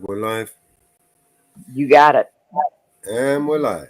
We're live. You got it. And we're live.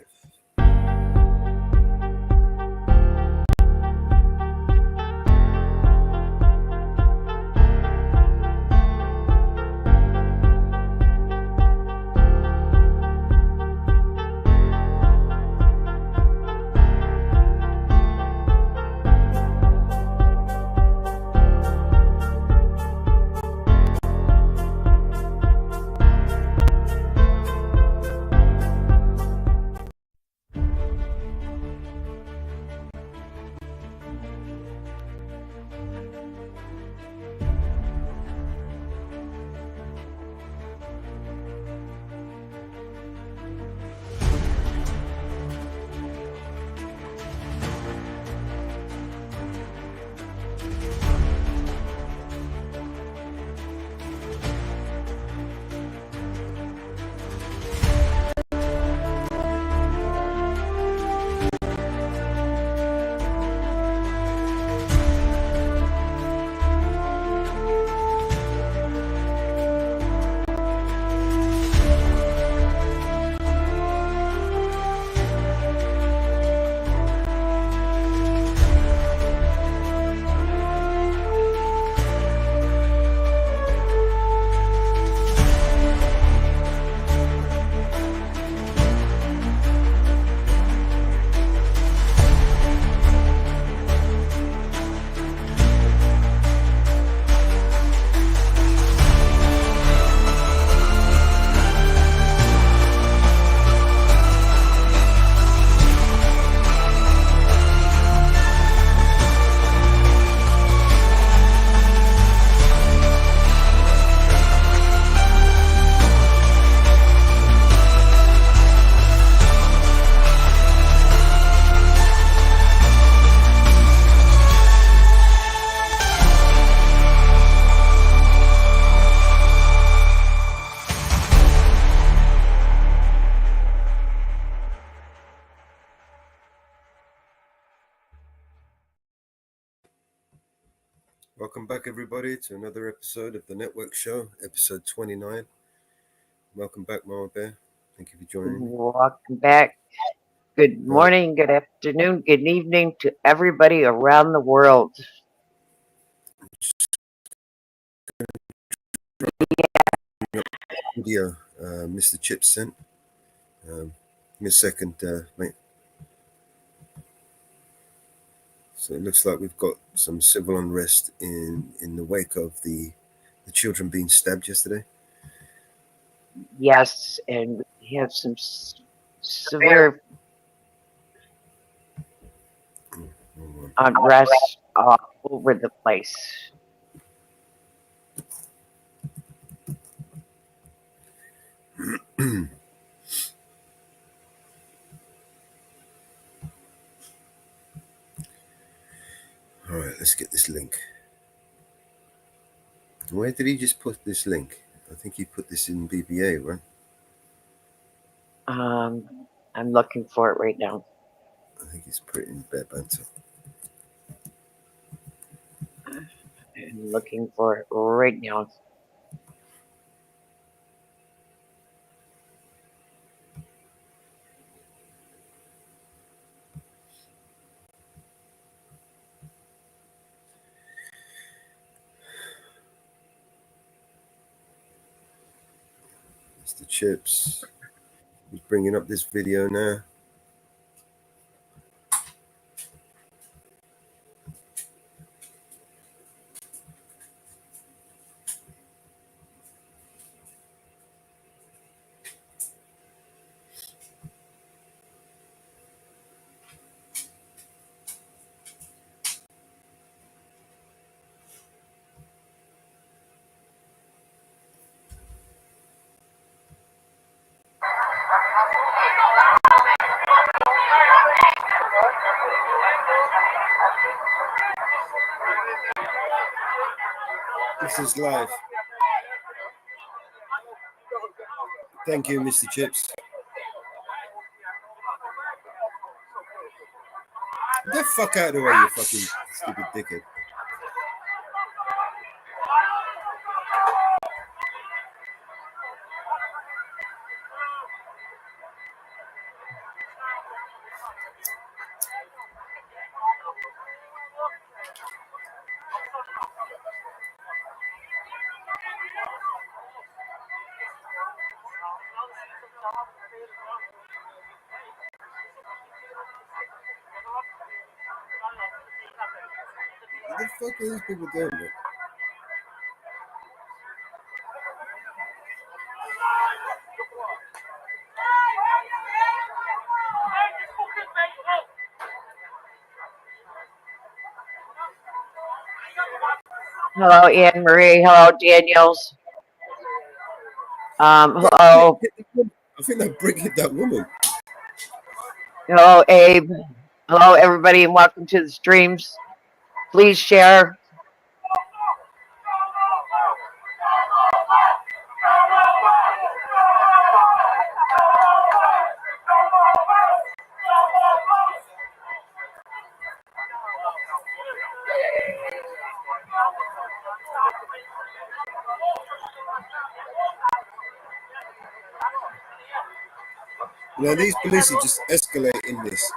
Welcome back, everybody, to another episode of the Network Show, episode 29. Welcome back, Mama Bear. Thank you for joining me. Welcome back. Good morning, good afternoon, good evening to everybody around the world. Video Mr. Chip sent. Give me a second, mate. So it looks like we've got some civil unrest in the wake of the children being stabbed yesterday. Yes, and we have some severe unrest all over the place. All right, let's get this link. Where did he just put this link? I think he put this in BBA, right? I'm looking for it right now. I think he's put it in Bear Banter. I'm looking for it right now. Mr. Chips. He's bringing up this video now. This is live. Thank you, Mr. Chips. Get the fuck out of the way, you fucking stupid dickhead. What the fuck are these people doing, man? Hello, Anne Marie. Hello, Daniels. Hello, I think they're breaking that woman. hello, Abe. Hello, everybody, and welcome to the streams. Please share. Now these police are just escalating this.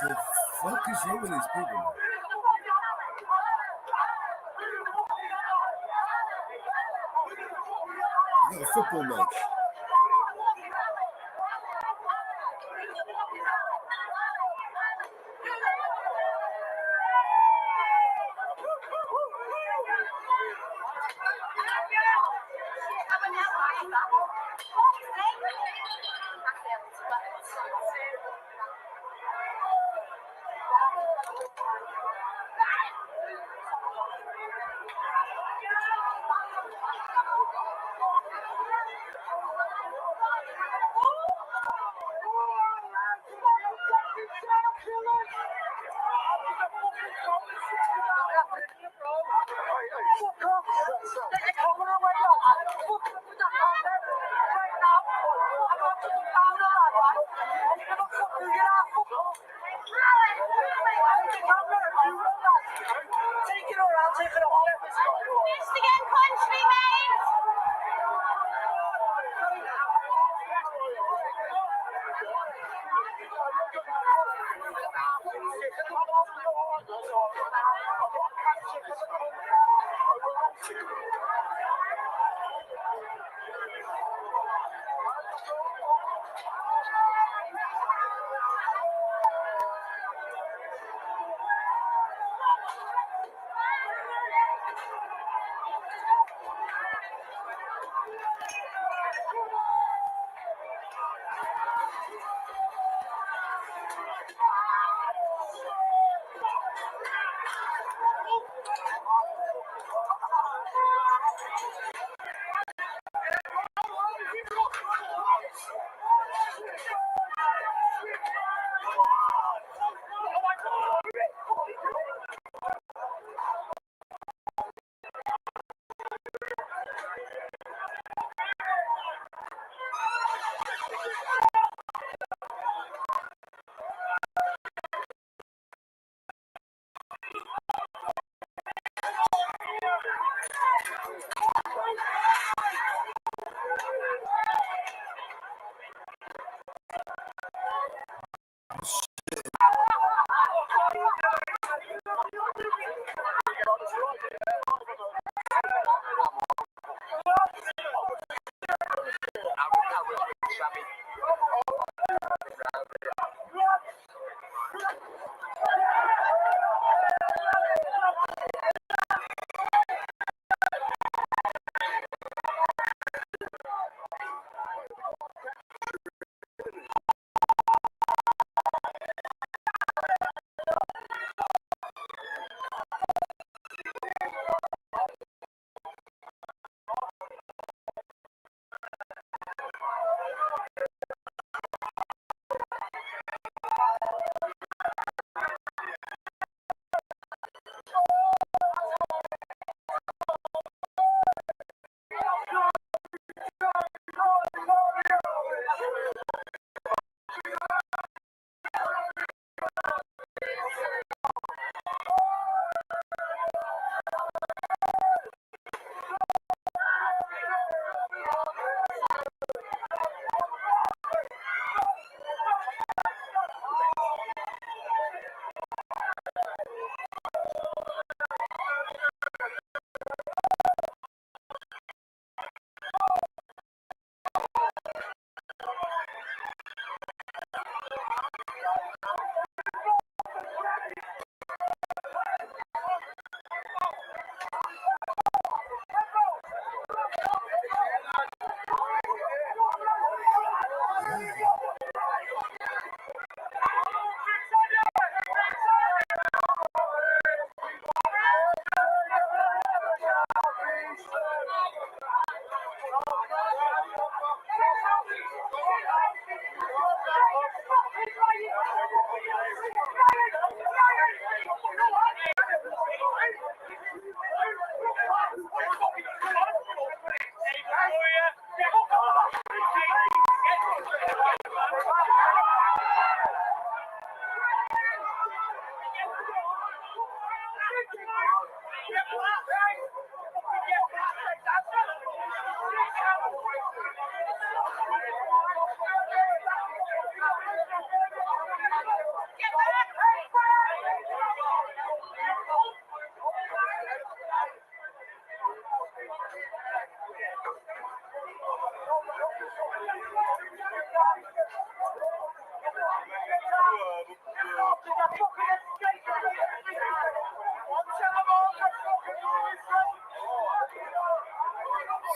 The fuck is wrong with these people? You got a football match.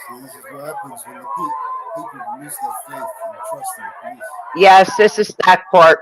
See, this is what happens when the people lose their faith and trust in the police. Yes, this is Stockport.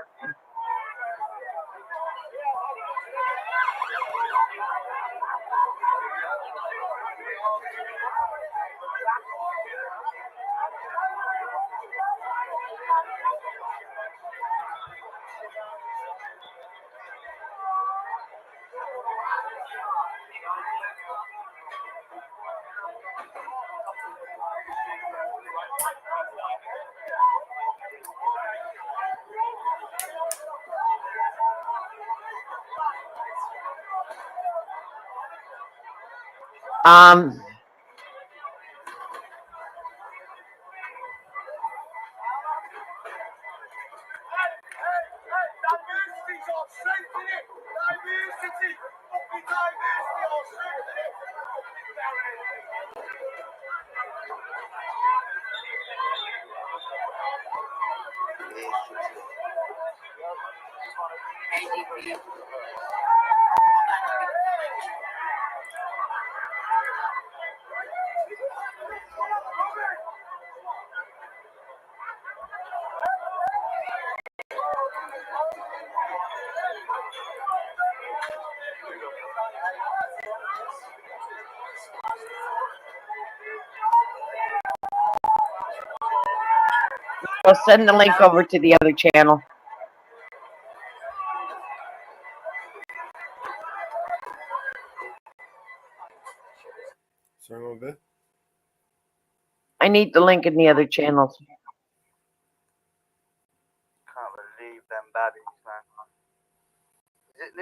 I'll send the link over to the other channel. Sorry, Mama Bear? I need the link in the other channels. Can't believe them baddies, man.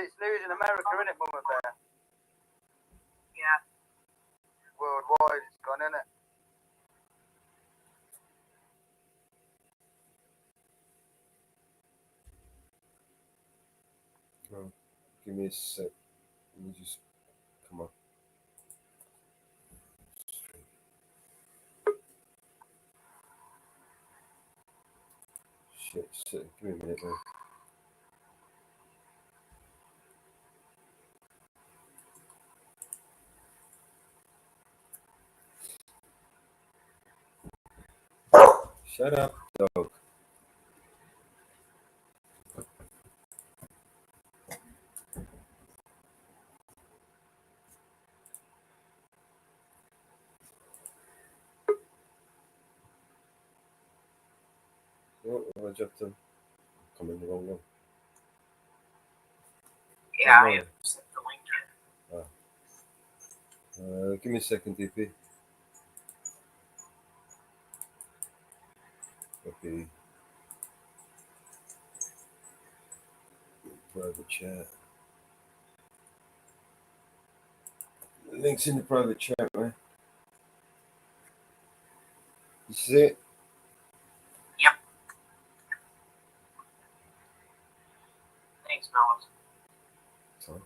It's news in America, isn't it, Mama Bear? Yeah. Worldwide, it's gone, isn't it? No. Give me a sec. Let me just come on. Shit. Give me a minute, man. Shut up, dog. Oh, I jumped in. I'm in the wrong one. Yeah, I have sent the link in. Give me a second, DP. Okay. Private chat. Links in the private chat, man. You see it? Yep. Thanks, Melons. Sorry.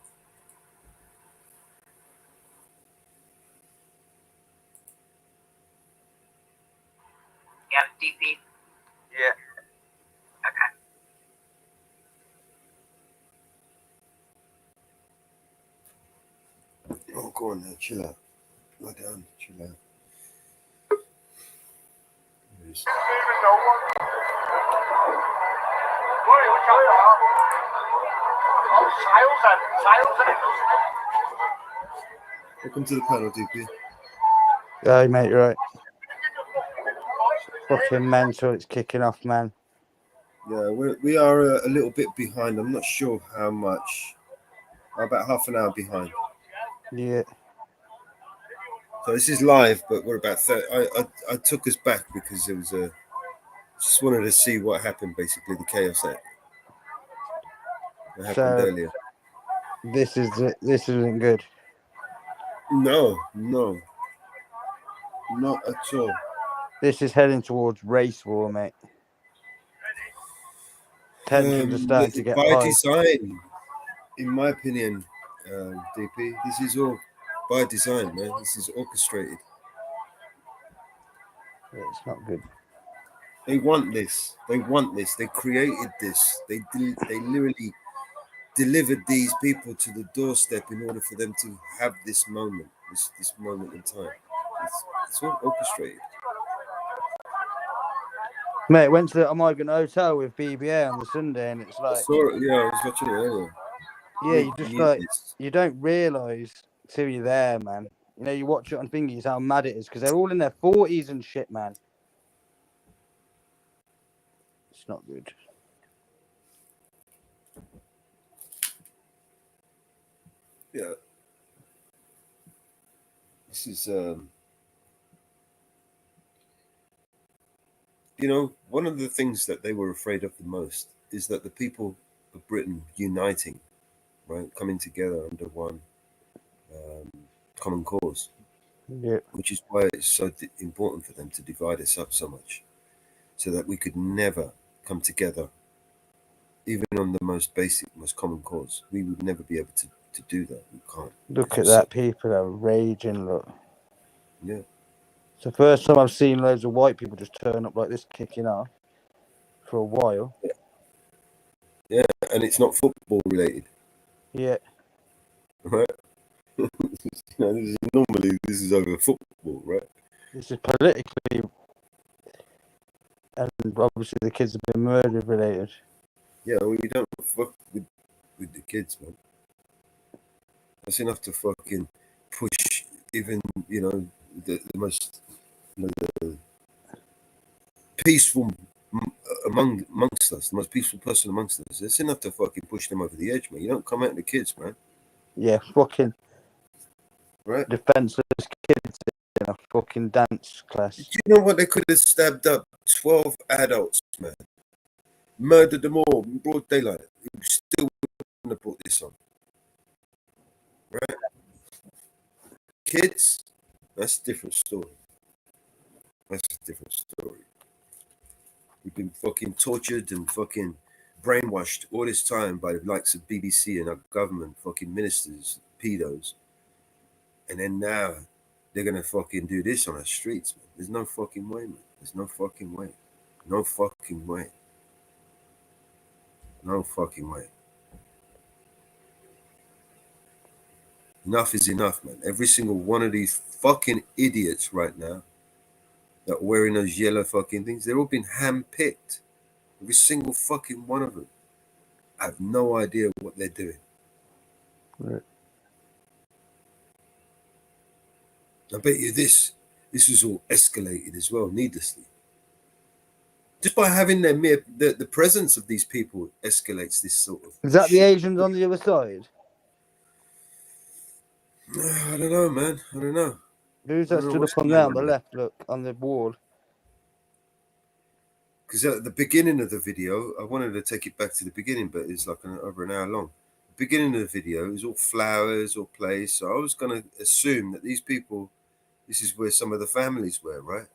You got a DP? Yeah. Okay. Oh, go on now. Chill out. Lie down. Chill out. Yes. Welcome to the panel, DP. Yeah, mate, you're right. Fucking mental, it's kicking off, man. Yeah, we are a little bit behind. I'm not sure how much. About half an hour behind. Yeah. So this is live, but we're about 30. I took us back because it was a. Just wanted to see what happened, basically the chaos that happened earlier. This isn't good. No, not at all. This is heading towards race war, mate. Tensions are starting to get by high. design, in my opinion, DP. This is all by design, man. This is orchestrated. Yeah, it's not good. They want this. They created this. They literally delivered these people to the doorstep in order for them to have this moment, this moment in time. It's all orchestrated. Mate, went to the Migrant Hotel with BBA on the Sunday, and it's like... I saw it, yeah, I was watching it earlier. Yeah, you just knew like this. you don't realise till you're there, man. You know, you watch it on thingies how mad it is because they're all in their 40s and shit, man. It's not good. Yeah, this is you know, one of the things that they were afraid of the most is that the people of Britain uniting, right, coming together under one common cause, Yeah, which is why it's so important for them to divide us up so much, so that we could never come together, even on the most basic, most common cause. We would never be able to do that. We can't. look We're at so, that. People are raging. Look, yeah, it's the first time I've seen loads of white people just turn up like this, kicking off for a while. yeah, and it's not football related, Yeah, right? You know, normally this is over football, right? this is politically, and obviously the kids have been murder related. Yeah, well, you don't fuck with the kids, man. That's enough to fucking push even, you know, the most, you know, the peaceful amongst us, the most peaceful person amongst us. It's enough to fucking push them over the edge, man. You don't come at the kids, man. Yeah, fucking Right? defenseless kids in a fucking dance class. Do you know what? They could have stabbed up 12 adults, man. Murdered them all in broad daylight. We still wouldn't have brought this on. Right? Kids, that's a different story. That's a different story. We've been fucking tortured and fucking brainwashed all this time by the likes of BBC and our government, fucking ministers, pedos. And then now they're gonna fucking do this on our streets, man. There's no fucking way, man. There's no fucking way. No fucking way. No fucking way. Enough is enough, man. Every single one of these fucking idiots right now that are wearing those yellow fucking things, they're all been handpicked. Every single fucking one of them. I have no idea what they're doing. Right. I bet you this was all escalated as well, needlessly. Just by having the presence of these people escalates this sort of Is that the shit. Asians on the other side? I don't know, man. I don't know. Who's I that don't know stood what's up on going there on the on. left? Look, on the wall. Because at the beginning of the video, I wanted to take it back to the beginning, but it's like over an hour long. The beginning of the video is all flowers, all place. So I was going to assume that these people, this is where some of the families were, right?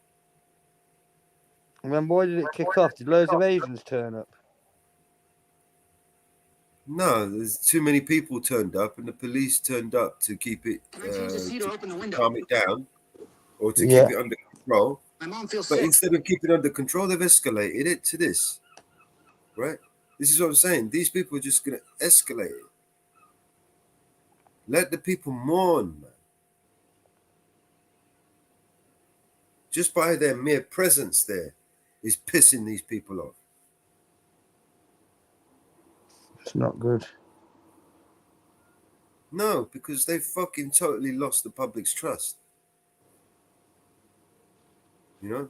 And then why did it kick off? Did loads of Asians turn up? No, there's too many people turned up, and the police turned up to keep it, to calm it down, or to keep Yeah. it under control. My mom feels But sick. instead of keeping it under control, they've escalated it to this, right? This is what I'm saying. These people are just going to escalate it. Let the people mourn, man. Just by their mere presence there is pissing these people off. It's not good. No, because they fucking totally lost the public's trust. You know?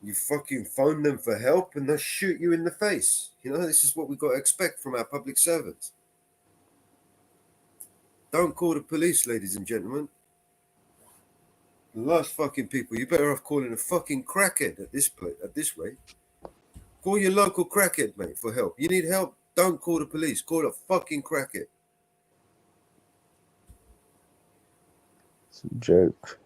You fucking phone them for help and they'll shoot you in the face. You know, this is what we got to expect from our public servants. Don't call the police, ladies and gentlemen. The last fucking people, you're better off calling a fucking crackhead at this rate. Call your local crackhead, mate, for help. You need help? Don't call the police. Call a fucking crackhead. It's a joke.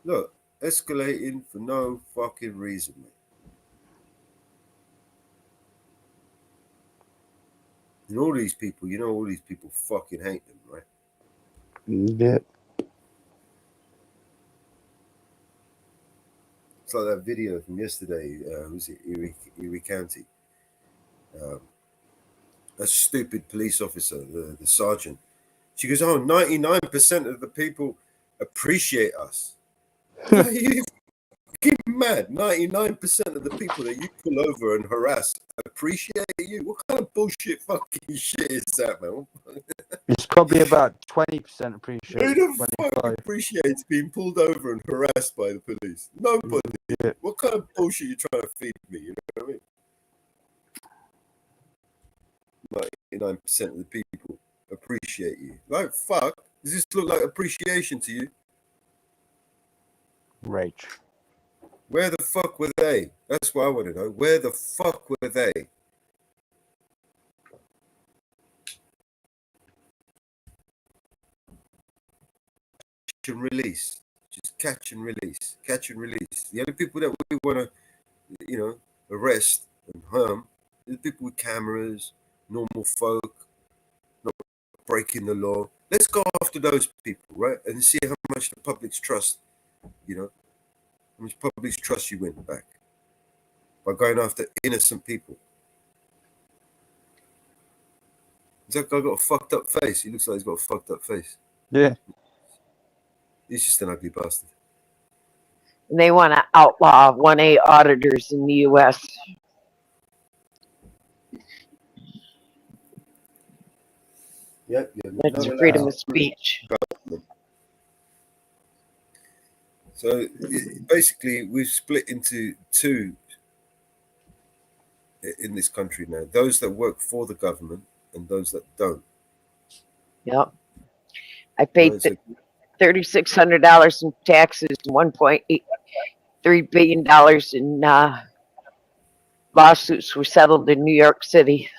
Look, escalating for no fucking reason, mate. And all these people, you know, all these people fucking hate them, right? Yeah. It's like that video from yesterday. Was it Erie County? That stupid police officer, the sergeant, She goes, oh, 99% of the people appreciate us. Are you fucking mad? 99% of the people that you pull over and harass appreciate you? What kind of bullshit fucking shit is that, man? It's probably about 20% Who appreciated. the fuck 25. appreciates being pulled over and harassed by the police? Nobody. Yeah. What kind of bullshit you trying to feed me? You know what I mean? 99% of the people appreciate you. Like, fuck. Does this look like appreciation to you? Rage. Where the fuck were they? That's what I want to know. Where the fuck were they? Catch and release. Just catch and release. Catch and release. The only people that we want to, you know, arrest and harm are the people with cameras, normal folk, not breaking the law. Let's go after those people, right? And see how much the public's trust, you know, how much public's trust you win back by going after innocent people. That guy got a fucked up face. He looks like he's got a fucked up face. Yeah. He's just an ugly bastard. And they want to outlaw 1A auditors in the U.S. Yeah, That's freedom of speech. So basically, we've split into two in this country now: those that work for the government and those that don't. Yep. I paid Right, so $3,600 in taxes and $1.83 billion in lawsuits were settled in New York City.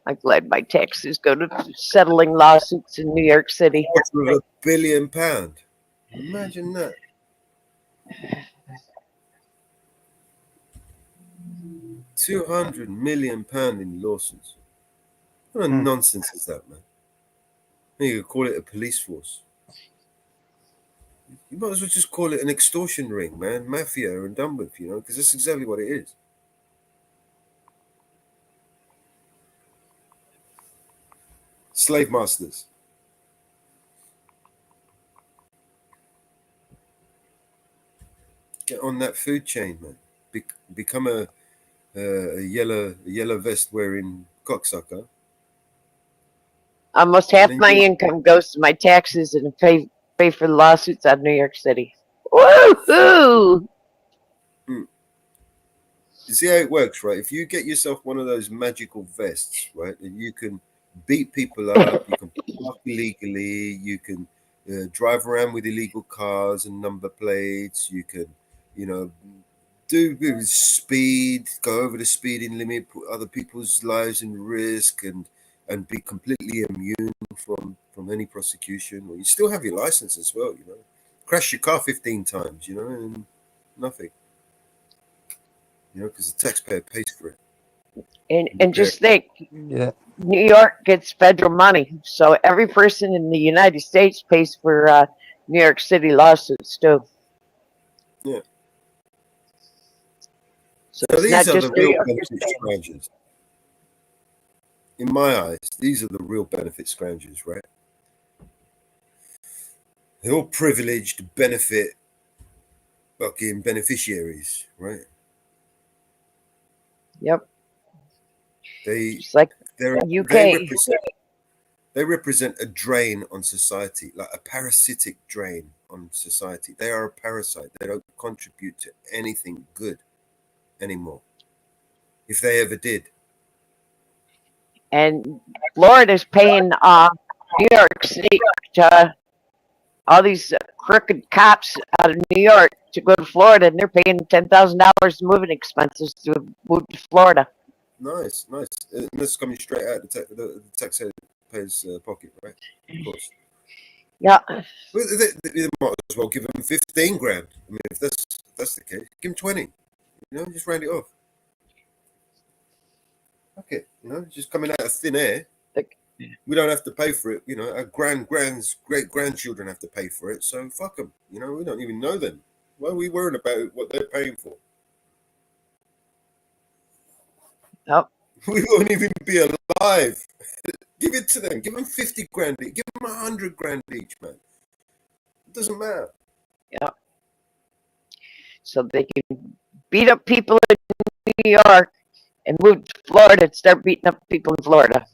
I'm glad my taxes go to settling lawsuits in New York City. with £1 billion. Imagine that. £200 million in lawsuits. What a nonsense is that, man? You could call it a police force. You might as well just call it an extortion ring, man, mafia and done with, you know, because that's exactly what it is. Slave masters. Get on that food chain, man. Become a yellow vest wearing cocksucker. Almost half my income goes to my taxes and pay for the lawsuits out of New York City. Woohoo! You see how it works, right? If you get yourself one of those magical vests, right, and you can beat people up, you can park illegally, you can drive around with illegal cars and number plates, you can, you know, do speed, go over the speeding limit, put other people's lives in risk, and be completely immune from any prosecution. Well, you still have your license as well, you know. Crash your car 15 times, you know, and nothing. You know, because the taxpayer pays for it. And just think, Yeah. New York gets federal money, so every person in the United States pays for New York City lawsuits too. Yeah. So So it's these not are just the New real York. benefit scroungers. In my eyes, these are the real benefit scroungers, right? They're all privileged benefit fucking beneficiaries, right? Yep. Just like UK. They represent a drain on society, like a parasitic drain on society. They are a parasite. They don't contribute to anything good anymore, if they ever did. And Florida's paying New York City to all these crooked cops out of New York to go to Florida, and they're paying $10,000 moving expenses to move to Florida. Nice. And this is coming straight out the taxpayer's pocket, right? Of course. Yeah. Well, they might as well give them 15 grand. I mean, if that's the case, give them 20. You know, just round it off. Okay, you know, just coming out of thin air. We don't have to pay for it. You know, our great grandchildren have to pay for it. So fuck them. You know, we don't even know them. Why are we worrying about what they're paying for? Yep. We won't even be alive. Give it to them. Give them 50 grand. Give them 100 grand each, man. It doesn't matter. Yeah. So they can beat up people in New York and move to Florida and start beating up people in Florida.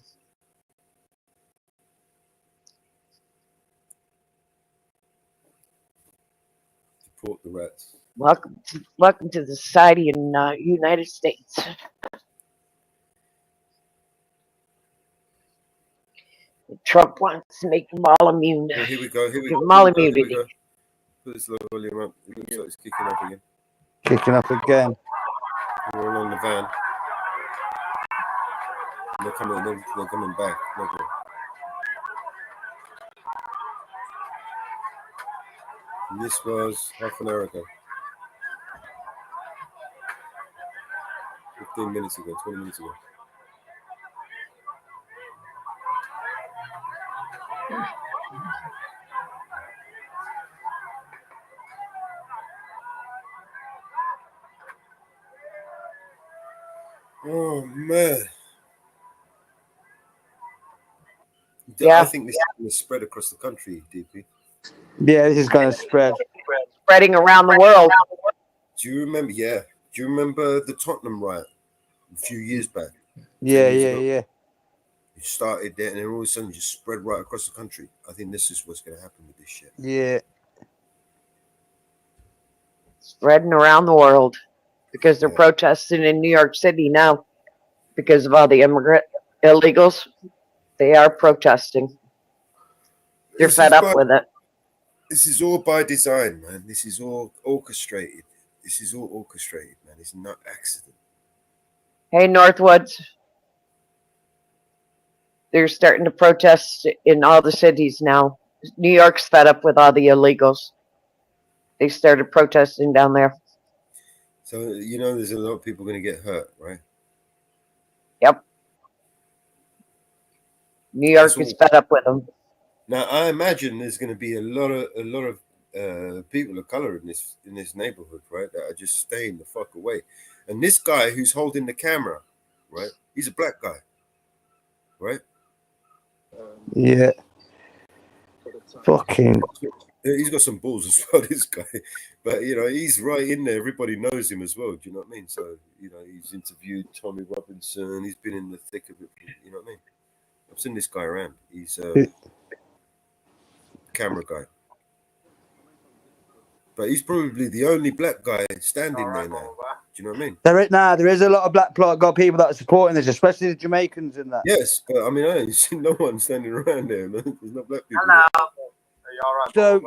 Deport the rats. Welcome to the society in United States. Trump wants to make them all immune. Well, here we go. Here we Give go. them all Here we immunity. go. Put this low volume up. It looks like it's kicking up again. Kicking up again. We're all on the van. They're coming back. Okay. And this was half an hour ago. 15 minutes ago, 20 minutes ago. Oh, man. Yeah. I think this is going to spread across the country, DP. Yeah, this is going to spread. Spreading around the world. Do you remember? Yeah. Do you remember the Tottenham riot a few years back? Yeah. It started there and then all of a sudden just spread right across the country. I think this is what's going to happen with this shit. Yeah. Spreading around the world because they're protesting in New York City now because of all the immigrant illegals. They are protesting. They're fed up with it. This is all by design, man. This is all orchestrated. Man. It's not accident. Hey, Northwoods. They're starting to protest in all the cities now. New York's fed up with all the illegals. They started protesting down there. So, there's a lot of people going to get hurt, right? Yep. New York is fed up with them. Now, I imagine there's going to be a lot of people of color in this neighborhood, right? That are just staying the fuck away. And this guy who's holding the camera, right? He's a black guy, right? Yeah. Fucking. He's got some balls as well, this guy. But, he's right in there. Everybody knows him as well. Do you know what I mean? So, he's interviewed Tommy Robinson. He's been in the thick of it. You know what I mean? I've seen this guy around. He's a camera guy. But he's probably the only black guy standing there now. Do you know what I mean? There is a lot of black people that are supporting this, especially the Jamaicans in that. Yes, but I ain't seen no one standing around there, man. There's no black people. Hello. Are you all right, so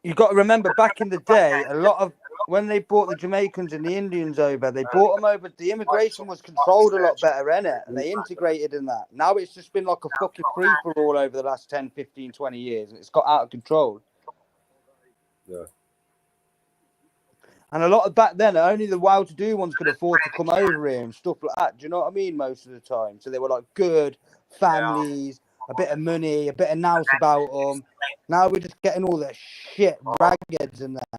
you've got to remember, back in the day, a lot of when they brought the Jamaicans and the Indians over, they brought them over. The immigration was controlled a lot better, innit? And they integrated in that. Now it's just been like a fucking free-for-all over the last 10, 15, 20 years, and it's got out of control. Yeah. And a lot of back then, only the well-to-do ones could afford to come over here and stuff like that. Do you know what I mean? Most of the time. So they were like good families, a bit of money, a bit of nous about them. Now we're just getting all the shit, ragheads and that.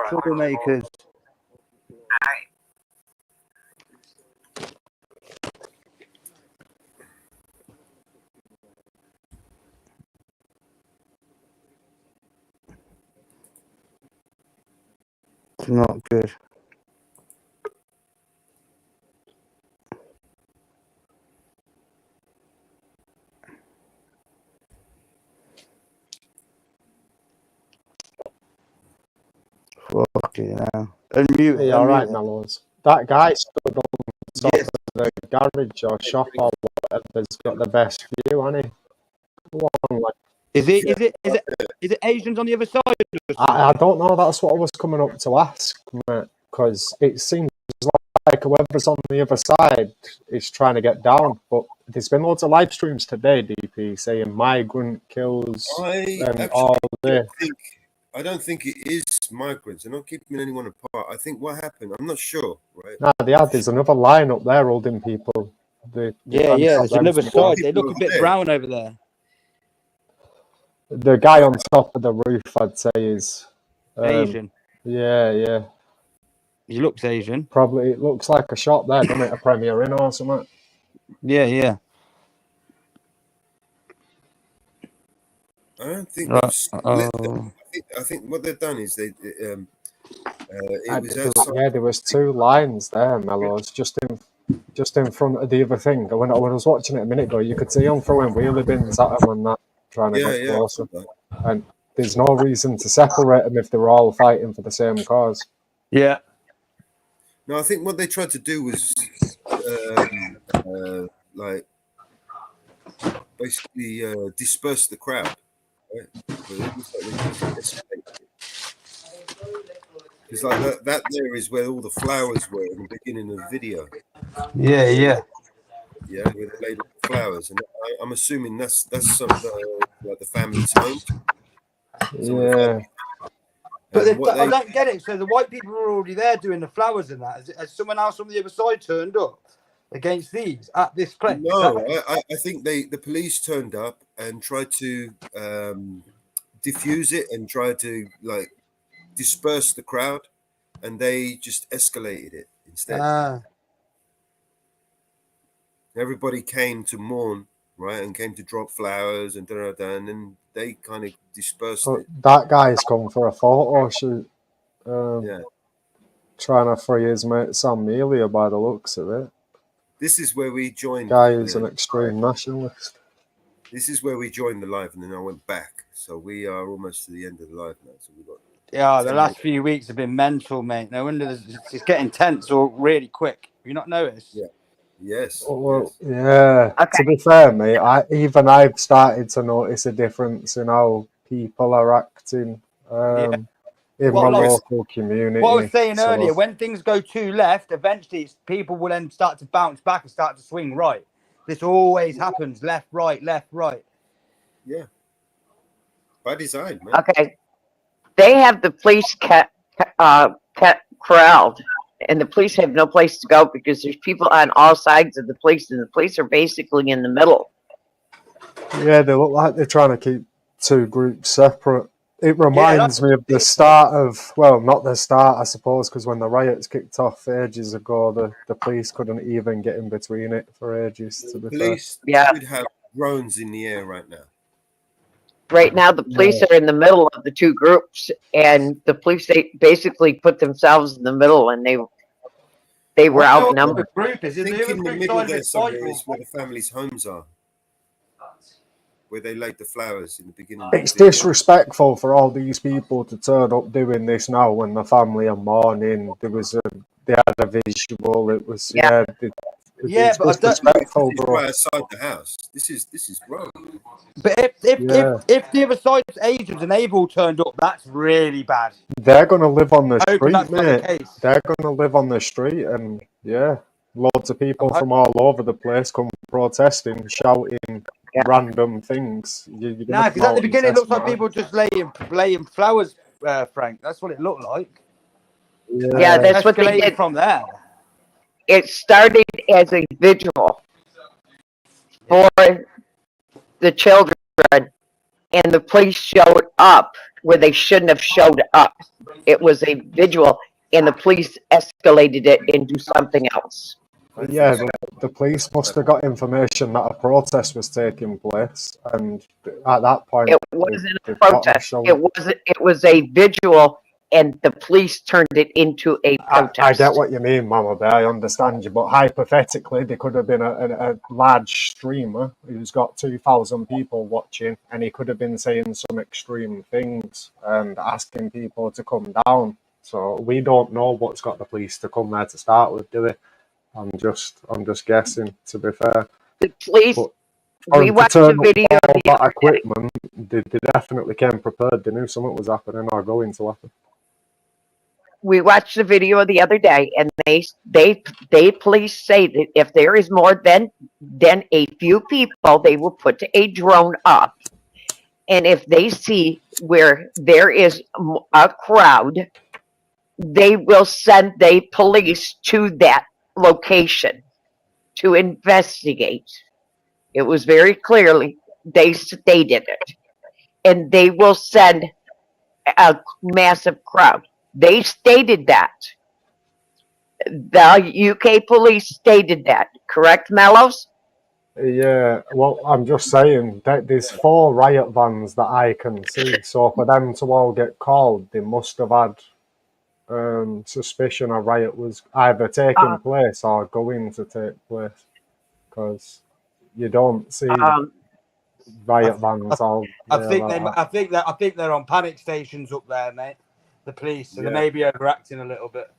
Troublemakers. It's not good. Fucking hell. Unmute. Yeah, all right, Mellows. That guy stood on top of the garage or shop or whatever's got the best view, hasn't he? Is it Asians on the other side? I don't know. That's what I was coming up to ask, mate, because it seems like whoever's on the other side is trying to get down. But there's been loads of live streams today, DP, saying migrant kills and all this. I don't think it is migrants. They're not keeping anyone apart. I think what happened, I'm not sure, right? Nah, there's another line up there holding people. There's another side. They look a bit brown over there. The guy on top of the roof, I'd say, is Asian. Yeah. He looks Asian. Probably, it looks like a shop there, doesn't it? A Premier Inn or something. Yeah. I don't think they've Right. split them. I think what they've done is it was outside. Yeah, there was two lines there, Mellows, just in front of the other thing. When I was watching it a minute ago, you could see them throwing wheelie bins at them and that, trying to Yeah, get yeah. closer. And there's no reason to separate them if they're all fighting for the same cause. Yeah. No, I think what they tried to do was like basically disperse the crowd. Right? But it looks like they just escalated it. Because like that there is where all the flowers were in the beginning of the video. Yeah. Yeah, where they laid all the flowers, and I'm assuming that's some like the family's homes. Some of the Yeah. family. And what I they don't get it. So the white people were already there doing the flowers and that. Has someone else from the other side turned up against these at this place? no, I think the police turned up and tried to diffuse it and tried to like disperse the crowd, and they just escalated it instead. Everybody came to mourn, right, and came to drop flowers and and then they kind of dispersed But it. that guy's come for a photo shoot, Yeah, trying to free his mate Sam Melia by the looks of it. this is where we joined. Guy is an extreme nationalist. This is where we joined the live, and then I went back. So we are almost to the end of the live now. So we got. Yeah, the last few weeks have been mental, mate. No wonder it's getting tense or really quick. Have you not noticed? Yeah. Yes. Well, yes. yeah. Okay. To be fair, mate, I've started to notice a difference in how people are acting in my local community. What I was saying earlier, when things go too left, eventually people will then start to bounce back and start to swing right. This always happens: left, right, left, right. Yeah. By design, man. Okay. They have the police corralled, and the police have no place to go because there's people on all sides of the police, and the police are basically in the middle. Yeah, they look like they're trying to keep two groups separate. It reminds me of the start of, well, not the start, I suppose, because when the riots kicked off ages ago, the police couldn't even get in between it for ages, to be Police should have drones in the air right now. Right now, the police are in the middle of the two groups, and the police they basically put themselves in the middle, and they were outnumbered. I think in the middle there somewhere is where the family's homes are, where they laid the flowers in the beginning. It's disrespectful for all these people to turn up doing this now when the family are mourning. They had a visual. It was it's disrespectful, bro. Right outside the house. This is wrong. But if the other side's agents and they've all turned up, that's really bad. They're gonna live on the street, mate. The they're gonna live on the street, and loads of people from all over the place come protesting, shouting random things. Nah, because at the beginning it looks like people just laying flowers, Frank. That's what it looked like. Yeah, that's what they did from there. It started as a vigil for the children, and the police showed up where they shouldn't have showed up. It was a vigil, and the police escalated it into something else. Yeah, the police must have got information that a protest was taking place, and at that point, it wasn't a protest. It was a vigil, and the police turned it into a protest. I get what you mean, Mama Bear. I understand you, but hypothetically, there could have been a large streamer who's got 2,000 people watching, and he could have been saying some extreme things and asking people to come down. So we don't know what's got the police to come there to start with, do we? I'm just guessing, to be fair. The police, we watched the video all that equipment, they definitely came prepared. They knew something was happening or going to happen. We watched the video the other day, and they police say that if there is more than a few people, they will put a drone up. And if they see where there is a crowd, they will send the police to that location to investigate. It was very clearly, they stated it. And they will send a massive crowd. They stated that. The UK police stated that, correct, Mellows? Yeah, well, I'm just saying that there's 4 riot vans that I can see. So for them to all get called, they must have had suspicion a riot was either taking place or going to take place. Because you don't see Um, riot vans all I there think like they, that. I think they're on panic stations up there, mate. The police, and they Yeah. may be overacting a little bit.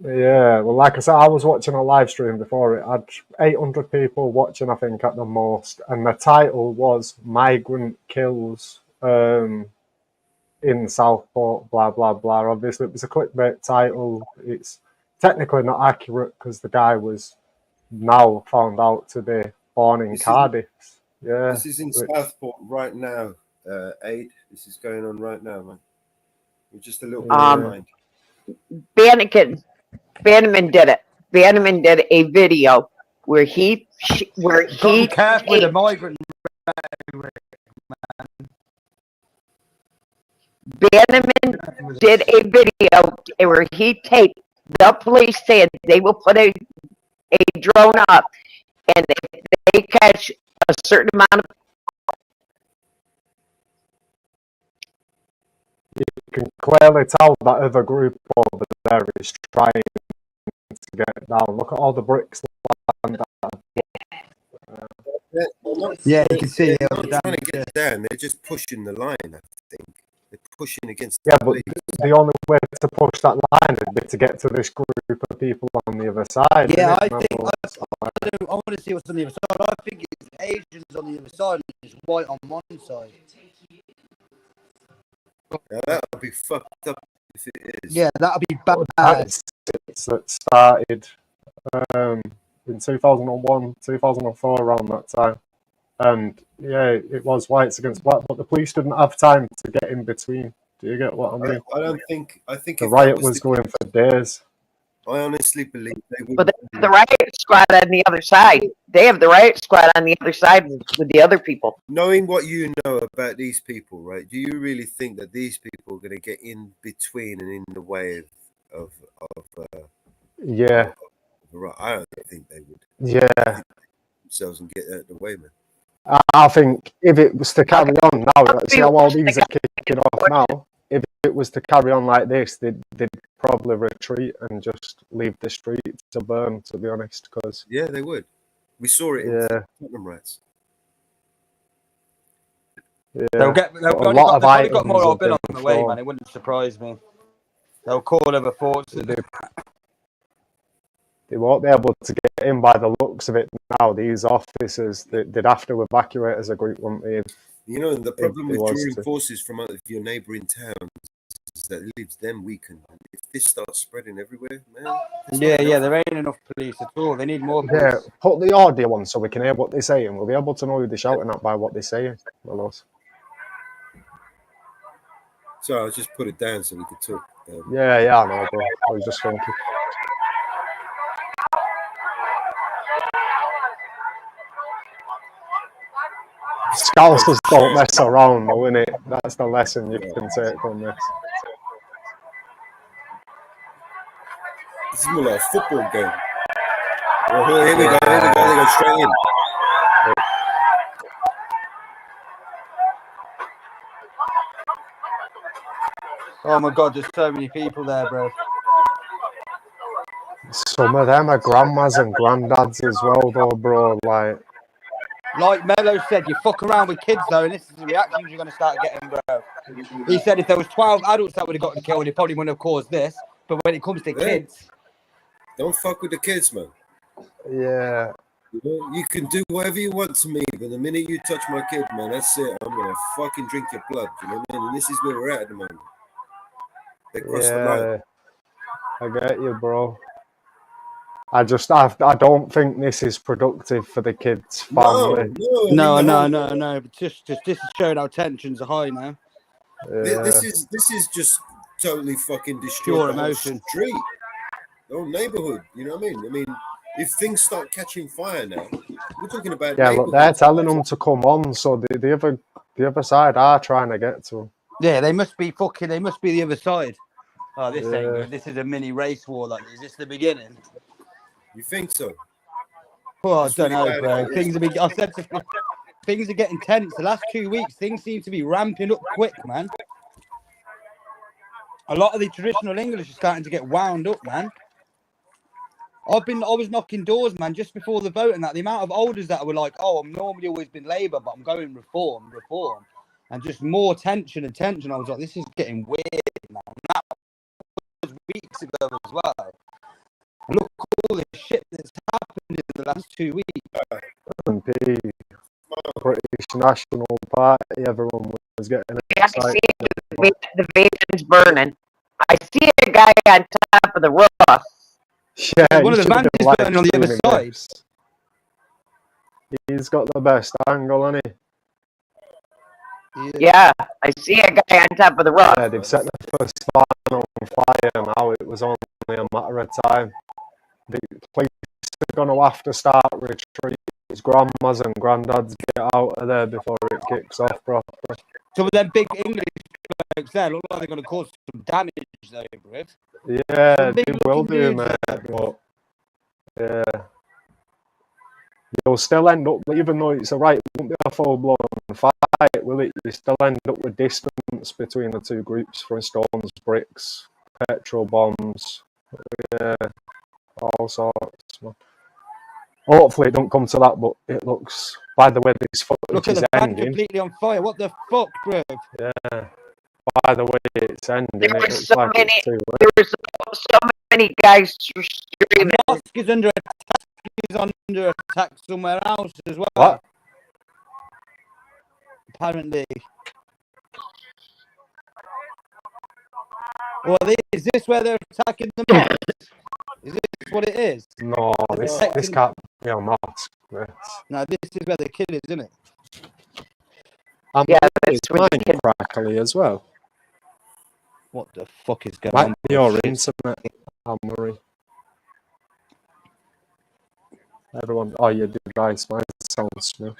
Yeah, well, like I said, I was watching a live stream before. It had 800 people watching, I think, at the most, and the title was "Migrant Kills in Southport." Blah blah blah. Obviously, it was a clickbait title. It's technically not accurate because the guy was now found out to be born in This is- Cardiff. Yeah, This is in Southport right now, Aid. This is going on right now, man. We're just a little bit behind. Bannerman did it. Bannerman did a video where he Got to be careful with the migrant. Bannerman did a video where he taped the police saying they will put a drone up, and if they catch a certain amount of you can clearly tell that other group over there is trying to get down. Look at all the bricks. Yeah, you can see they're not trying to get down. They're just pushing the line, I think. They're pushing against the Yeah, but police. the only way to push that line would be to get to this group of people on the other side. Yeah, I want to see what's on the other side. I think it's Asians on the other side and it's white on one side. Now, that would be fucked up if it is. Yeah, that'll be bad. That started in 2001, 2004, around that time. And yeah, it was whites against black, but the police didn't have time to get in between. Do you get what I mean? I don't think. I think the if riot that was going for days. I honestly believe they would. but they have the riot squad on the other side. They have the riot squad on the other side with the other people. Knowing what you know about these people, right? Do you really think that these people are going to get in between and in the way of Yeah. I don't think they would. Yeah. Themselves and get out of the way, man. I think if it was to carry on now, see how all these are kicking off now. If it was to carry on like this, they'd probably retreat and just leave the streets to burn. To be honest, because yeah, they would. We saw it in Tottenham riots. Yeah, They've probably got more bill on the way, man. It wouldn't surprise me. They'll call over forts. They won't be able to get in by the looks of it now. These officers, they'd have to evacuate as a group, wouldn't they? You know, the problem with drawing forces from your neighbouring towns is that it leaves them weakened. If this starts spreading everywhere, man. Yeah, there ain't enough police at all. They need more police. Yeah, put the audio on so we can hear what they're saying. We'll be able to know who they're shouting at by what they're saying. So I'll just put it down so we could talk. Yeah, I know, bro. I was just thinking. Scousers don't mess around, though, innit? That's the lesson you can take from this. This is more like a football game. Oh, here we go. They go straight in. Oh my God, there's so many people there, bro. Some of them are grandmas and granddads as well, though, bro. Like Mello said, you fuck around with kids, though, and this is the reactions you're going to start getting, bro. He said if there was 12 adults that would have gotten killed, it probably wouldn't have caused this. But when it comes to kids... Don't fuck with the kids, man. Yeah. You can do whatever you want to me, but the minute you touch my kid, man, that's it. I'm going to fucking drink your blood, you know what I mean? And this is where we're at the moment. They crossed the line. I get you, bro. I don't think this is productive for the kids' family. No. But just this is showing how tensions are high now. Yeah. This is just totally fucking destroyed the whole street, the whole neighborhood. You know what I mean? I mean, if things start catching fire now, we're talking about. Yeah, look, they're telling them to come on, so the other side are trying to get to them. Yeah, they must be the other side. Oh, this ain't good. This is a mini race war. Like, is this the beginning? You think so? Oh, I It's don't really know, bad bro. if it Things is. have been. I said things are getting tense. The last 2 weeks, things seem to be ramping up quick, man. A lot of the traditional English is starting to get wound up, man. I was knocking doors, man, just before the vote and that. The amount of olders that were like, "Oh, I'm normally always been Labour, but I'm going reform," and just more tension and tension. I was like, "This is getting weird, man." And that was weeks ago as well. And look at all the shit that's happened in the last 2 weeks. MP, British National Party, everyone was getting Yeah, I excited. see the vaping's burning. I see a guy on top of the roof. Yeah, One of the vans is burning on the other side. He's got the best angle, hasn't he? Yeah, I see a guy on top of the roof. Yeah, they've set the first van on fire now. It was only a matter of time. The police are going to have to start retreats. Grandmas and granddads get out of there before it kicks off properly. Some of them big English blokes there look like they're going to cause some damage, though, bro. Yeah, they will do, mate. But yeah, you'll still end up, even though it's right, it won't be a full-blown fight, will it? You still end up with distance between the two groups, throwing stones, bricks, petrol bombs, yeah, all sorts. Hopefully it don't come to that, but it looks, by the way this footage Look at is the van ending. completely on fire. What the fuck, bro? Yeah, by the way it's ending, There it were looks so like many. it's too late. There were so many guys The screaming. mosque is under attack. He's under attack somewhere else as well. What? Apparently. Well, is this where they're attacking the mosque? Is this what it is? No, this can't be a mosque. No, this is where the kid is, isn't it? Yeah, it's that's where the mine kid- crackly as well. What the fuck is going Might on? be your Shit. internet, Anne-Marie. Everyone, oh, you did guys, mine sounds smooth.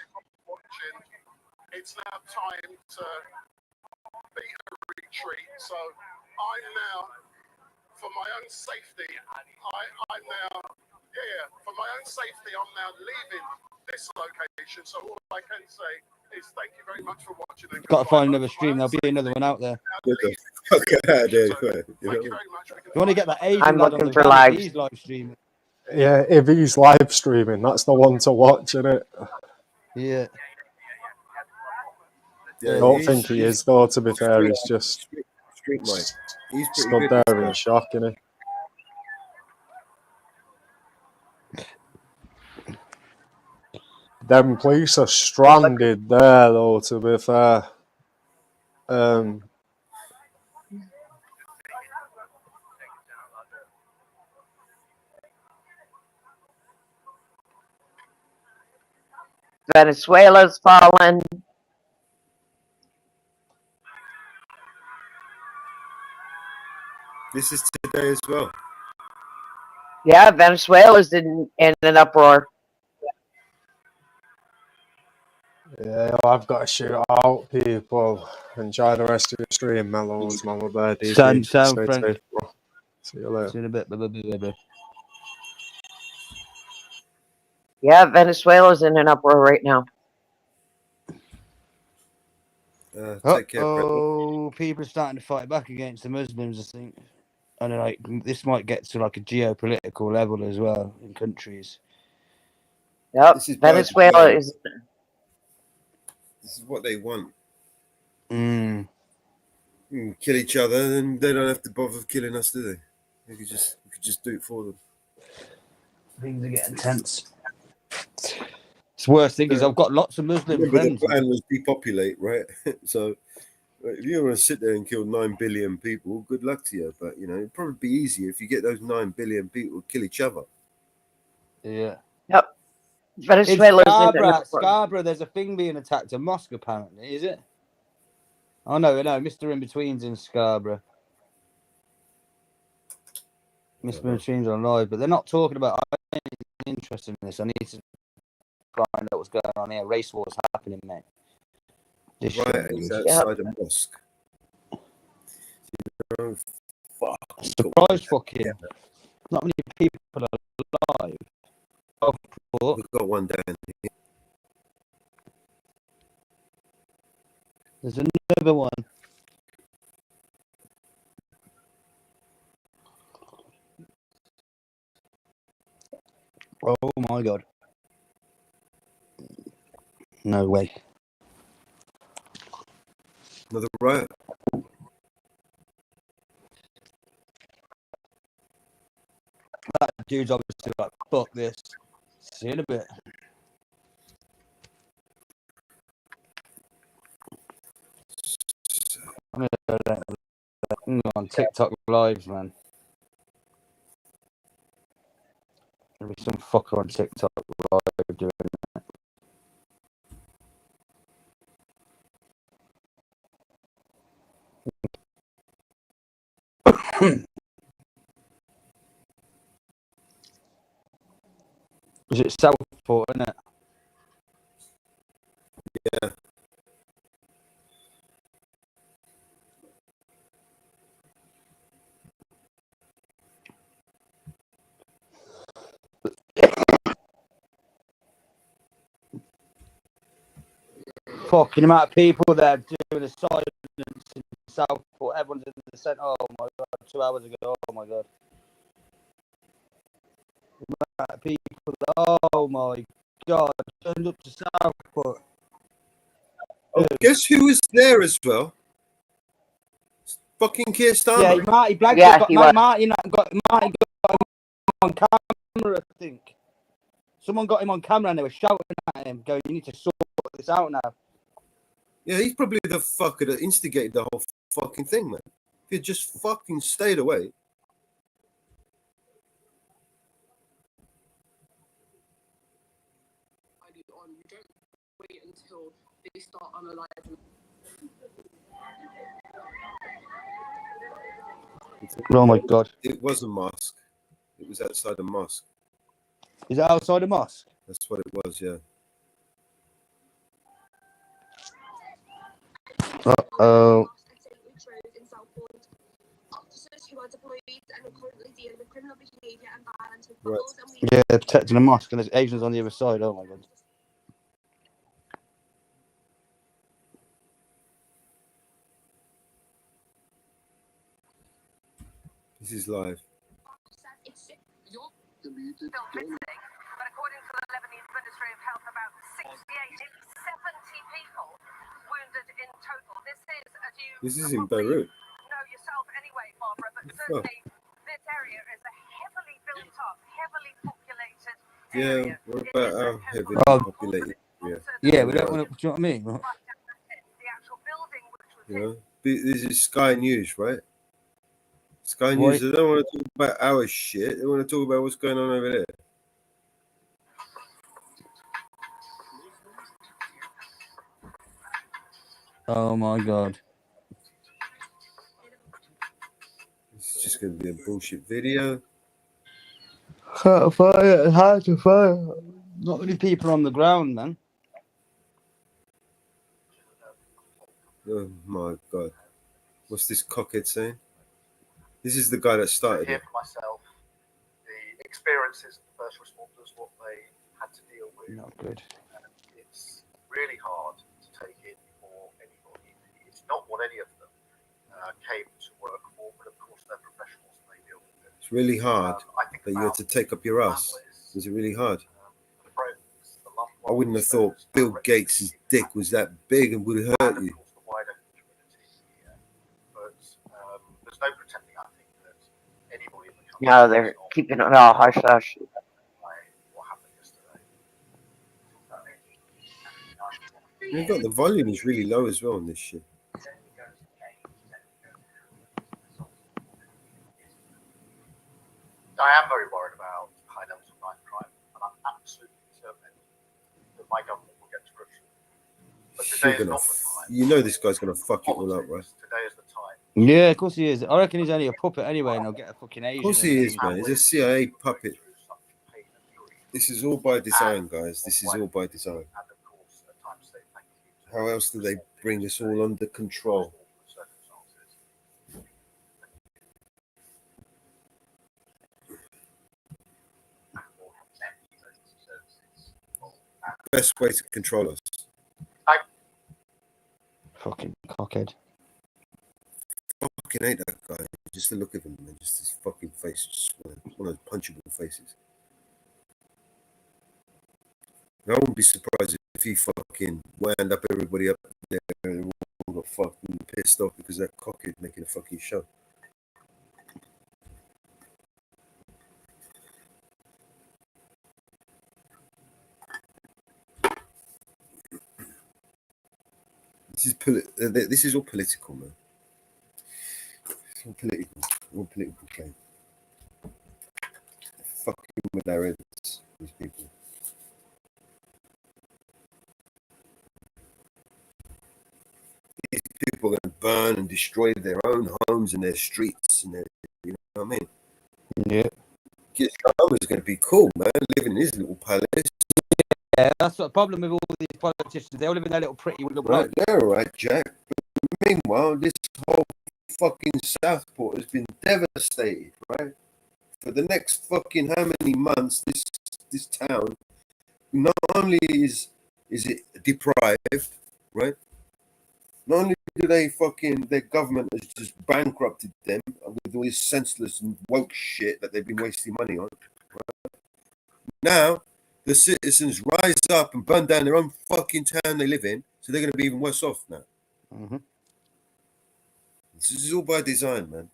It's now time to be a retreat. So I'm now, for my own safety, I'm now, for my own safety, I'm now leaving this location. So all I can say is thank you very much for watching. Got to find another stream. There'll be another one out there. Get the fuck out of there. Thank you very much. You want to get that Asian I'm lad on looking the for van, lives. he's live streaming. Yeah, if he's live streaming, that's the one to watch, isn't it? Yeah. I don't think he is, though, to be fair. He's just street Mike. He's pretty stood good. there in shock, isn't he? Them police are stranded there, though, to be fair. Venezuela's fallen. This is today as well. Yeah, Venezuela's in an uproar. Yeah, I've got to shoot out, people. Enjoy the rest of your stream, Mellows, Mama Birdie. Sound Stay friend. safe, bro. See you later. See you in a bit. Bye. Yeah, Venezuela's in an uproar right now. Take care, Oh, people are starting to fight back against the Muslims, I think. And like this might get to like a geopolitical level as well in countries. Yep, This is Venezuela bad. is. This is what they want. Mm. Kill each other, then they don't have to bother killing us, do they? We could just do it for them. Things are getting tense. It's worst thing is I've got lots of Muslim Remember, friends. the plan was depopulate, right? So if you want to sit there and kill 9 billion people, good luck to you. But it'd probably be easier if you get those 9 billion people to kill each other. Yeah. Yep. In Venezuela's in an uproar. Scarborough, there's a thing being attacked, a mosque apparently, is it? Oh no, Mr. In-Between's in Scarborough. Mr. In-Between's on live, but they're not talking about. I'm interested in this. I need to find out what's going on here. Race war's happening, mate. This Right, shit it's is- outside a mosque. fuck. Surprise fucking. Not many people are alive. Oh, but We've got one down here. there's another one. Oh my god. No way. Another riot. That dude's obviously like, fuck this. See you in a bit. I'm on TikTok lives, man. There'll be some fucker on TikTok live doing that. Is it Southport, isn't it? Yeah. Fucking amount of people there doing the silence in Southport. Everyone's in the centre. Oh my god, 2 hours ago. Oh my god. The amount of people. Oh my god. Turned up to Southport. Oh, guess who was there as well? Fucking Keir Starmer. Yeah, Marty Blank Yeah, got he was. Marty got him on camera, I think. Someone got him on camera and they were shouting at him, going, "You need to sort this out now." Yeah, he's probably the fucker that instigated the whole fucking thing, man. If he just fucking stayed away. You don't wait until they start analysing. Oh my god. It was a mosque. It was outside a mosque. Is that outside the mosque? That's what it was, yeah. Uh-oh. Right. Yeah, protecting the mosque and there's Asians on the other side. Oh my god. This is live. But according to the Lebanese Ministry of Health, about 70 people wounded in total. This is in Beirut. Know yourself anyway, Barbara, but certainly this area is a heavily built up, heavily populated area. Yeah, what about our heavily populated area? Yeah, we don't want to. Do you know what I mean? The actual building which was You know, this is Sky News, right? Sky Why? News. They don't want to talk about our shit. They want to talk about what's going on over there. Oh my god. It's just going to be a bullshit video. Hard to fire. Not many people on the ground, man. Oh my god. What's this cockhead saying? This is the guy that started Here it. for myself, the experiences of the first responders, what they had to deal with. Not good. It's really hard to take in for anybody. It's not what any of them came to work for, but of course they're professionals and they deal with it. It's really hard that you had to take up your ass. families, Was it really hard? friends, the loved I wouldn't have ones, thought those Bill direct Gates' dick was that big and would have and hurt of you. course the wider community here. But there's no pretending, I think, that anybody in the country No, they're keeping it all hush hush. what happened yesterday. You've got the volume is really low as well on this shit. I am very worried about high levels of knife crime, and I'm absolutely determined that my government will get to grips with it. But today is not the time. You know this guy's gonna fuck it all up, right? Today is the time. Yeah, of course he is. I reckon he's only a puppet anyway, and he'll get a fucking Asian. Of course he is, man. He's a CIA puppet. This is all by design, guys. This is all by design. And of course, at times say thank you. How else do they bring us all under control? best way to control us. Fucking cockhead. Fucking hate that guy. Just the look of him, man. Just his fucking face. Just one of those punchable faces. I wouldn't be surprised if he fucking wound up everybody up there and all got fucking pissed off because that cockhead making a fucking show. This is all political, man. It's all political. All political game. Fucking with our heads, these people. These people are going to burn and destroy their own homes and their streets and their, you know what I mean? Yeah. His home is going to be cool, man. Living in his little palace. Yeah, that's the problem with all these politicians. They all live in their little pretty little Right, they're all right, Jack. But meanwhile, this whole fucking Southport has been devastated, right? For the next fucking how many months, this town not only is it deprived, right? Not only do their government has just bankrupted them with all this senseless and woke shit that they've been wasting money on. Right? Now the citizens rise up and burn down their own fucking town they live in, so they're going to be even worse off now. Mm-hmm. This is all by design, man.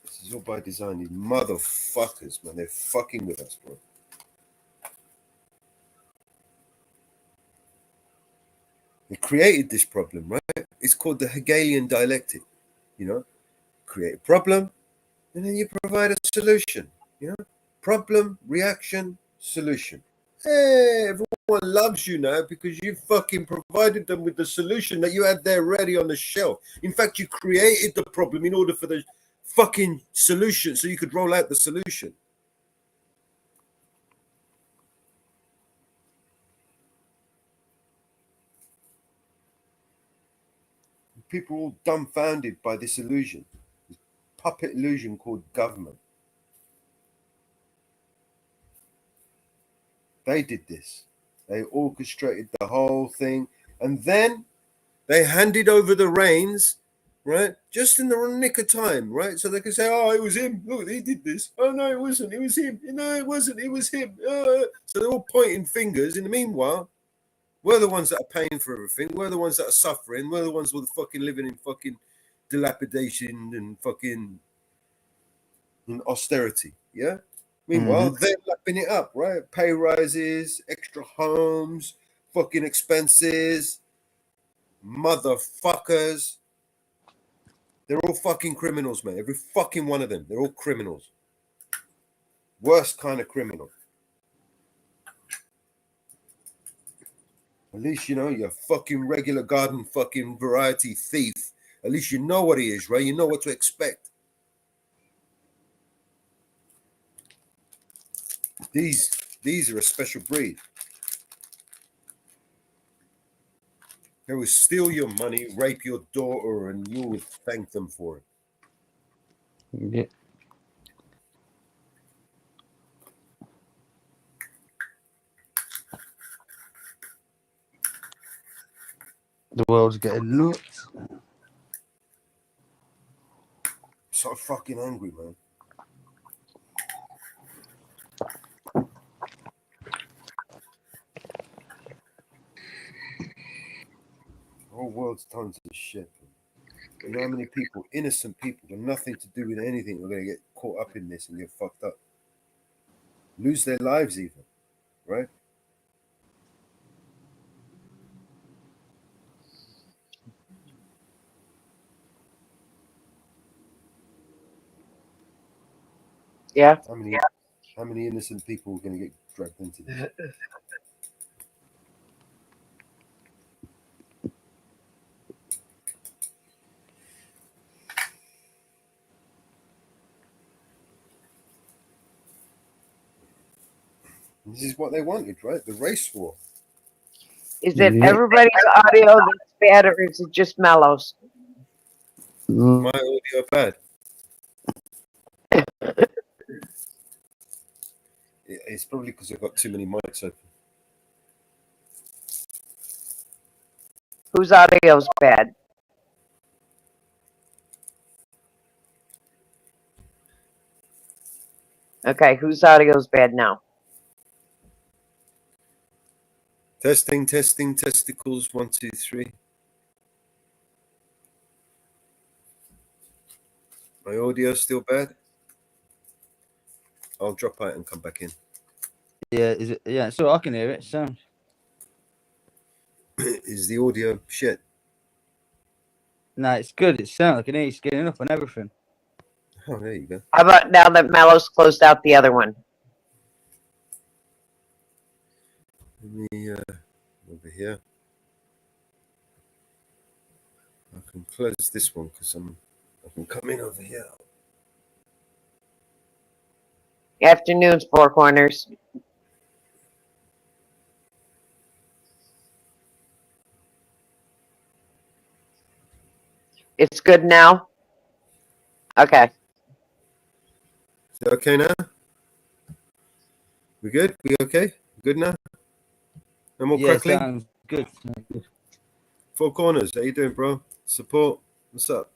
This is all by design. These motherfuckers, man, they're fucking with us, bro. They created this problem, right? It's called the Hegelian dialectic. You know, create a problem, and then you provide a solution. You know, problem, reaction, solution. Hey, everyone loves you now because you fucking provided them with the solution that you had there ready on the shelf. In fact, you created the problem in order for the fucking solution, so you could roll out the solution. People are all dumbfounded by this illusion, this puppet illusion called government. They did this. They orchestrated the whole thing, and then they handed over the reins, right? Just in the nick of time, right? So they could say, "Oh, it was him. Look, he did this. Oh no, it wasn't. It was him. No, it wasn't. It was him." So they're all pointing fingers. In the meanwhile, we're the ones that are paying for everything. We're the ones that are suffering. We're the ones who are fucking living in fucking dilapidation and fucking in austerity. Yeah. Meanwhile, they're lapping it up, right? Pay rises, extra homes, fucking expenses, motherfuckers. They're all fucking criminals, man. Every fucking one of them. They're all criminals. Worst kind of criminal. At least you know you're a fucking regular garden fucking variety thief. At least you know what he is, right? You know what to expect. These are a special breed. They will steal your money, rape your daughter, and you will thank them for it. Yeah. The world's getting nuts. So fucking angry, man. The whole world's tons of shit. Man. You know how many people, innocent people, with nothing to do with anything, are going to get caught up in this and get fucked up, lose their lives, even, right? Yeah. How many innocent people are going to get dragged into this? This is what they wanted, right? The race war. Is it everybody's audio that's bad, or is it just Mellows? My audio bad. It's probably because I've got too many mics open. Whose audio's bad? Okay, whose audio's bad now? Testing, testicles, 1, 2, 3. My audio still bad? I'll drop out and come back in. Yeah, is it? Yeah, so I can hear it. So Is the audio shit? no, it's good. It sounds. I can hear you scaling up and everything. Oh, there you go. How about now that Mellow's closed out the other one? Let me over here. I can close this one because I can come in over here. Afternoons, Four Corners. It's good now? Okay. Is it okay now? We good? We okay? Good now? No more Yeah, crackling? sounds good. Four Corners, how you doing, bro? Support, what's up?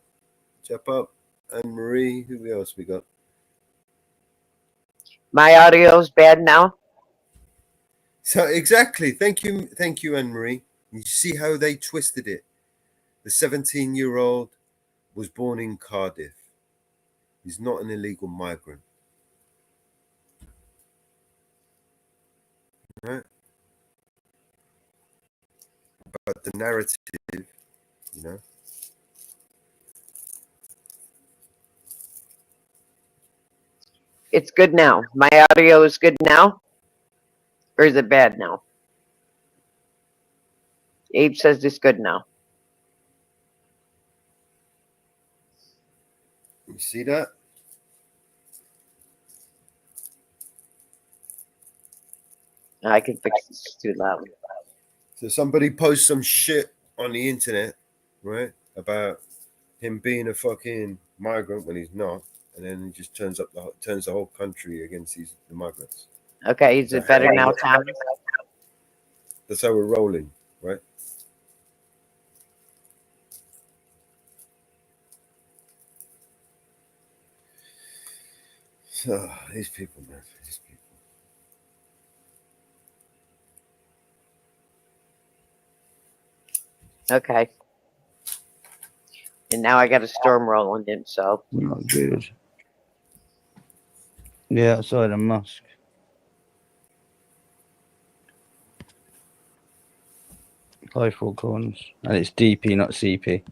Jump up. Anne Marie, who else we got? My audio's bad now? So exactly. Thank you, Anne Marie. You see how they twisted it. The 17-year-old was born in Cardiff. He's not an illegal migrant. Right? But the narrative, you know. It's good now. My audio is good now? Or is it bad now? Abe says it's good now. You see that? I can fix this. It's too loud. So somebody posts some shit on the internet, right, about him being a fucking migrant when he's not, and then he just turns the whole country against the migrants. Okay, is it better now, Tom? That's how we're rolling, right? So these people, man, these people. Okay. And now I got a storm rolling in, so. Not good. Yeah, outside a mosque. High Four Corners. And it's DP, not CP.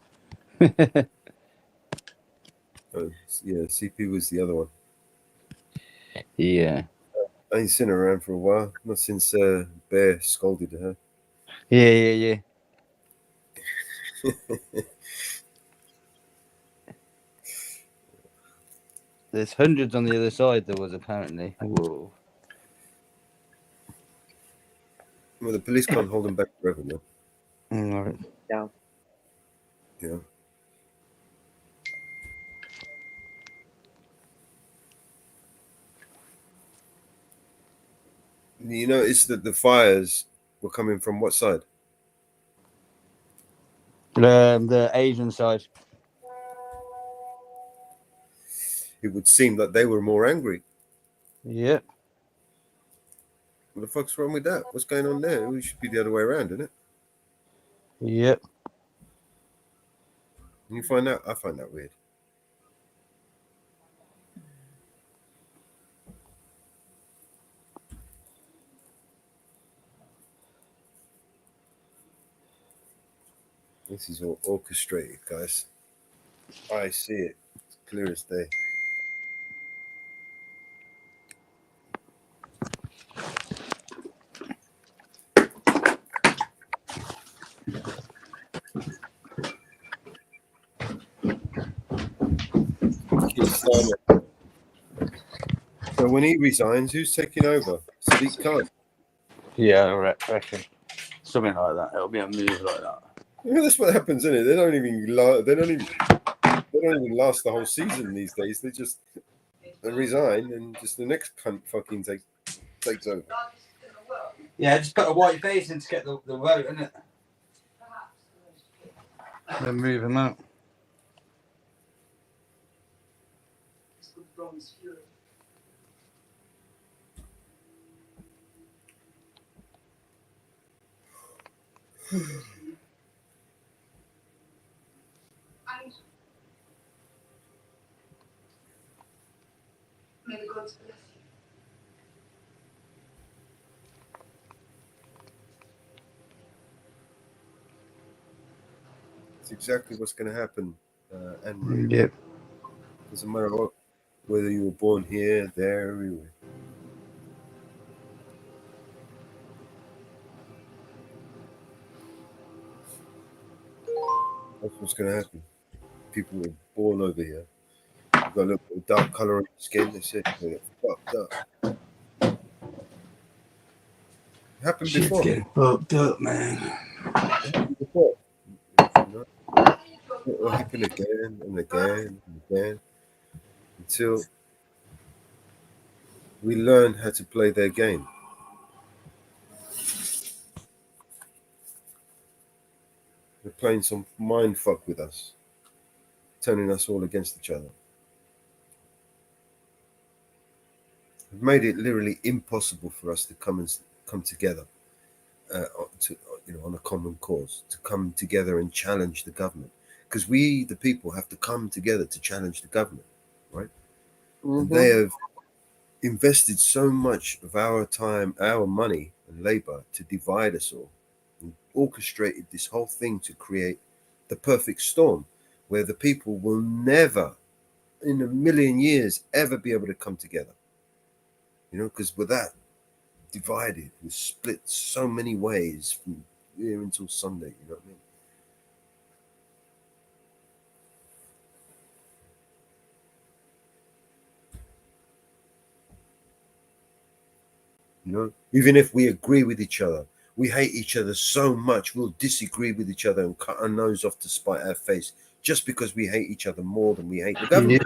Oh, yeah, CP was the other one. Yeah. I ain't seen her around for a while. Not since Bear scolded her. Yeah. There's hundreds on the other side, there was apparently. Whoa. Well, the police can't hold them back forever, man. All right. No. Yeah. You notice that the fires were coming from what side? The Asian side. It would seem that they were more angry. Yep. What the fuck's wrong with that? What's going on there? We should be the other way around, isn't it? Yep. You find that? I find that weird. This is all orchestrated, guys. I see it. It's clear as day. So when he resigns, who's taking over? Sadiq Khan. Yeah, I reckon. Something like that. It'll be a move like that. Yeah, that's what happens, isn't it? They don't even last the whole season these days. They just resign and just the next cunt fucking takes. takes over. Yeah, just put a white face in to get the vote, innit? Then move him out. It's exactly what's going to happen, Anne-Marie. Yeah. Doesn't matter whether you were born here, there, everywhere. That's what's going to happen. People were born over here. You've got a little bit of dark color on your skin. They said you get fucked up. It happened Shit's before. getting fucked up, man. It happened before. You know? It will happen again and again and again until we learn how to play their game. They're playing some mind fuck with us, turning us all against each other. They've made it literally impossible for us to come together, on a common cause, to come together and challenge the government, because we, the people, have to come together to challenge the government, right? And they have invested so much of our time, our money, and labor to divide us all, and orchestrated this whole thing to create the perfect storm, where the people will never, in a million years, ever be able to come together. Because with that, divided, we split so many ways from here until Sunday. You know what I mean? Even if we agree with each other, we hate each other so much, we'll disagree with each other and cut our nose off to spite our face, just because we hate each other more than we hate the government.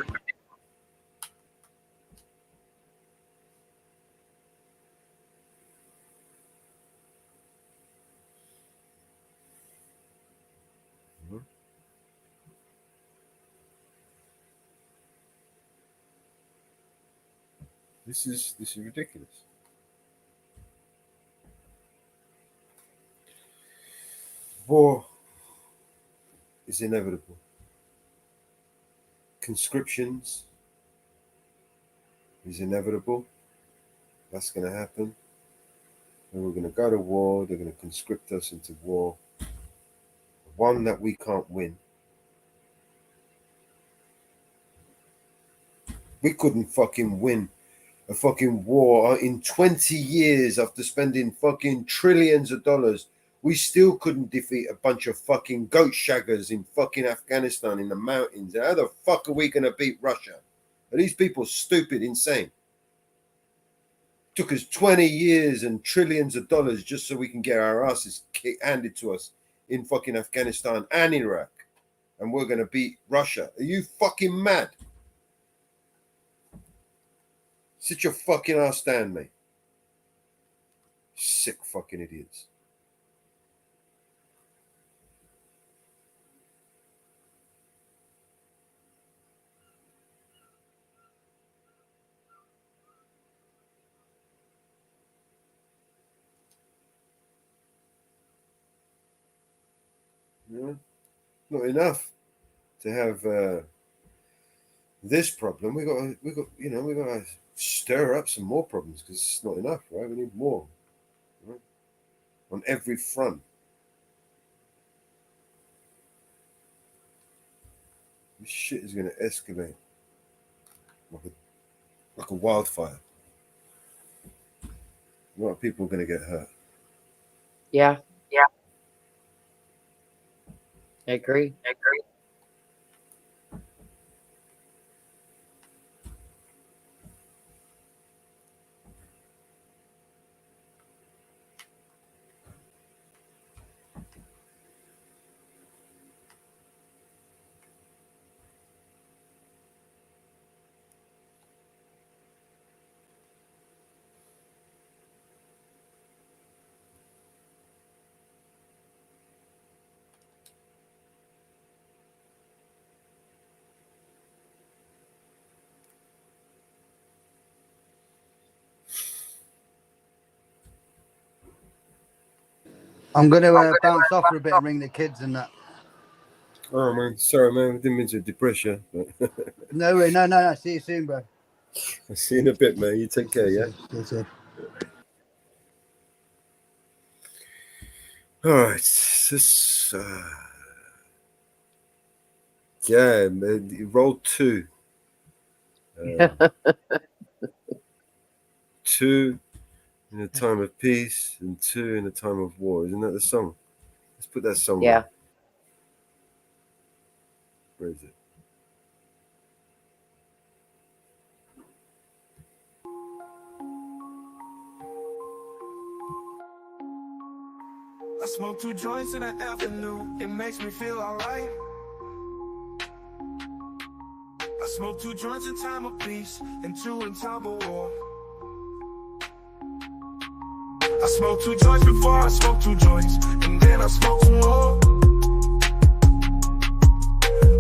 This is ridiculous. War is inevitable. Conscriptions is inevitable. That's going to happen. And we're going to go to war. They're going to conscript us into war. One that we can't win. We couldn't fucking win a fucking war in 20 years after spending fucking trillions of dollars. We still couldn't defeat a bunch of fucking goat shaggers in fucking Afghanistan in the mountains. How the fuck are we going to beat Russia? Are these people stupid, insane? Took us 20 years and trillions of dollars just so we can get our asses handed to us in fucking Afghanistan and Iraq. And we're going to beat Russia. Are you fucking mad? Sit your fucking ass down, mate. Sick fucking idiots. Not enough to have this problem. We got to stir up some more problems, because it's not enough, right? We need more, right? On every front. This shit is going to escalate like a wildfire. A lot of people are going to get hurt. Yeah. I agree. I'm going to bounce off for a bit and ring the kids and that. Oh man, sorry man, we didn't mean to depress you. But No way, no. See you soon, bro. I'll see you in a bit, man. You take care, yeah? See you. All right, this yeah, man, roll 2. 2 in a time of peace and 2 in a time of war. Isn't that the song? Let's put that song Yeah. on. Where is it? I smoke 2 joints in the afternoon, it makes me feel alright. I smoke 2 joints in time of peace and 2 in time of war. I smoke 2 joints before I smoke 2 joints, and then I smoke 2 more.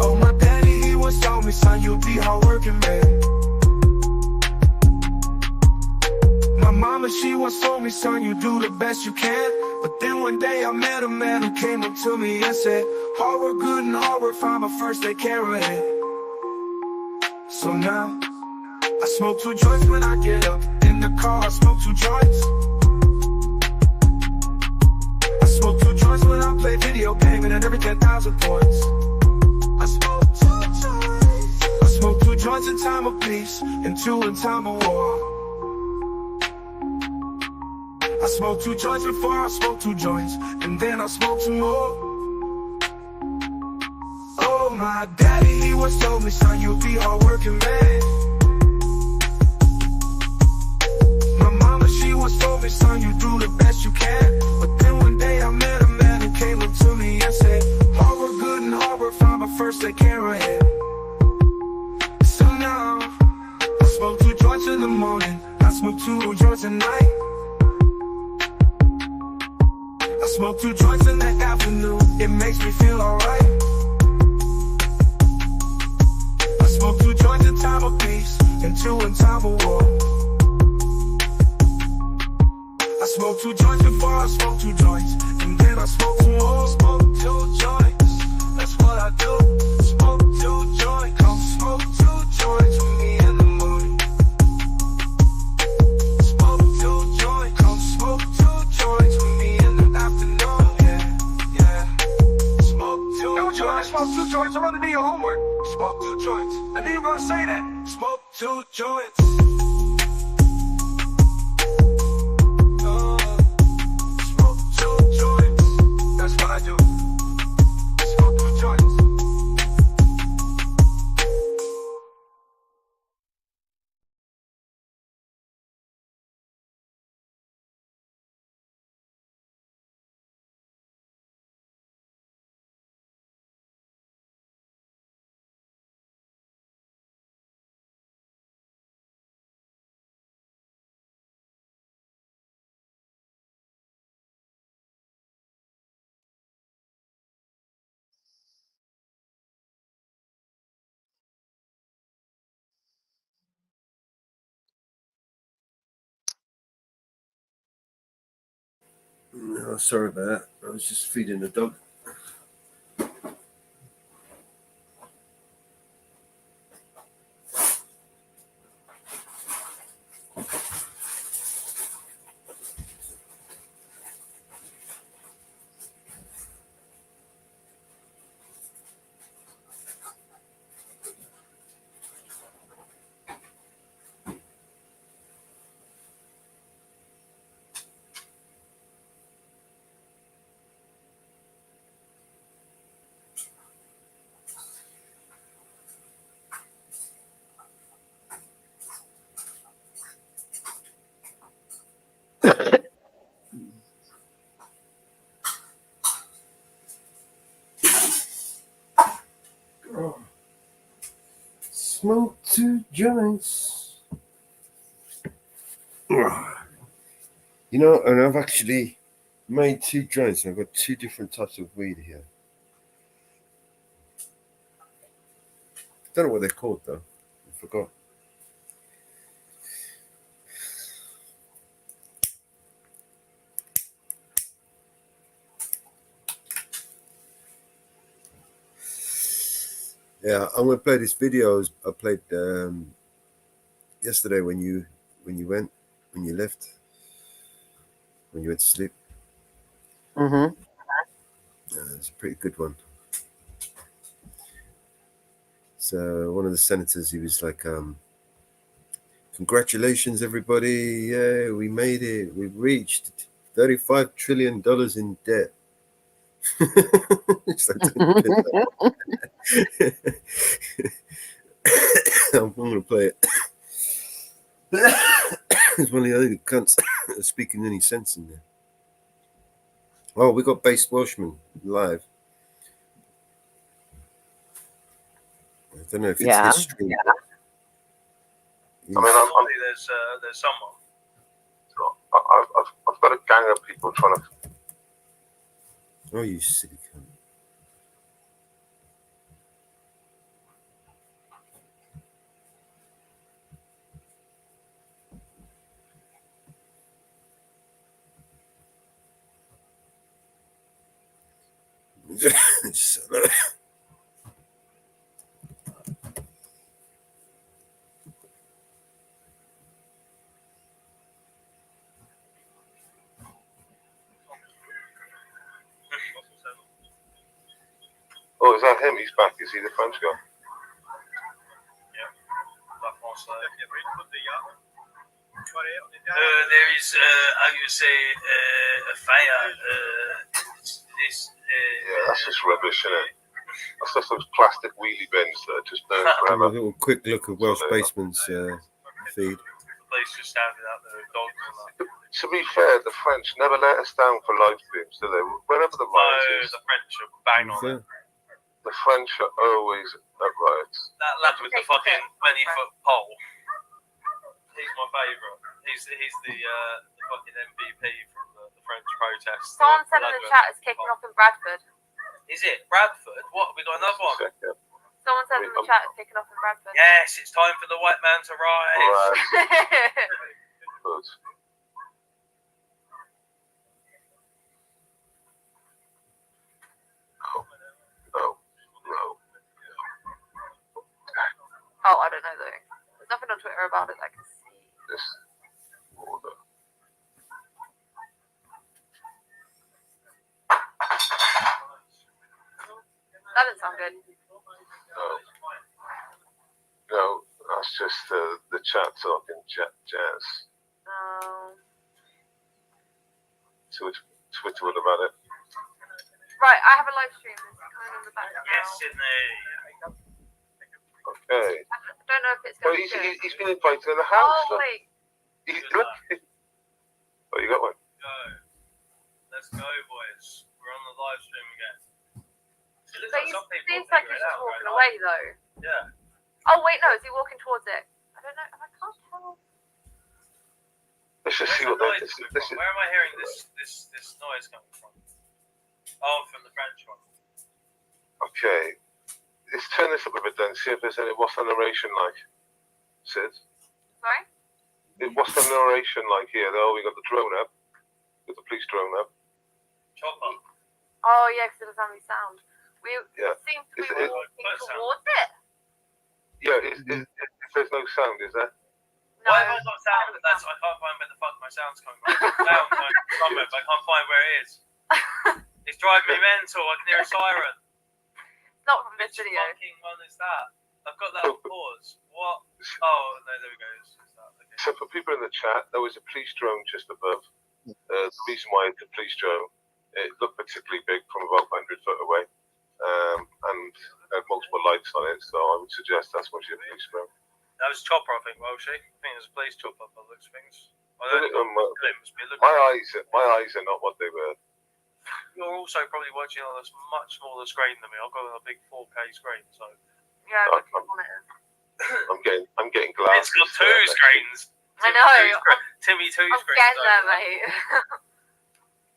Oh, my daddy, he once told me, son, you'll be hardworking, man. My mama, she once told me, son, you do the best you can. But then one day I met a man who came up to me and said, hard work good and hard work fine, but first take care of it. So now, I smoke 2 joints when I get up. In the car, I smoke 2 joints. I smoke 2 joints when I play video gaming and every 10,000 points. I smoke 2 joints. I smoke 2 joints in time of peace and 2 in time of war. I smoke 2 joints before I smoke 2 joints, and then I smoke 2 more. Oh, my daddy, he once told me, son, you'll be hardworking, man. My mama, she once told me, son, you do the best you can. But then one day I met a man who came up to me and said, hard work good and hard work fine, but first take care of it. So now, I smoke 2 joints in the morning, I smoke 2 joints at night. I smoke 2 joints in the afternoon, it makes me feel alright. I smoke 2 joints in time of peace and 2 in time of war. I smoke 2 joints before I smoke 2 joints, and then I smoke 2 more. Smoke 2 joints, that's what I do. Smoke 2 joints, come smoke 2 joints with me in the morning. Smoke 2 joints, come smoke 2 joints with me in the afternoon. Yeah. Smoke 2 joints. Smoke 2 joints. I'm gonna do your homework. Smoke 2 joints. I didn't even gonna say that. Smoke 2 joints. Smoke 2 joints. That's what I do. Smoke 2 joints. No, sorry about that. I was just feeding the dog. Oh. Smoke 2 joints. You know, and I've actually made 2 joints. I've got 2 different types of weed here. Don't know what they're called though. I forgot. Yeah, I'm gonna play this video I played yesterday when you left, when you went to sleep. Mm-hmm. It's a pretty good one. So one of the senators, he was like, congratulations, everybody. Yeah, we made it. We reached $35 trillion in debt. It's like, don't piss off. I'm going to play it. It's one of the only cunts speaking any sense in there. Oh, we got Bass Welshman live. I don't know if it's Yeah. his stream. I mean, there's someone. I've got a gang of people trying to. Oh, you silly cunt. Oh, is that him? He's back. Is he the French guy? There is, how you say, a fire. Yeah, that's just rubbish, isn't it? That's just those plastic wheelie bins that are just burn A forever. little quick look at Welsh Basement's feed. The place just standing out there with dogs and that. To be fair, the French never let us down for live streams, do they? Whenever the riot is, the French are bang on it. the French are always at riots. That lad with the fucking 20-foot pole. He's my favourite. He's the fucking MVP from the French protests. Someone said in the chat it's kicking off in Bradford. Is it Bradford? What? We got another one. Someone said in the chat it's kicking off in Bradford. Yes, it's time for the white man to rise. Good. No. Oh, I don't know though. There's nothing on Twitter about it that I can see. This order. That doesn't sound good. No, that's just the chat talking jazz. Twitter would have had it. Right, I have a live stream. It's coming in the background. Yes, Sydney. Okay. I don't know if it's going to be he's been invited in the house. Oh, wait. Look. Oh, you got one? Go. Let's go, boys. We're on the live stream again. It But he seems like he's just walking away, though. Yeah. Oh, wait, no. Is he walking towards it? I don't know. I can't tell. Let's just see what this is. Where am I hearing this noise coming from? Oh, from the French one. Okay. Let's turn this up a bit then. See if there's any. What's the narration like? Sid? Sorry? What's the narration like here? Oh, we got the drone up. Got the police drone up. Chopper. Oh, yeah, because it doesn't have any sound. We seem to be Is it- walking towards it. Yeah, if there's no sound, is there? No. Why have I got sound? I can't find where the fuck my sound's coming from. Sound coming somewhere, but I can't find where it is. It's driving me mental. I can hear a siren. Not from this Which video. fucking one is that? I've got that on pause. What? Oh, no, there we go. It's that. Okay. So for people in the chat, there was a police drone just above. The reason why it's a police drone, it looked particularly big from about 100 foot away, and had multiple lights on it. So I would suggest that's what your police drone. That was Chopper, I think, Welshie. I think it was a police chopper by the looks of things. I don't know. My eyes are not what they were. You're also probably watching on a much smaller screen than me. I've got a big 4K screen, so. Yeah, I've got on it. I'm getting glasses. It's got two screens. I know. Timmy two I'm screens. getting there, mate.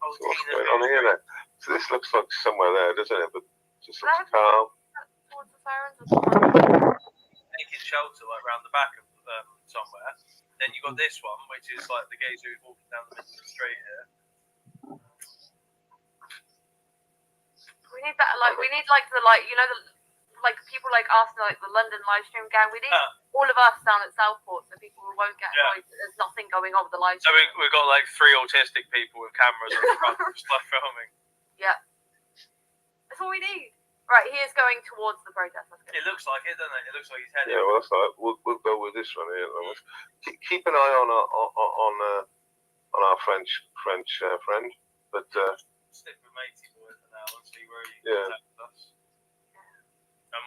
So what's going on here then? So this looks like somewhere there, doesn't it? But just looks calm. Towards the sirens. Taking shelter like around the back of somewhere. Then you got this one, which is like the geezer who's walking down the middle of the street here. We need that, like, the light, you know, the like people like Arsenal, like the London live stream gang. We need all of us down at Southport, so people won't get annoyed that there's nothing going on with the live So stream. we've got like 3 autistic people with cameras in front just like filming. Yeah. That's all we need. Right, he is going towards the protest. It looks like it, doesn't it? It looks like he's heading. Yeah, well, that's all right. We'll go with this one here. Keep an eye on our French friend, but stick with matey boy for now and see where he contacts us. I've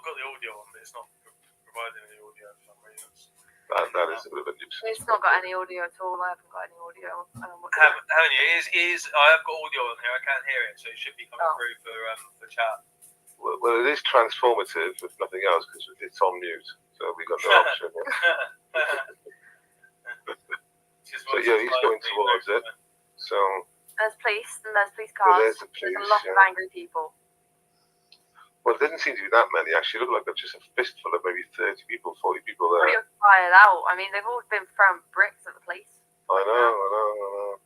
got the audio on, but it's not providing any audio for some reason. That is a bit of a nuisance. It's not got any audio at all. I haven't got any audio. Haven't you? I have got audio on here. I can't hear it, so it should be coming through for chat. Well, it is transformative, if nothing else, because it's on mute, so we got no option. So yeah, he's going towards it. So there's police and there's police cars. There's a lot of angry people. Well, it didn't seem to be that many, actually. It looked like there's just a fistful of maybe 30 people, 40 people there. Pretty fired out. I mean, they've all been throwing bricks at the police. I know.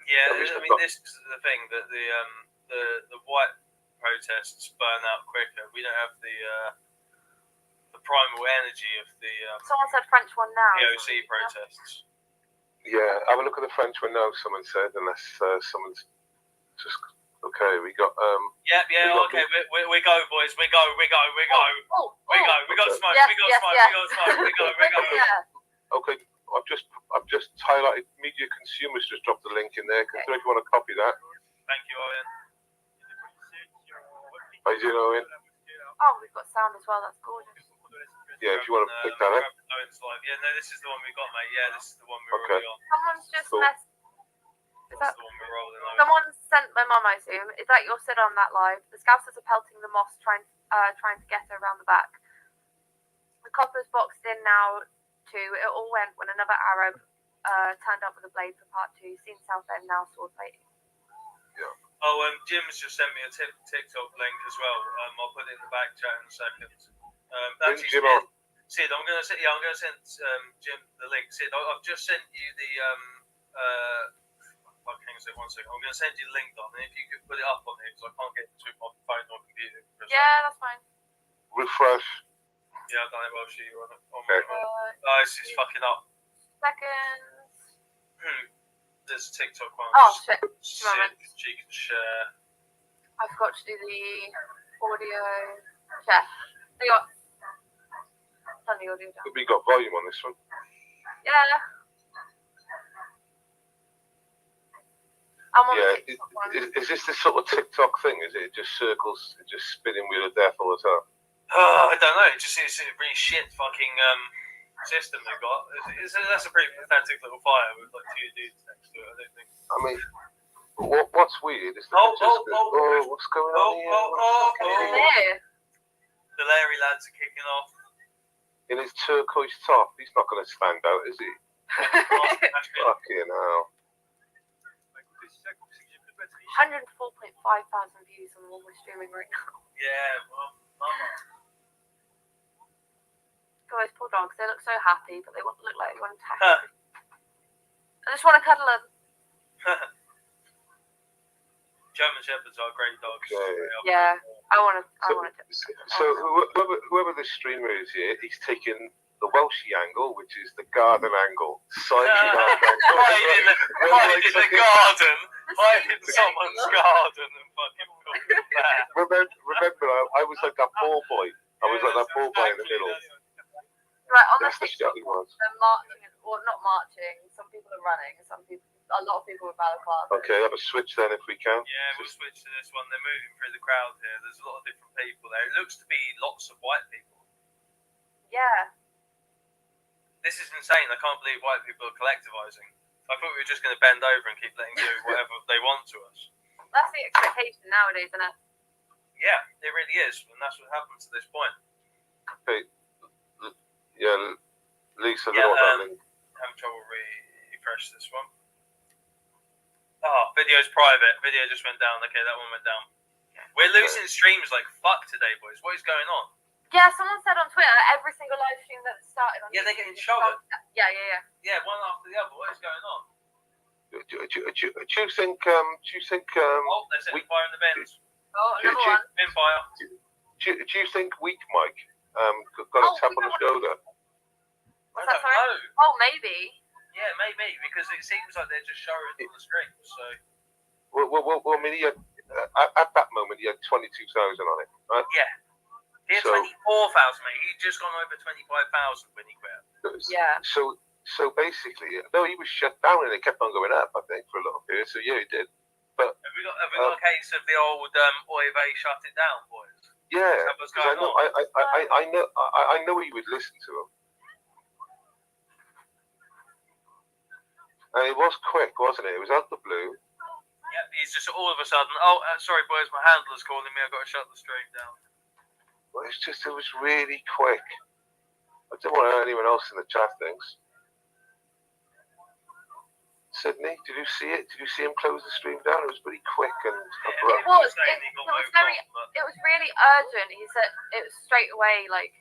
Yeah, I mean, this is the thing, that the white protests burn out quicker. We don't have the primal energy of the someone said French one now. POC protests. Yeah, have a look at the French one now, someone said, unless someone's just... Okay, we got okay, we go, boys. We go. We got smoke. We got smoke. Okay, I've just highlighted Media Consumers. Just dropped the link in there. If you want to copy that. Thank you, Owen. How you doing, Owen? Oh, we've got sound as well. That's gorgeous. Yeah, if you want to pick that up. Yeah, no, this is the one we got, mate. Yeah, this is the one we're already on. Someone's just messed. Is that the one we're rolling over? Someone sent my mum, I assume. Is that your Sid on that live? The Scousers are pelting the moss, trying to get her around the back. The coppers boxed in now too. It all went when another Arab turned up with a blade for part 2. Seen South End now, sword fighting. Yeah. Oh, Jim's just sent me a TikTok link as well. I'll put it in the back chat in a second. Bring Jim on. Sid, I'm gonna send Jim the link. Sid, I've just sent you the hang on one second. I'm going to send you the link on, and if you could put it up on here, because I can't get to my phone or computer. Yeah, that's fine. Refresh. Yeah, I've done it while she on it. Okay. It's fucking up. Seconds. There's a TikTok one. Oh, shit. She can share. I forgot to do the audio. Share. There you go. Turn the audio down. We got volume on this one. Yeah. Is this the sort of TikTok thing? Is it just circles, just spinning wheel of death all the time? I don't know. It's a really shit fucking system they've got. That's a pretty pathetic little fire with like 2 dudes next to it. I don't think. I mean, what's weird is that what's going on here? The Larry lads are kicking off. In his turquoise top, he's not going to stand out, is he? Fucking hell. 104.5 thousand views on the one we're streaming right now. Yeah, well, Guys, poor dogs, they look so happy, but they look like they want to attack me. I just want to cuddle them. German Shepherds are great dogs. Yeah, I want to. So whoever this streamer is here, he's taken the Welshie angle, which is the garden angle. Right in the garden. Right in someone's garden and fucking filming that. Remember, I was like that ball boy. I was like that ball boy in the middle. Right, on That's the the shot he was. they're marching, or not marching. Some people are running. A lot of people with balaclavas. Okay, have a switch then if we can. Yeah, we'll switch to this one. They're moving through the crowd here. There's a lot of different people there. It looks to be lots of white people. Yeah. This is insane. I can't believe white people are collectivizing. I thought we were just going to bend over and keep letting them do whatever they want to us. That's the expectation nowadays, isn't it? Yeah, it really is. And that's what happened to this point. Hey, yeah, Lisa, having trouble refresh this one. Oh, video's private. Video just went down. Okay, that one went down. We're losing streams like fuck today, boys. What is going on? Yeah, someone said on Twitter every single live stream that started on they're getting shot. Yeah. Yeah, one after the other. What is going on? Do you think? They're setting fire in the bins. Oh, another one. Pinfire. Do you think Weak Mike got a tap on the shoulder? What's that, sorry? Oh, maybe. Yeah, maybe, because it seems like they're just showing on the stream, so... Well, I mean, he had, at that moment, he had 22,000 on it, right? Yeah. He had 24,000, mate. He'd just gone over 25,000 when he quit. Yeah. So basically, no, he was shut down and it kept on going up, I think, for a little period. So yeah, he did. But have we got a case of the old Oive shut it down, boys? Yeah, because I know he would listen to him. And it was quick, wasn't it? It was out the blue. Yeah, he's just all of a sudden, sorry boys, my handler's calling me, I've got to shut the stream down. Well, it was really quick. I don't want anyone else in the chat thinks. Sydney, did you see it? Did you see him close the stream down? It was pretty quick and abrupt. It was really urgent. He said it was straight away like,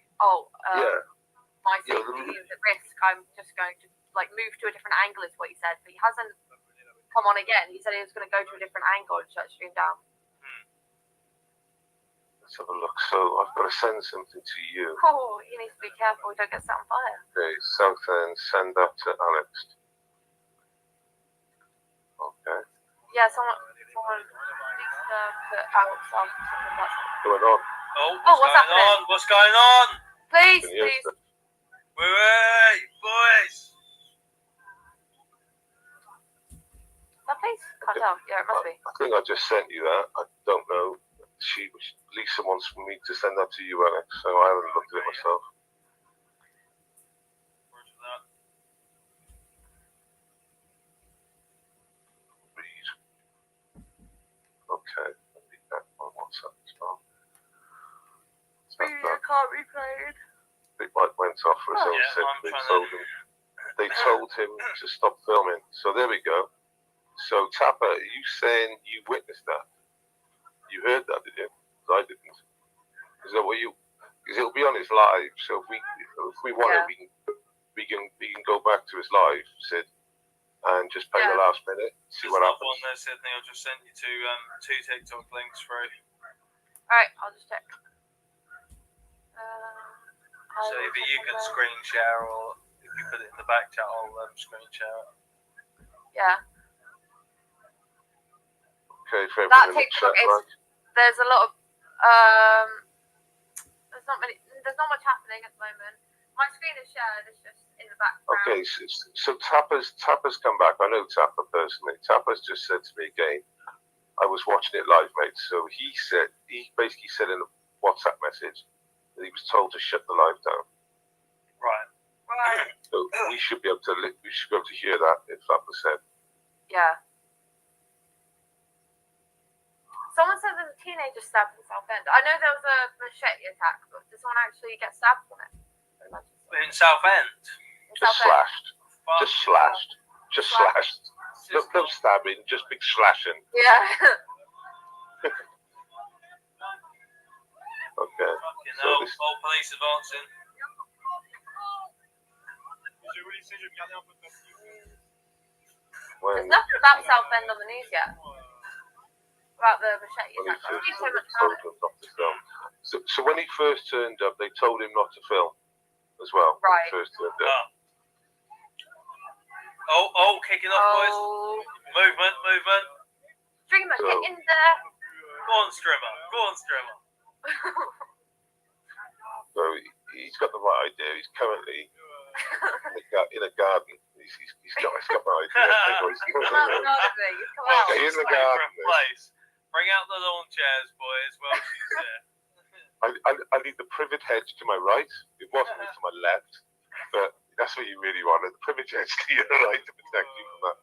my safety is at risk. I'm just going to move to a different angle is what he said. But he hasn't come on again. He said he was going to go to a different angle and shut the stream down. Let's have a look. So I've got to send something to you. Oh, you need to be careful. We don't get set on fire. Okay, South End, send that to Alex. Okay. Yeah, someone needs to put out something that's going on. What's happening? What's going on? Please. Wait, boys. That place? Can't tell. Yeah, it must be. I think I just sent you that. I don't know. Lisa wants me to send that to you, Alex, so I haven't looked at it myself. Okay, I need that on WhatsApp as well. Can't be played. Big Mike went off for his own sake. They told him to stop filming. So there we go. So Tapper, are you saying you witnessed that? You heard that, did you? I didn't. Is that what you? Because it'll be on his live. So if we want it, we can go back to his live, Sid, and just play the last minute, see what happens. One there, Sydney. I'll just send you two TikTok links through. Alright, I'll just check. So either you can screen share, or if you put it in the back chat, I'll screen share it. Yeah. Okay, for that everyone in the TikTok chat, right? There's a lot of there's not much happening at the moment. My screen is shared, it's just in the background. Okay, so Tapper's come back. I know Tapper personally. Tapper's just said to me again, I was watching it live, mate. So he basically said in a WhatsApp message that he was told to shut the live down. Right. So we should be able to hear that if that was said. Yeah. Someone said there's a teenager stabbed in Southend. I know there was a machete attack, but did someone actually get stabbed from it? In Southend? Just slashed. Just slashed. No stabbing, just big slashing. Yeah. Okay. So all police advancing. There's nothing about Southend on the news yet. About the machete attack. I read so much about it. So when he first turned up, they told him not to film as well. Right. When he first turned up. Kicking off, boys. Movement. Streamer, get in there. Go on, Strimmer. So he's got the right idea. He's currently in a garden. He's got my idea. He's in the garden. Bring out the lawn chairs, boys. Well, she's there. I need the privet hedge to my right. It wasn't to my left, but that's what you really wanted. The privet hedge to your right to protect you from that.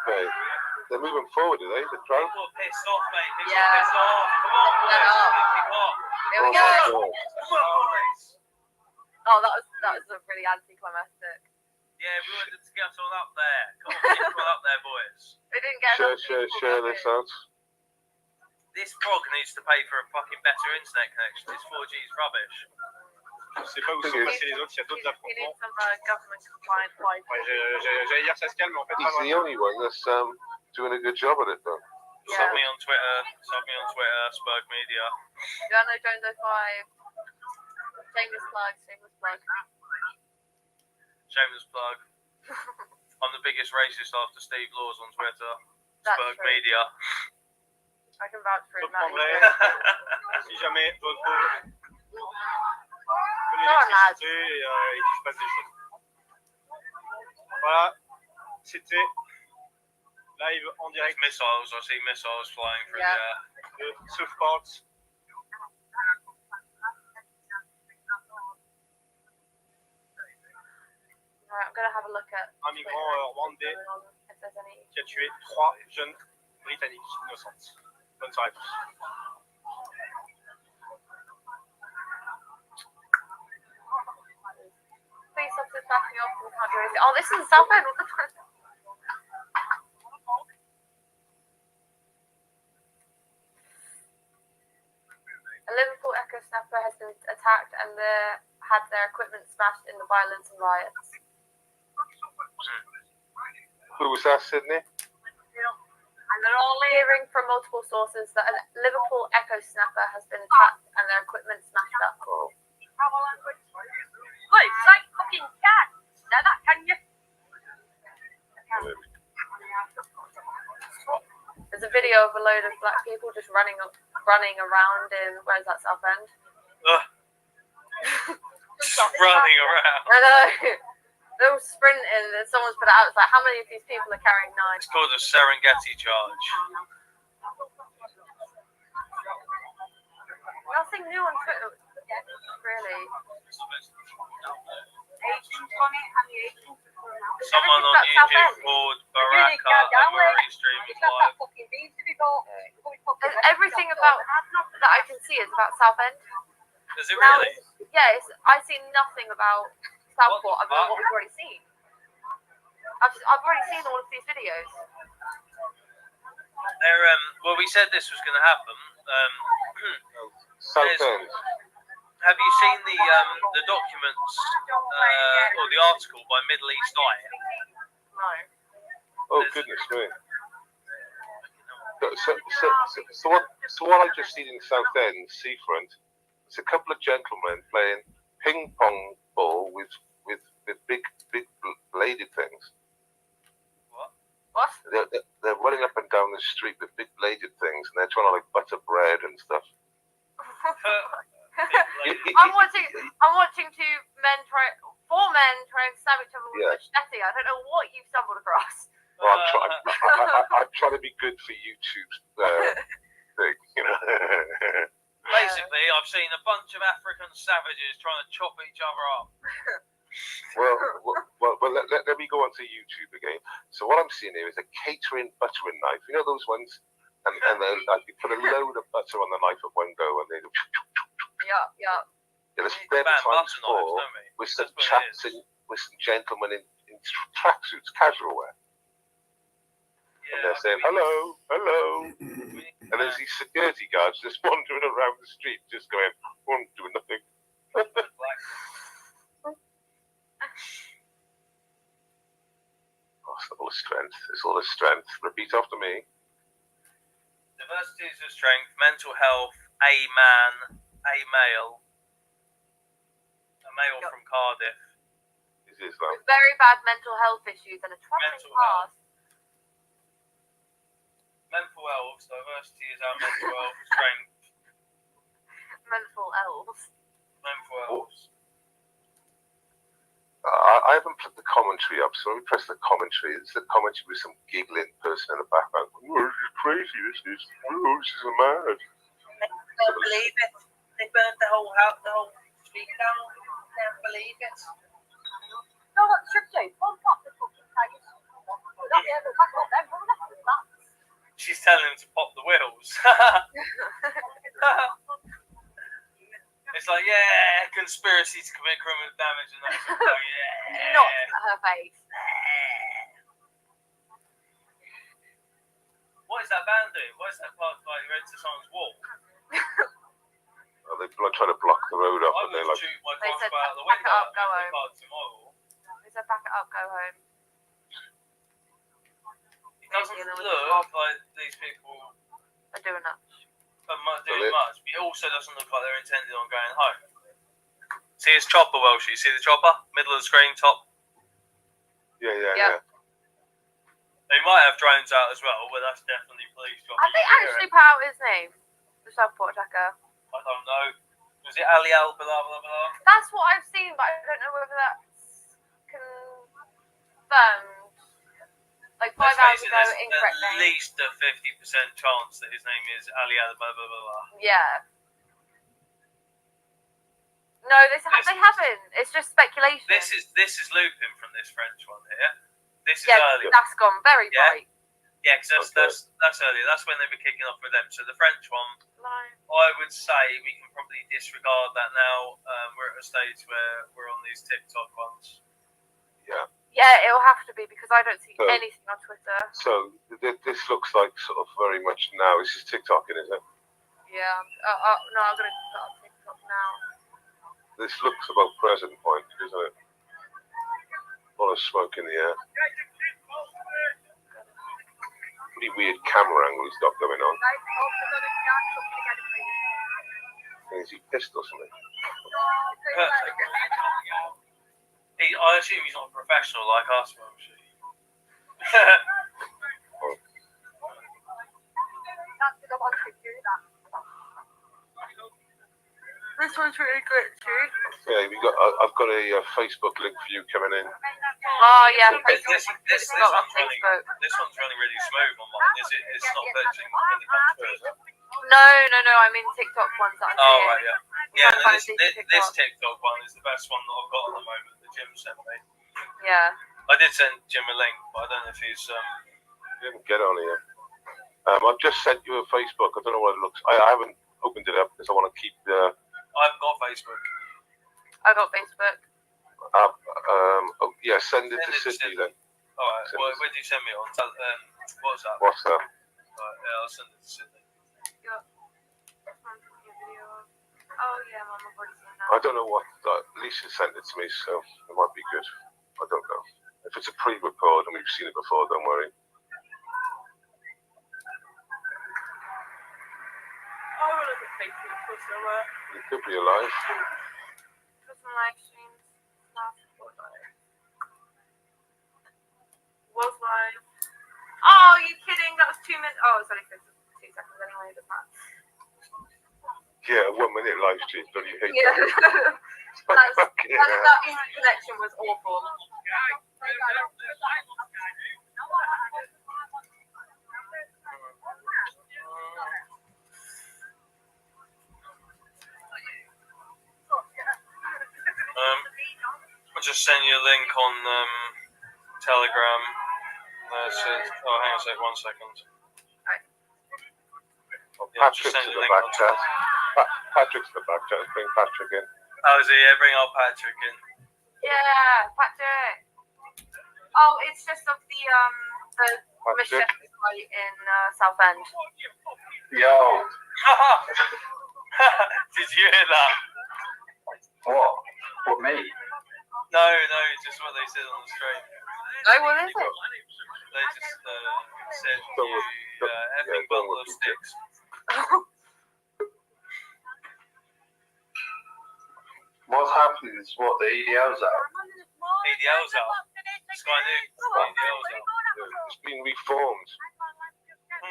Okay. They're moving forward, are they? The crowd? People are pissed off, mate. People are pissed off. Come on, boys. Kick off. Here we go. Come on, boys. Oh, that was a really anticlimactic. Yeah, we wanted to get us all up there. Come on, get us all up there, boys. We didn't get Share this out. This frog needs to pay for a fucking better internet connection. This 4G is rubbish. sais pas où sont passés les autres, il y a d'autres You affrontements. need some government compliant flights. Ouais, j'allais dire ça se calme, mais en fait, pas He's the vraiment. only one that's doing a good job at it, though. Yeah. Sub me on Twitter, Spurg Media. Jono Jones 05. Shameless plug, shameless plug. Shameless plug. I'm the biggest racist after Steve Laws on Twitter. That's Spurg true. Media. I can vouch for Je him. That prendrai, is si jamais je retrouve, de Go on, lads. l'électricité et qu'il se passe des choses. Voilà, c'était live en There's direct missiles. I see missiles flying through Yeah. the air. de Surfport. Right, I'm gonna have a look at Un migrant rwandais if there's any. qui a tué 3 jeunes britanniques innocentes. Bonne soirée à tous. Please stop this backing off. We can't do anything. Oh, this is South End. What the fuck? A Liverpool Echo Snapper has been attacked and had their equipment smashed in the violence and riots. Who was that, Sydney? And they're all hearing from multiple sources that a Liverpool Echo Snapper has been attacked and their equipment smashed up. Oh. Wait, like fucking cat. Now that can you? There's a video of a load of black people just running around in where's that South End? Just running around. I know. They're all sprinting and someone's put it out. It's like, how many of these people are carrying knives? It's called a Serengeti charge. Nothing new on Twitter, really. Someone on YouTube called Baraka Amari stream is live. And everything about that I can see is about Southend. Is it Now, really? yes, I see nothing about Southport other than what we've already seen. I've already seen all of these videos. Well, we said this was going to happen. Southend. Have you seen the documents or the article by Middle East Eye? No. Oh, goodness me. So what I just seen in Southend, seafront, it's a couple of gentlemen playing ping pong ball with big bladed things. What? They're running up and down the street with big bladed things, and they're trying to like butter bread and stuff. I'm watching four men trying to stab each other with a machete. I don't know what you've stumbled across. Well, I'm trying to be good for YouTube's thing, you know. Basically, I've seen a bunch of African savages trying to chop each other up. Well, let me go on to YouTube again. So what I'm seeing here is a catering buttering knife. You know those ones? And like, you put a load of butter on the knife at one go, and they go. Yeah. It's them times four with some chaps with some gentlemen in tracksuits, casual wear. And they're saying, hello. And there's these security guards just wandering around the street, just going, I'm doing nothing. It's all the strength. It's all the strength. Repeat after me. Diversity is a strength, mental health, a man, a male. A male from Cardiff. Is Islam. With very bad mental health issues and a troubling past. Mental elves, diversity is our mental health strength. Mental elves. Mental elves. I haven't put the commentary up, so let me press the commentary. It's the commentary with some giggling person in the background. Oh, this is crazy, this is mad. They don't believe it. They burned the whole house, the whole street down. They don't believe it. No, what should do? Pump up the fucking tires. She's telling him to pop the wheels. It's like, yeah, conspiracy to commit criminal damage and that sort of thing. Yeah. Not her face. What is that band doing? What is that part like red to someone's wall? They're trying to block the road up, I and they're would like, shoot my They said crossbow out the pack it window up, go home. tomorrow. They said pack it up, go home. It doesn't look like these people They're doing that. are doing much, but it also doesn't look like they're intending on going home. See his chopper, Welsh? You see the chopper? Middle of the screen, top? yeah. They might have drones out as well, but that's definitely police. Have they actually put out his name? The Southport attacker? I don't know. Was it Ali Al blah blah blah? That's what I've seen, but I don't know whether that's confirmed. Like 5 hours ago, incorrect At name. least a 50% chance that his name is Ali Al blah blah blah. Yeah. No, they haven't. It's just speculation. This is looping from this French one here. This is yeah, early. That's gone very bright. Yeah, because that's earlier. That's when they were kicking off with them. So the French one, I would say we can probably disregard that now. We're at a stage where we're on these TikTok ones. Yeah. Yeah, it'll have to be because I don't see anything on Twitter. So this looks like sort of very much now. This is TikToking, is it? Yeah. No, I'm gonna put up TikTok now. This looks about present point, doesn't it? A lot of smoke in the air. Pretty weird camera angle he's got going on. Is he pissed or something? I assume he's not a professional like us, Welsh. This one's really good too. Yeah, I've got a Facebook link for you coming in. Oh yeah, This one's running really smooth on mine. It's not glitching when it comes through, is it? No. I mean TikTok ones that I'm seeing. Right, yeah. This TikTok one is the best one that I've got at the moment. The Jim sent me. Yeah. I did send Jim a link, but I don't know if he's. He didn't get on here. I've just sent you a Facebook. I don't know what it looks. I haven't opened it up because I want to keep the. I haven't got Facebook. I got Facebook. Yeah, send it to Sydney then. Alright, where do you send me on? What's that? WhatsApp. Right, yeah, I'll send it to Sydney. Oh yeah, Mum, I've already seen that. I don't know what. Lisa sent it to me, so it might be good. I don't know. If it's a pre-record and we've seen it before, don't worry. Oh, look at Facebook for somewhere. It could be alive. For some live streams. Was live. Oh, are you kidding? That was 2 minutes. Oh, it's only 2 seconds anyway. It doesn't matter. Yeah, 1 minute live stream. Don't you hate Yeah. that? That internet connection was awful. I'll just send you a link on Telegram. Hang on a sec, 1 second. Patrick's in the back chat. Patrick's in the back chat. Bring Patrick in. Oh, is he? Yeah, bring our Patrick in. Yeah, Patrick. Oh, it's just of the machete fight in Southend. Yo. Did you hear that? What? What, me? No, just what they said on the stream. No, what is it? They just said you effing bundle of sticks. What's happening is what, the EDL's out? EDL's out. Sky News. EDL's out. It's been reformed.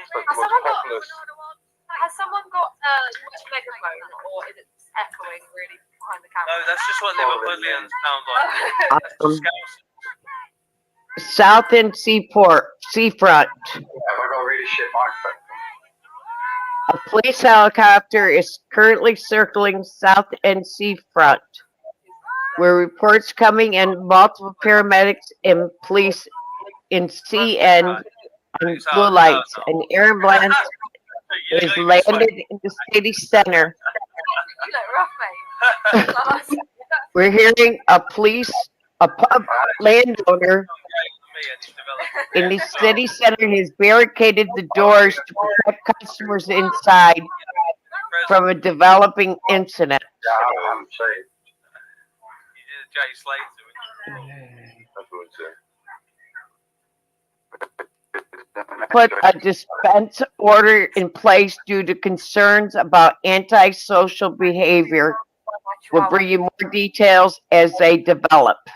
It's like the Has most someone got, populous. has someone got a megaphone, or is it echoing really behind the camera? No, that's just what Liverpoolians sound like. South End Seafront. Yeah, I got a really shit microphone. A police helicopter is currently circling South End Seafront, where reports coming in multiple paramedics and police in CN on blue lights. An air ambulance is landed in the city center. You look rough, mate. We're hearing a pub landowner in the city center has barricaded the doors to protect customers inside from a developing incident. Yeah, I'm saying. You did a Jay Slater. Put a dispense order in place due to concerns about antisocial behavior. We'll bring you more details as they develop. I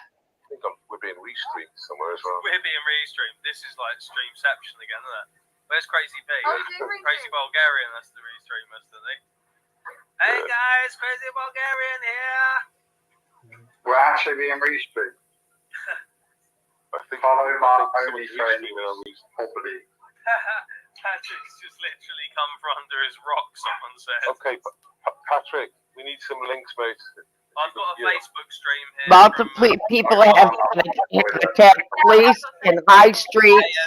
think we're being restreamed somewhere as well. We're being restreamed. This is like streamception again, isn't it? Where's Crazy P? Crazy Bulgarian has to restream us, doesn't he? Hey guys, Crazy Bulgarian here. We're actually being restreamed. I think Follow my OnlyFans properly. Patrick's just literally come from under his rock, someone said. Okay, Patrick, we need some links, mate. I've got a Facebook stream here. Multiple people have attacked police in high streets.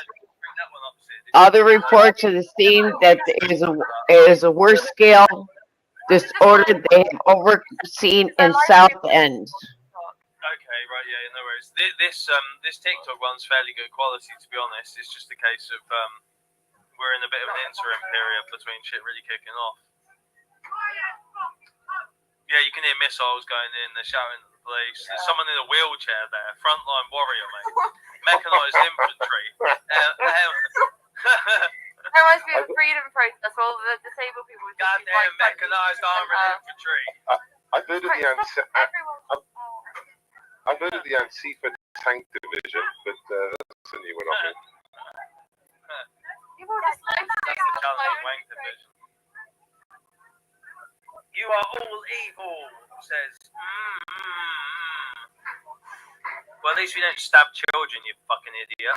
Other reports of the scene that there is a worse scale disorder they have overseen in South End. Okay, right, yeah, no worries. This TikTok one's fairly good quality, to be honest. It's just a case of we're in a bit of an interim period between shit really kicking off. Yeah, you can hear missiles going in. They're shouting at the police. There's someone in a wheelchair there. Frontline warrior, mate. Mechanised infantry. That reminds me of freedom protest. All the disabled people. Goddamn mechanised armored infantry. I've heard of the I've heard of the Antifa tank division, but that's a new one on me. People just like wank division. You are all evil, says. Well, at least we don't stab children, you fucking idiot.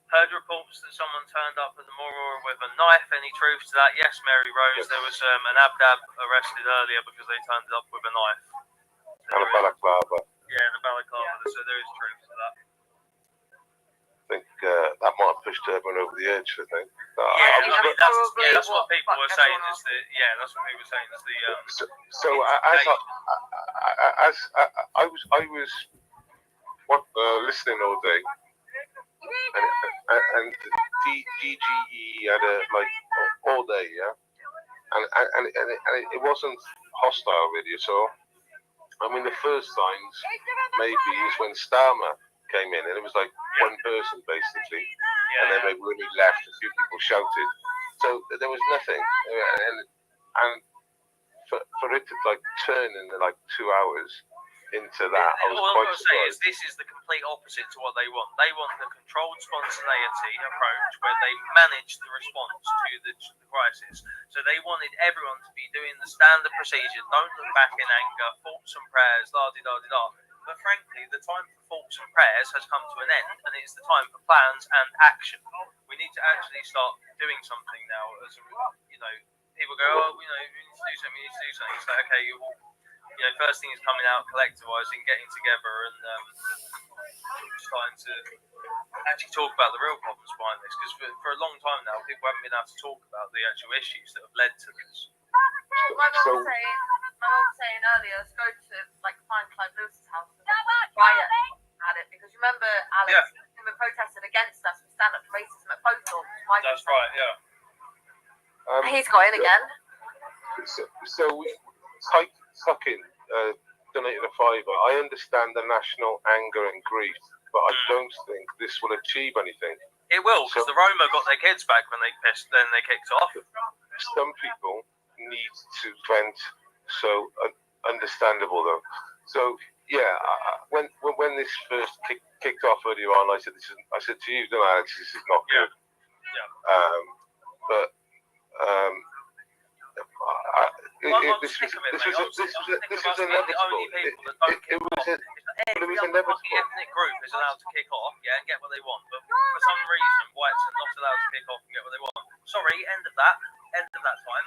Heard reports that someone turned up at the Morora with a knife. Any truth to that? Yes, Mary Rose. Yes. There was an Abdab arrested earlier because they turned up with a knife. So and a balaclava. Yeah, and a balaclava. Yeah. So there is truth to that. I think that might have pushed Urban over the edge, I think. That's what people were saying. That's what people were saying. Is the I was listening all day, and DGE had all day, yeah, and it wasn't hostile really at all. I mean, the first signs maybe is when Starmer came in, and it was like one person basically, and then maybe when he left, a few people shouted. So there was nothing, and for it to turn in 2 hours into that, I was all quite I've got to say surprised. is this is the complete opposite to what they want. They want the controlled spontaneity approach where they manage the response to the crisis. So they wanted everyone to be doing the standard procedure, don't look back in anger, thoughts and prayers, la-di-da-di-da. But frankly, the time for thoughts and prayers has come to an end, and it's the time for plans and action. We need to actually start doing something now. As people go, we need to do something. It's like, okay, first thing is coming out, collectivising, getting together, and starting to actually talk about the real problems behind this. Because for a long time now, people haven't been able to talk about the actual issues that have led to this. My mum was saying earlier, let's go to find Clive Lewis's house and riot at it, because remember Alex, who protested against us for stand up to racism at Postal. That's right, yeah. He's got in again. So Sucking donated a $5. I understand the national anger and grief, but I don't think this will achieve anything. It will, because the Roma got their kids back when they pissed, then they kicked off. Some people need to vent, so understandable though. So yeah, when this first kicked off earlier on, I said to you, no, Alex, this is not good. This was inevitable. It was inevitable. Ethnic group is allowed to kick off, and get what they want, but for some reason, whites are not allowed to kick off and get what they want. Sorry, end of that time.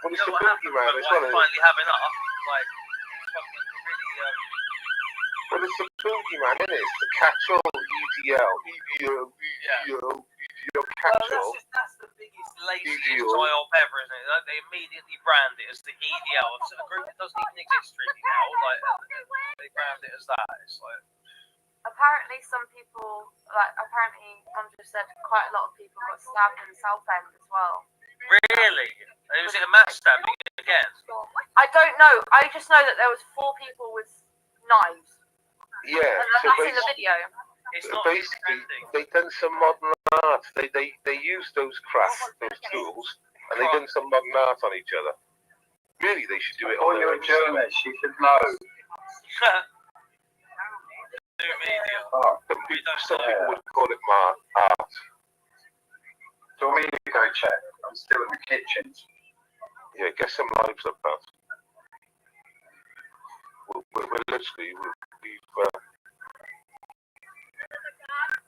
Well, it's the boogie man as well. Finally have enough, fucking really. Well, it's the boogie man, isn't it? It's the catch-all EDL catch-all. Well, that's the biggest, laziest tie-off ever, isn't it? They immediately brand it as the EDL. It's a group that doesn't even exist really now. They brand it as that. It's like. Apparently, some people, apparently, Mum just said quite a lot of people got stabbed in Southend as well. Really? Was it a mass stabbing again? I don't know. I just know that there was 4 people with knives. Yeah, And so that's in the video. basically, they done some modern art. They used those crafts, those tools, and they done some modern art on each other. Really, they should do it on you're a journalist, you should know. New media. Some people would call it art. Do you want me to go check? I'm still in the kitchen. Yeah, get some lives up, pal. We're literally,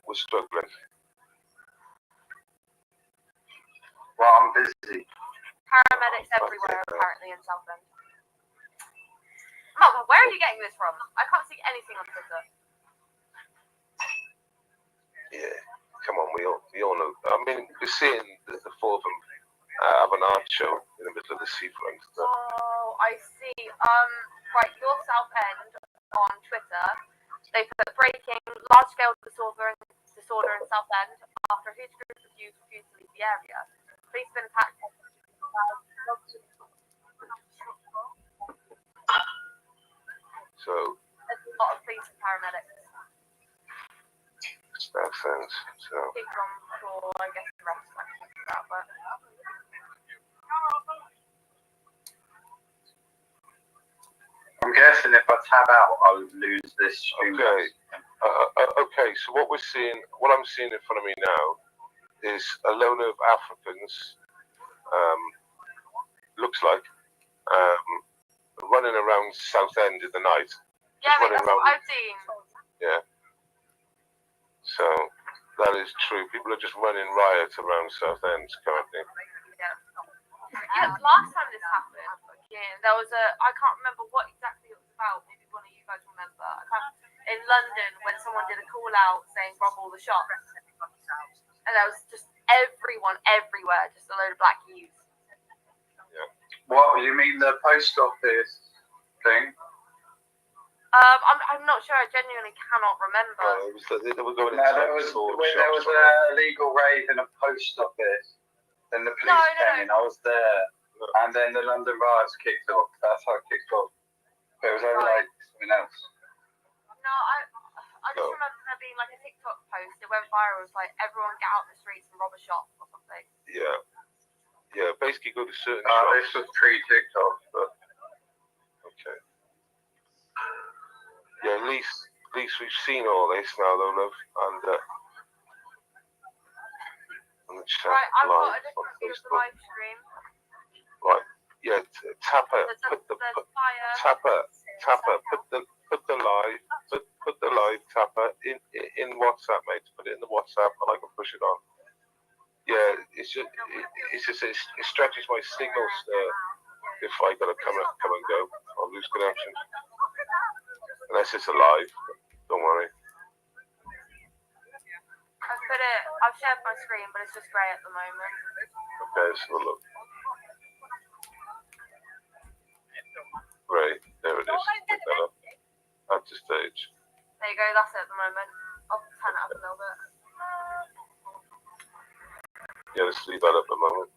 we're struggling. Well, I'm busy. Paramedics everywhere, apparently, in Southend. Mum, where are you getting this from? I can't see anything on Twitter. Yeah, come on, we all know. I mean, we're seeing the 4 of them have an art show in the middle of the seafront. Oh, I see. Right, your Southend on Twitter, they put breaking large-scale disorder in Southend after a huge group of youth refused to leave the area. Police been packed. So there's a lot of police and paramedics. That sense. So People on shore, I guess the rest of that, but. I'm guessing if I tab out, I would lose this stream. Okay. Okay. So what I'm seeing in front of me now, is a load of Africans. Looks like running around Southend in the night. Yeah, mate, that's what I've seen. Yeah. So that is true. People are just running riot around Southend currently. Yeah, last time this happened, there was I can't remember what exactly it was about. Maybe one of you guys remember. In London, when someone did a call out saying rob all the shops, and there was just everyone everywhere, just a load of black youths. Yeah. What you mean, the post office thing? I'm not sure. I genuinely cannot remember. They were going there was a illegal raid in a post office. Then the police came in. I was there, and then the London riots kicked off. That's how it kicked off. But it was over like something else. No, I just remember there being like a TikTok post. It went viral. It was like everyone get out in the streets and rob a shop or something. Yeah. Yeah. Basically, go to certain shops. This was pre-TikTok, but okay. Yeah, at least we've seen all this now, though, love, and on the chat right, I've live got a different view of the live stream. Right, yeah, Tapper, put the live Tapper in WhatsApp, mate. Put it in the WhatsApp, and I can push it on. Yeah, it stretches my signals if I gotta come and go. I'll lose connection. Unless it's alive, don't worry. I've shared my screen, but it's just grey at the moment. Okay, let's have a look. Grey, there it is. Pick that up. Add to stage. There you go, that's it at the moment. I'll turn it up a little bit. Yeah, let's leave that up a moment.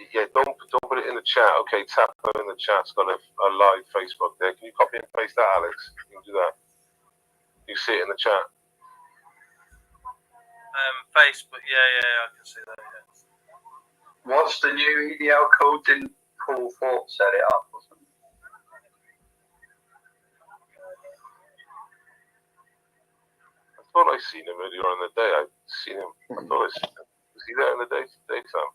Yeah, don't put it in the chat. Okay, Tapper in the chat's got a live Facebook there. Can you copy and paste that, Alex? You can do that. You see it in the chat. Facebook, yeah, I can see that. Yeah. What's the new EDL called? Didn't Paul Thorpe set it up or something? I thought I seen him earlier on in the day. I'd seen him. I thought I seen him. Was he there in the daytime?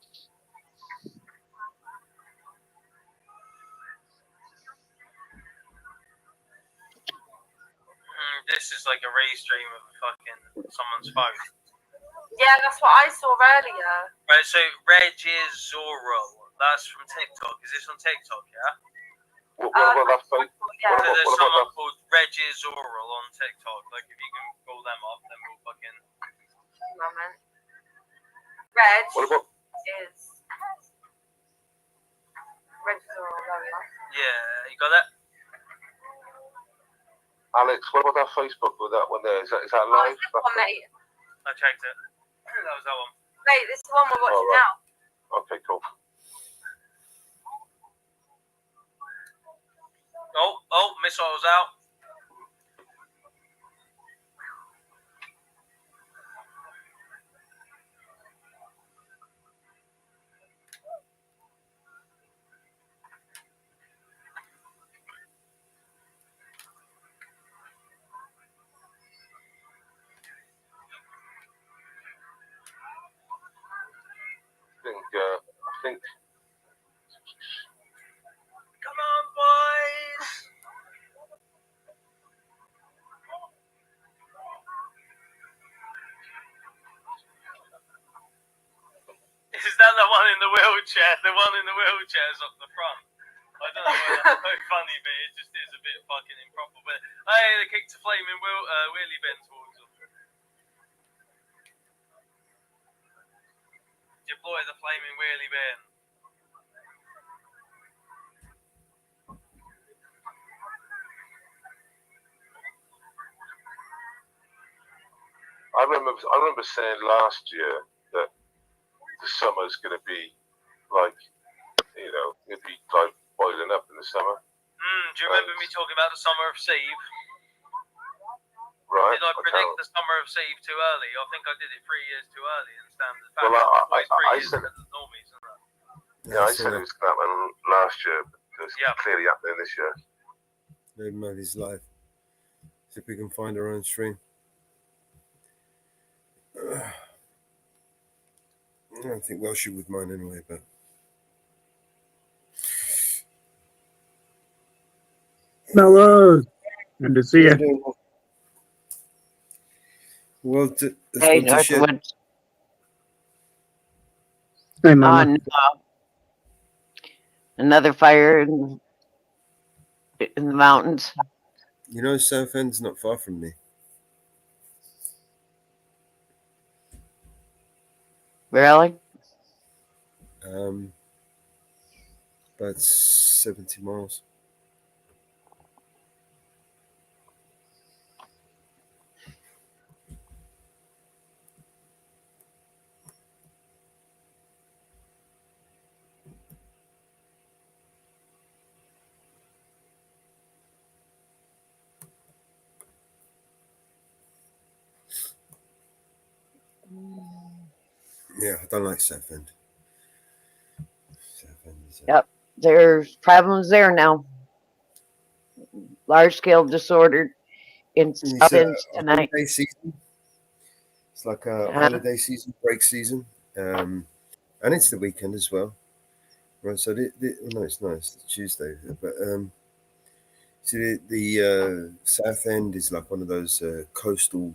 This is like a restream of fucking someone's phone. Yeah, that's what I saw earlier. Right, so Regizoral, that's from TikTok. Is this on TikTok, yeah? What about that fake? Yeah. So there's someone called Regizoral on TikTok. Like, if you can call them up, then we'll fucking... Moment. Reg What about? is... Regizoral, there we are. Yeah, you got that? Alex, what about that Facebook with that one there? Is that live? This one, mate. I checked it. That was that one. Mate, this is the one we're watching right. now. Okay, cool. Oh, missiles out. I think. Come on, boys. Is that the one in the wheelchair? The one in the wheelchair is up the front. I don't know why that's so funny, but it just is a bit fucking improper. But hey, they kicked a flaming wheelie bin towards them. Deploy the flaming wheelie bin. I remember saying last year that the summer's going to be like, it'd be like boiling up in the summer. Do you remember me talking about the summer of Steve? Right. Did I predict the summer of Steve too early? I think I did it 3 years too early in standard fact. Well, I said it. The normies, isn't it? Yeah, I said it was going to happen last year, but it's clearly happening this year. Maybe Maddie's live. See if we can find her own stream. I don't think Welsh would mind anyway, but Hello, good to see you. Well, hey, Northwood. Hey, Mama. Another fire in the mountains. You know, Southend's not far from me. Really? About 70 miles. Yeah, I don't like Southend. Yep, there's problems there now. Large-scale disorder in Southend tonight. Holiday season. It's like a holiday season, break season, and it's the weekend as well. Right, so no, it's not. It's Tuesday, but so the Southend is like one of those coastal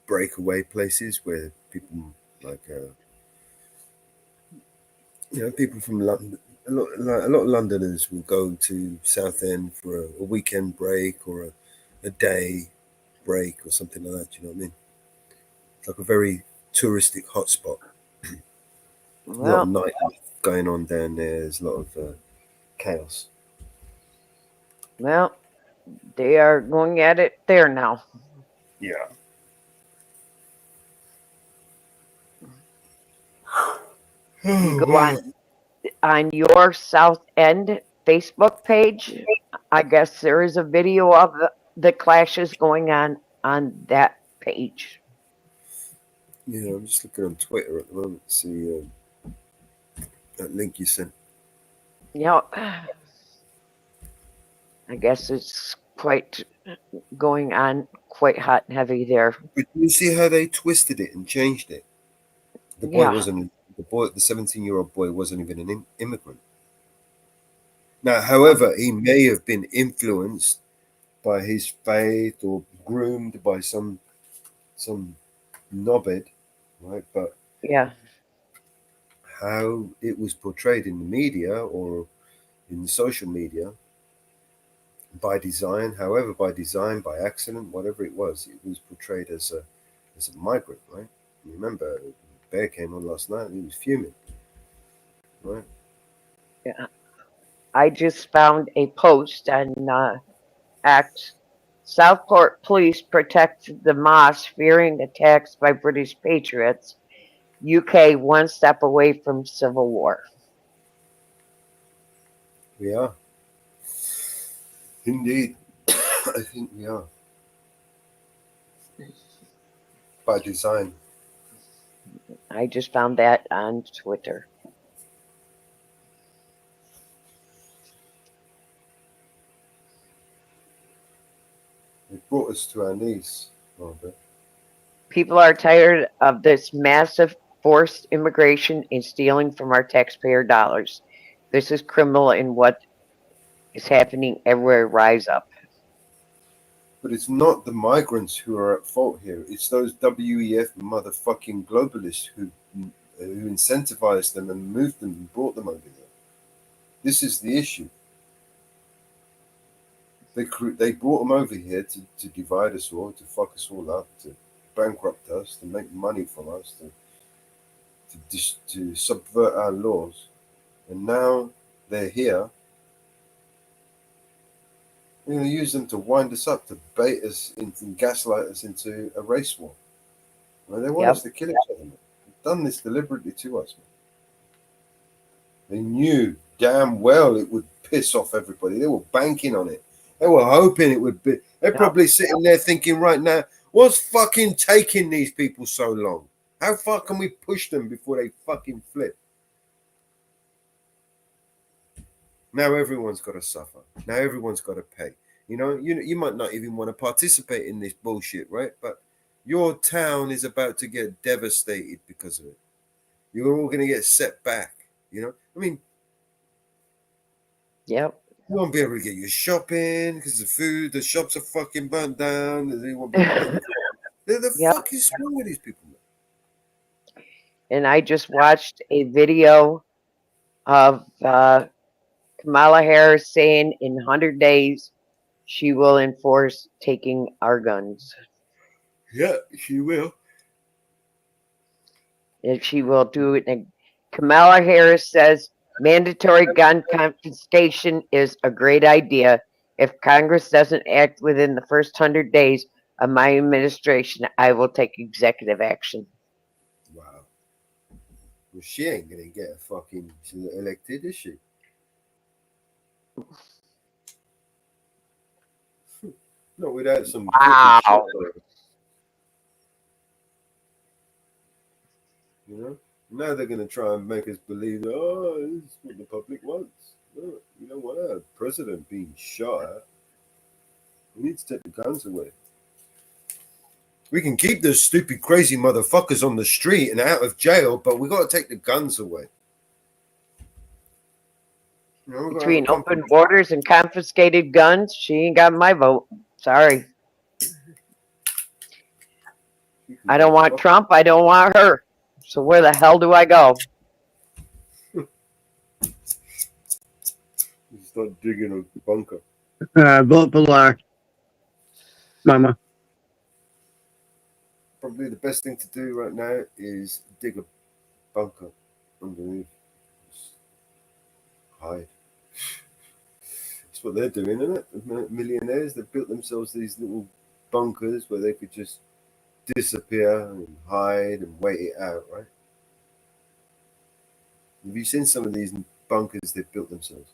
breakaway places where people like people from London, a lot of Londoners will go to Southend for a weekend break or a day break or something like that. You know what I mean? It's like a very touristic hotspot. Well, a lot of nightlife going on down there. There's a lot of chaos. Well, they are going at it there now. Yeah. You go on your South End Facebook page. I guess there is a video of the clashes going on that page. Yeah, I'm just looking on Twitter at the moment to see that link you sent. Yeah, I guess it's quite going on quite hot and heavy there. But you see how they twisted it and changed it? The boy wasn't the 17-year-old boy wasn't even an immigrant. Now, however, he may have been influenced by his faith or groomed by some knobhead, right? But yeah, how it was portrayed in the media or in the social media, by design, however, by design, by accident, whatever it was portrayed as a migrant, right? Remember, Bear came on last night and he was fuming, right? yeah. I just found a post on X. Southport police protected the mosque fearing attacks by British patriots. UK one step away from civil war. We are. Indeed. I think we are. By design. I just found that on Twitter. It brought us to our knees, Margaret. People are tired of this massive forced immigration and stealing from our taxpayer dollars. This is criminal and what is happening everywhere. Rise up. But it's not the migrants who are at fault here. It's those WEF motherfucking globalists who incentivized them and moved them and brought them over here. This is the issue. They brought them over here to divide us all, to fuck us all up, to bankrupt us, to make money from us, to subvert our laws. And now they're here. We're going to use them to wind us up, to bait us into, gaslight us into a race war. Well, they want us to kill each other. Man. They've done this deliberately to us. Man. They knew damn well it would piss off everybody. They were banking on it. They were hoping it would be. They're probably sitting there thinking right now, what's fucking taking these people so long? How far can we push them before they fucking flip? Now everyone's got to suffer. Now everyone's got to pay. You might not even want to participate in this bullshit, right? But your town is about to get devastated because of it. You're all going to get set back. I mean, yep. You won't be able to get your shopping because the shops are fucking burnt down. They won't be able to get the fuck is wrong with these people? And I just watched a video of Kamala Harris saying in 100 days she will enforce taking our guns. Yeah, she will. And she will do it. And Kamala Harris says mandatory gun confiscation is a great idea. If Congress doesn't act within the first 100 days of my administration, I will take executive action. Wow. Well, she ain't going to get elected, is she? Not without some wow. Now they're going to try and make us believe, oh, this is what the public wants. No, you don't want a president being shot at. We need to take the guns away. We can keep those stupid, crazy motherfuckers on the street and out of jail, but we got to take the guns away. Between open borders and confiscated guns, she ain't got my vote. Sorry. I don't want Trump. I don't want her. So where the hell do I go? Start digging a bunker. Vote for Lar. Mama. Probably the best thing to do right now is dig a bunker underneath. Just hide. That's what they're doing, isn't it? Millionaires, they've built themselves these little bunkers where they could just disappear and hide and wait it out, right? Have you seen some of these bunkers they've built themselves?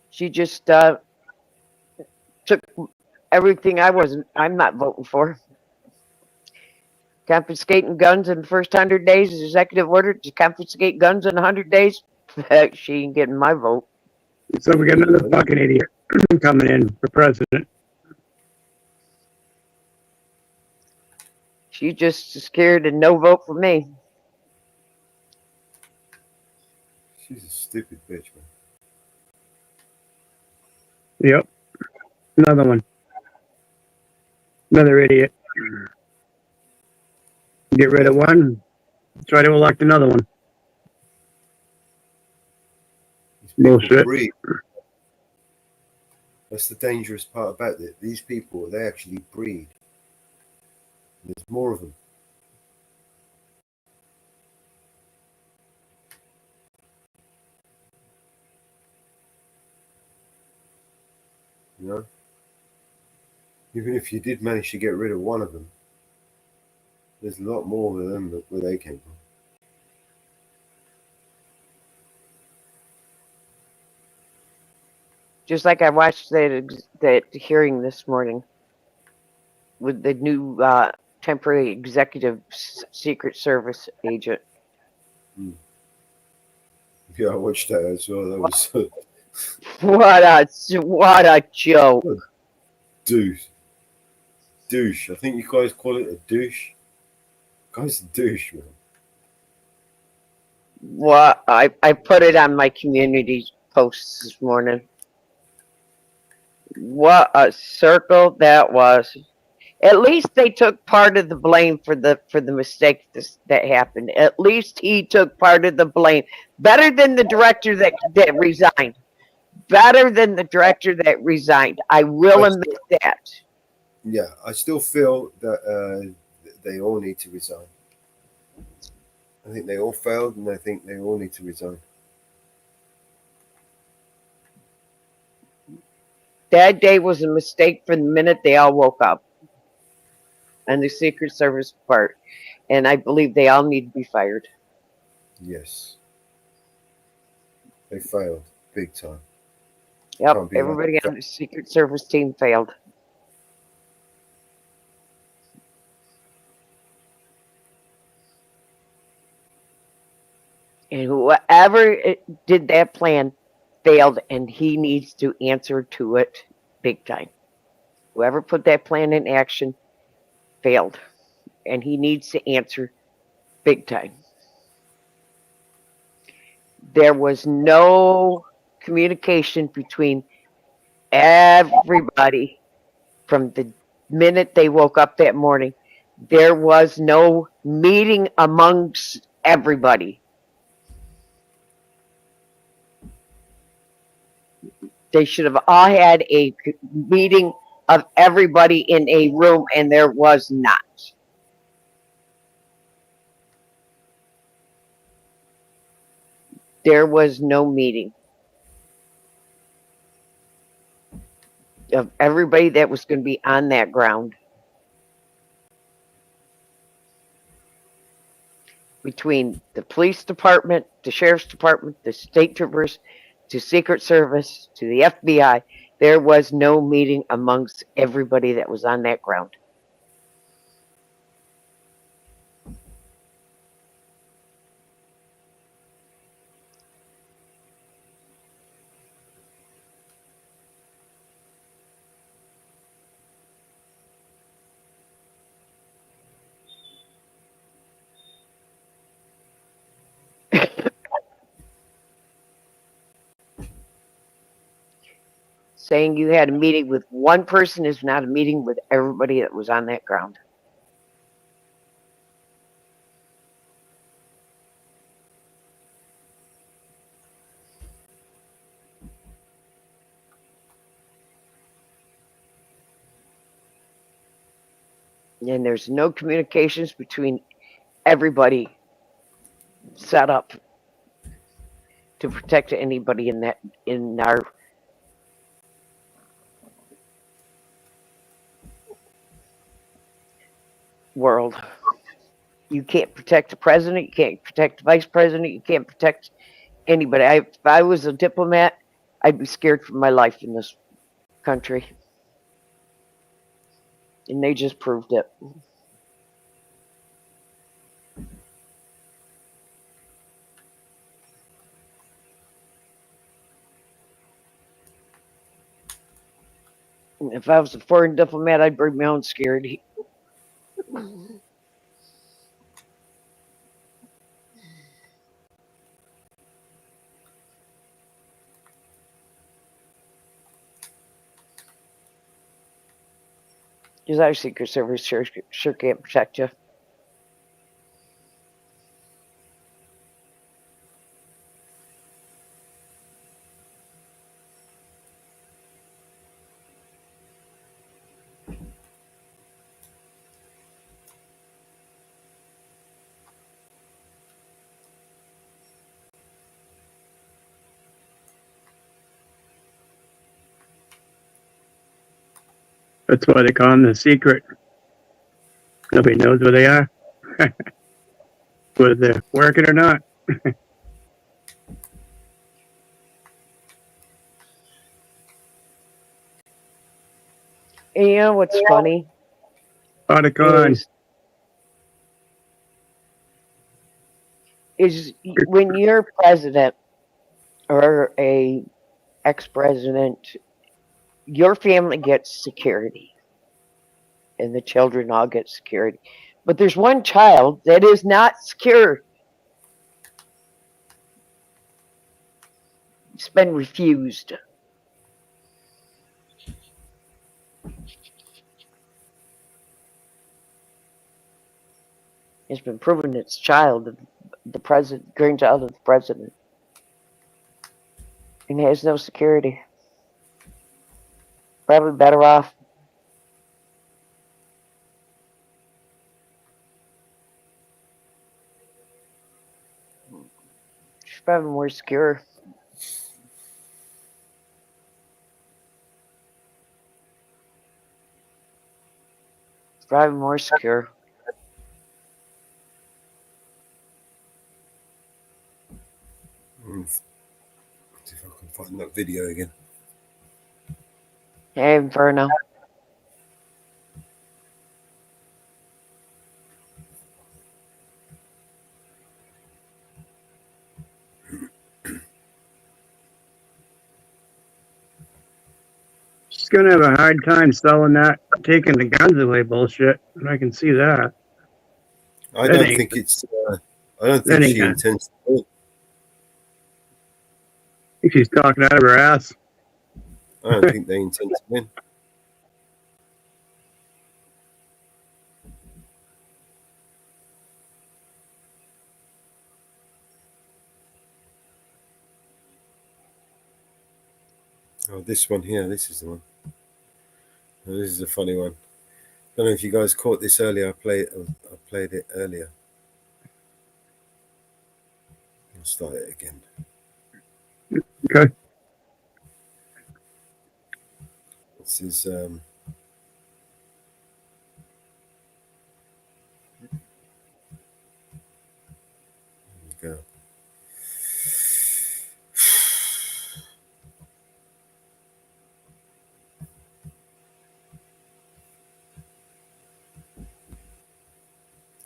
She just took everything I'm not voting for. Confiscating guns in the first 100 days is executive order to confiscate guns in 100 days. She ain't getting my vote. So we got another fucking idiot coming in for president. She's just scared and no vote for me. She's a stupid bitch, man. Yep. Another one. Another idiot. Get rid of one, try to elect another one. Bullshit. Breed. That's the dangerous part about it. These people, they actually breed. There's more of them. You know? Even if you did manage to get rid of one of them, there's a lot more of them where they came from. Just like I watched that hearing this morning with the new temporary executive Secret Service agent. Yeah, I watched that as well. That was what a joke. Douche. I think you guys call it a douche. Guy's a douche, man. What I put it on my community posts this morning. What a circle that was. At least they took part of the blame for the mistake that happened. At least he took part of the blame. Better than the director that resigned. Better than the director that resigned. I will admit that. Yeah, I still feel that they all need to resign. I think they all failed, and I think they all need to resign. That day was a mistake from the minute they all woke up. And the Secret Service part. And I believe they all need to be fired. Yes. They failed big time. Yep, everybody on the Secret Service team failed. And whoever did that plan failed, and he needs to answer to it big time. Whoever put that plan in action failed, and he needs to answer big time. There was no communication between everybody from the minute they woke up that morning. There was no meeting amongst everybody. They should have all had a meeting of everybody in a room, and there was not. There was no meeting of everybody that was going to be on that ground. Between the police department, the sheriff's department, the state troopers, to Secret Service, to the FBI, there was no meeting amongst everybody that was on that ground. Saying you had a meeting with one person is not a meeting with everybody that was on that ground. And there's no communications between everybody set up to protect anybody in our world. You can't protect the president, you can't protect the vice president, you can't protect anybody. If I was a diplomat, I'd be scared for my life in this country. And they just proved it. If I was a foreign diplomat, I'd bring my own security. Because our Secret Service sure can't protect you. That's why they call them the secret. Nobody knows where they are, whether they're working or not. And you know what's funny? Otacon. Is when you're president or a ex-president, your family gets security, and the children all get security. But there's one child that is not secure. It's been refused. It's been proven it's child of the president, grandchild of the president, and has no security. Probably better off. She's probably more secure. Probably more secure. See if I can find that video again. Hey, Inferno. She's gonna have a hard time selling that, taking the guns away bullshit. And I can see that. I don't think it's. I don't think she intends to win. I think she's talking out of her ass. I don't think they intend to win. Oh, this one here. This is the one. Oh, this is a funny one. I don't know if you guys caught this earlier. I played it earlier. I'll start it again. Okay. This is go.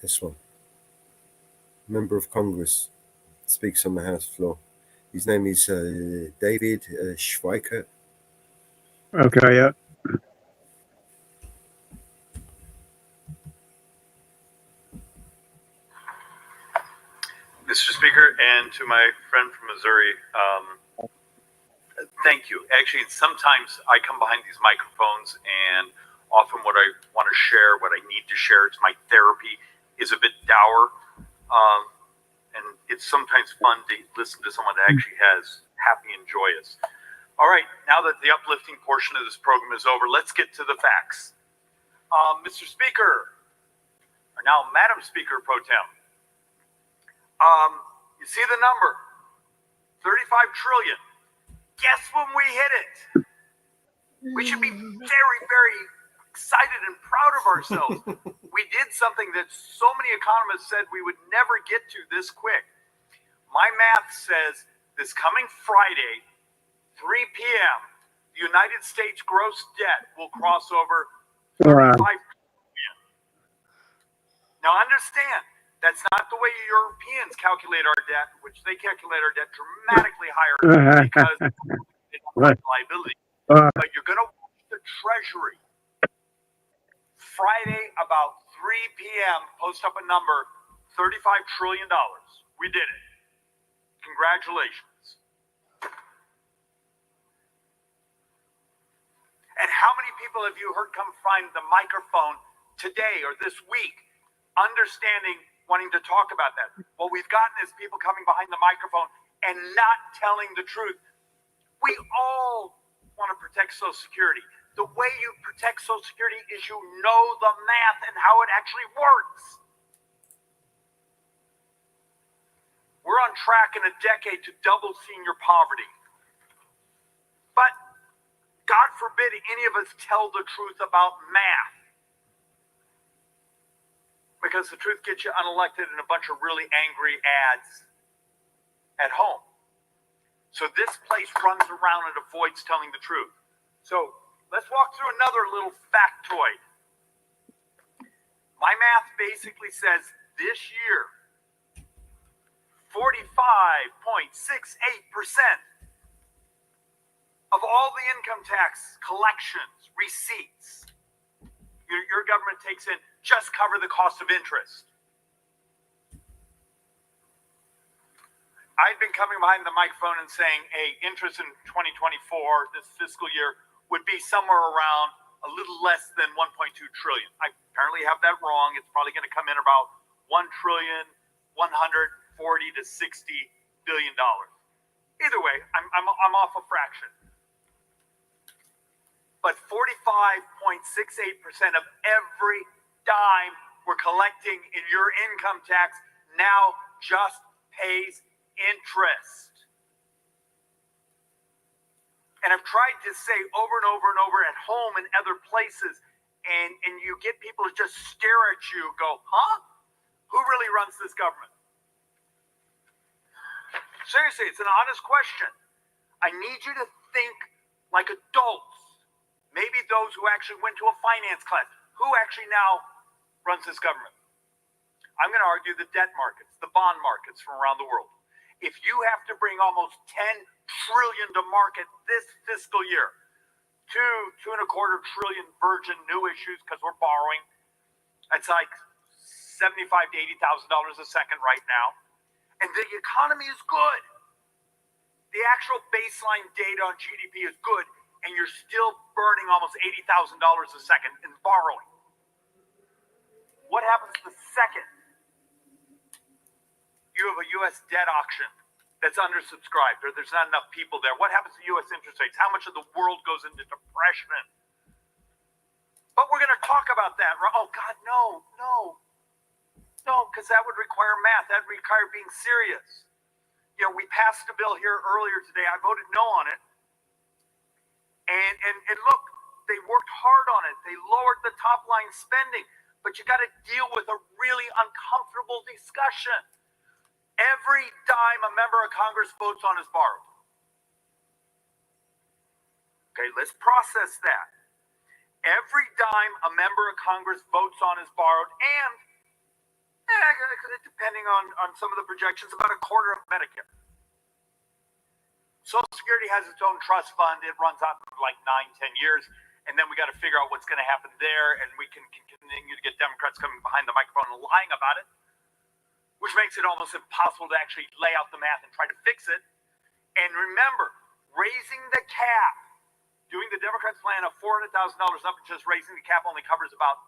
This one. Member of Congress speaks on the House floor. His name is David Schweikert. Okay, yeah. Mr. Speaker, and to my friend from Missouri, thank you. Actually, sometimes I come behind these microphones, and often what I want to share, what I need to share, it's my therapy, is a bit dour. And it's sometimes fun to listen to someone that actually has happy and joyous. All right, now that the uplifting portion of this program is over, let's get to the facts. Mr. Speaker, or now Madam Speaker Pro Tem, you see the number, 35 trillion. Guess when we hit it? We should be very, very excited and proud of ourselves. We did something that so many economists said we would never get to this quick. My math says this coming Friday, 3 p.m., the United States gross debt will cross over 35 trillion. Now understand, that's not the way Europeans calculate our debt, which they calculate our debt dramatically higher because it's a liability. But you're going to watch the Treasury Friday about 3 p.m. post up a number, $35 trillion. We did it. Congratulations. And how many people people have you heard come find the microphone today or this week, understanding, wanting to talk about that? What we've gotten is people coming behind the microphone and not telling the truth. We all want to protect Social Security. The way you protect Social Security is you know the math and how it actually works. We're on track in a decade to double senior poverty. But God forbid any of us tell the truth about math. Because the truth gets you unelected and a bunch of really angry ads at home. So this place runs around and avoids telling the truth. So let's walk through another little factoid. My math basically says this year, 45.68% of all the income tax collections, receipts, your government takes in just cover the cost of interest. I've been coming behind the microphone and saying, hey, interest in 2024, this fiscal year, would be somewhere around a little less than 1.2 trillion. I apparently have that wrong. It's probably going to come in about 1,140 to 60 billion dollars. Either way, I'm off a fraction. But 45.68% of every dime we're collecting in your income tax now just pays interest. And I've tried to say over and over and over at home and other places, and you get people to just stare at you, go, huh? Who really runs this government? Seriously, it's an honest question. I need you to think like adults. Maybe those who actually went to a finance class. Who actually now runs this government? I'm going to argue the debt markets, the bond markets from around the world. If you have to bring almost 10 trillion to market this fiscal year, two and a quarter trillion virgin new issues because we're borrowing, it's like $75,000 to $80,000 a second right now. And the economy is good. The actual baseline data on GDP is good, and you're still burning almost $80,000 a second in borrowing. What happens the second you have a U.S. debt auction that's undersubscribed or there's not enough people there? What happens to U.S. interest rates? How much of the world goes into depression? But we're going to talk about that. Oh, God, no, because that would require math. That would require being serious. You know, we passed a bill here earlier today. I voted no on it. And look, they worked hard on it. They lowered the top line spending. But you got to deal with a really uncomfortable discussion. Every dime a member of Congress votes on is borrowed. Okay, let's process that. Every dime a member of Congress votes on is borrowed, and depending on some of the projections, about a quarter of Medicare. Social Security has its own trust fund. It runs out for like 9-10 years, and then we got to figure out what's going to happen there, and we can continue to get Democrats coming behind the microphone and lying about it, which makes it almost impossible to actually lay out the math and try to fix it. And remember, raising the cap, doing the Democrats' plan of $400,000 up and just raising the cap only covers about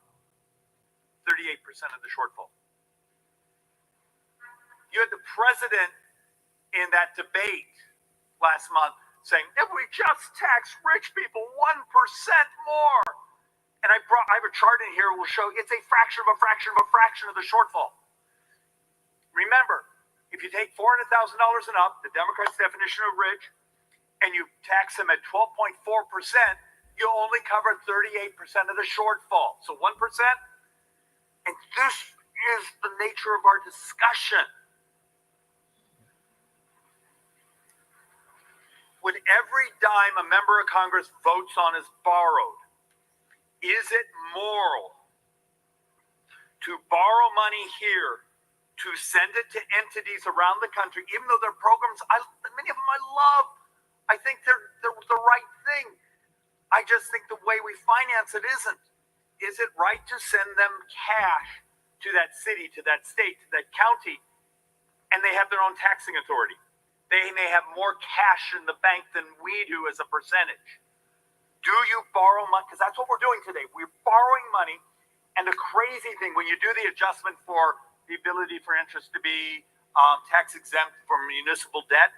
38% of the shortfall. You had the president in that debate last month saying, if we just tax rich people 1% more, and I have a chart in here that will show it's a fraction of a fraction of a fraction of the shortfall. Remember, if you take $400,000 and up, the Democrats' definition of rich, and you tax them at 12.4%, you only cover 38% of the shortfall. So 1%, and this is the nature of our discussion. When every dime a member of Congress votes on is borrowed, is it moral to borrow money here to send it to entities around the country, even though their programs, many of them I love. I think they're the right thing. I just think the way we finance it isn't. Is it right to send them cash to that city, to that state, to that county, and they have their own taxing authority? They may have more cash in the bank than we do as a percentage. Do you borrow money, because that's what we're doing today. We're borrowing money. And the crazy thing, when you do the adjustment for the ability for interest to be tax exempt from municipal debt,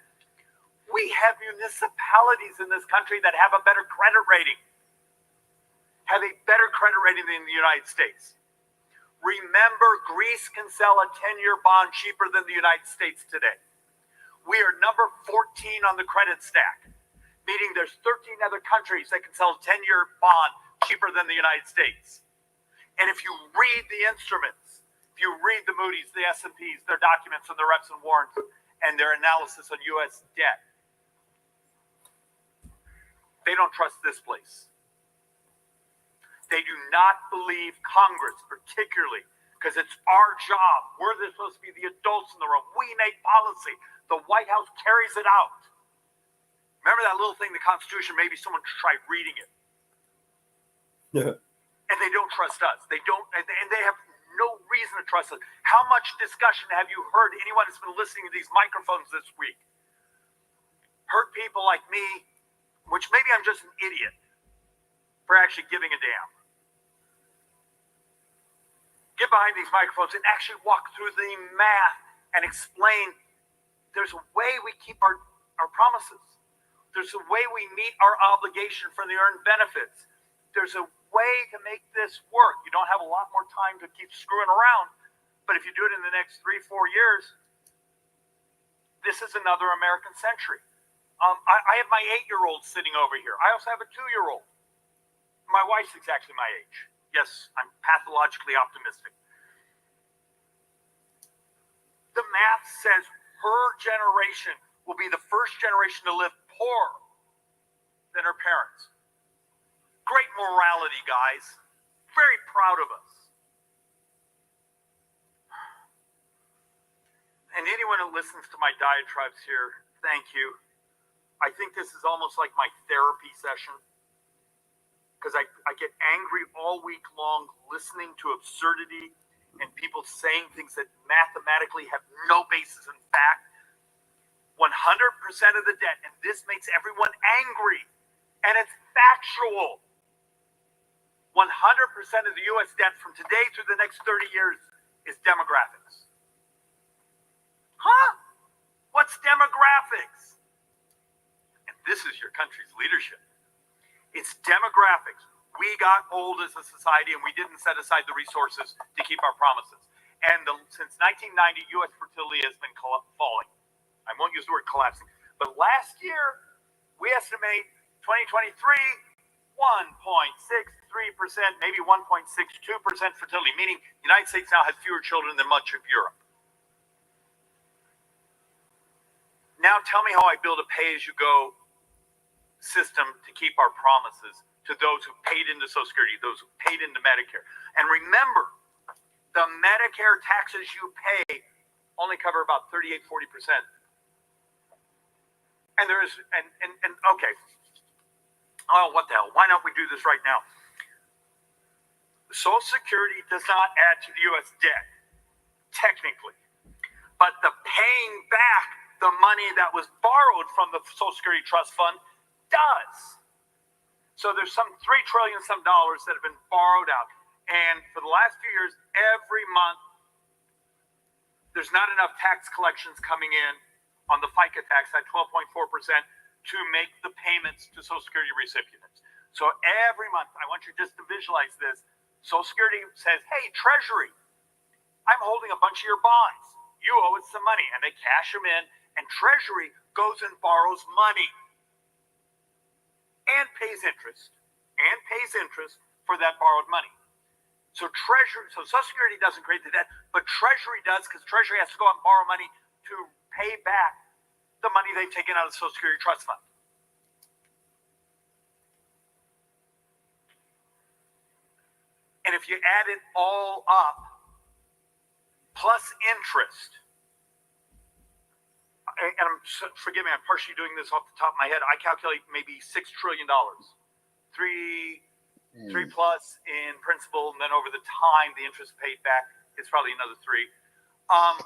we have municipalities in this country that have a better credit rating, than the United States. Remember, Greece can sell a 10-year bond cheaper than the United States today. We are number 14 on the credit stack, meaning there's 13 other countries that can sell a 10-year bond cheaper than the United States. And if you read the instruments, if you read the Moody's, the S&Ps, their documents and their reps and warrants, and their analysis on U.S. debt, they don't trust this place. They do not believe Congress, particularly, because it's our job. We're supposed to be the adults in the room. We make policy. The White House carries it out. Remember that little thing, the Constitution? Maybe someone tried reading it. Yeah. And they don't trust us. They don't, and they have no reason to trust us. How much discussion have you heard, anyone that's been listening to these microphones this week? Heard people like me, which maybe I'm just an idiot for actually giving a damn. Get behind these microphones and actually walk through the math and explain there's a way we keep our promises. There's a way we meet our obligation for the earned benefits. There's a way to make this work. You don't have a lot more time to keep screwing around, but if you do it in the next 3-4 years, this is another American century. I have my 8-year-old sitting over here. I also have a 2-year-old. My wife's exactly my age. Yes, I'm pathologically optimistic. The math says her generation will be the first generation to live poorer than her parents. Great morality, guys. Very proud of us. And anyone who listens to my diatribes here, thank you. I think this is almost like my therapy session, because I get angry all week long listening to absurdity and people saying things that mathematically have no basis in fact. 100% of the debt, and this makes everyone angry, and it's factual. 100% of the U.S. debt from today through the next 30 years is demographics. Huh? What's demographics? And this is your country's leadership. It's demographics. We got old as a society and we didn't set aside the resources to keep our promises. And since 1990, U.S. fertility has been falling. I won't use the word collapsing. But last year, we estimate 2023, 1.63%, maybe 1.62% fertility, meaning the United States now has fewer children than much of Europe. Now tell me how I build a pay-as-you-go system to keep our promises to those who paid into Social Security, those who paid into Medicare. And remember, the Medicare taxes you pay only cover about 38-40%. And there is, okay. Oh, what the hell? Why don't we do this right now? Social Security does not add to the U.S. debt, technically. But the paying back the money that was borrowed from the Social Security Trust Fund does. So there's some $3 trillion that have been borrowed out. And for the last few years, every month, there's not enough tax collections coming in on the FICA tax at 12.4% to make the payments to Social Security recipients. So every month, I want you just to visualize this. Social Security says, hey, Treasury, I'm holding a bunch of your bonds. You owe us some money. And they cash them in, and Treasury goes and borrows money and pays interest for that borrowed money. So Social Security doesn't create the debt, but Treasury does, because Treasury has to go out and borrow money to pay back the money they've taken out of the Social Security Trust Fund. And if you add it all up, plus interest, and forgive me, I'm partially doing this off the top of my head, I calculate maybe $6 trillion. Three plus in principal, and then over the time the interest paid back, it's probably another 3. How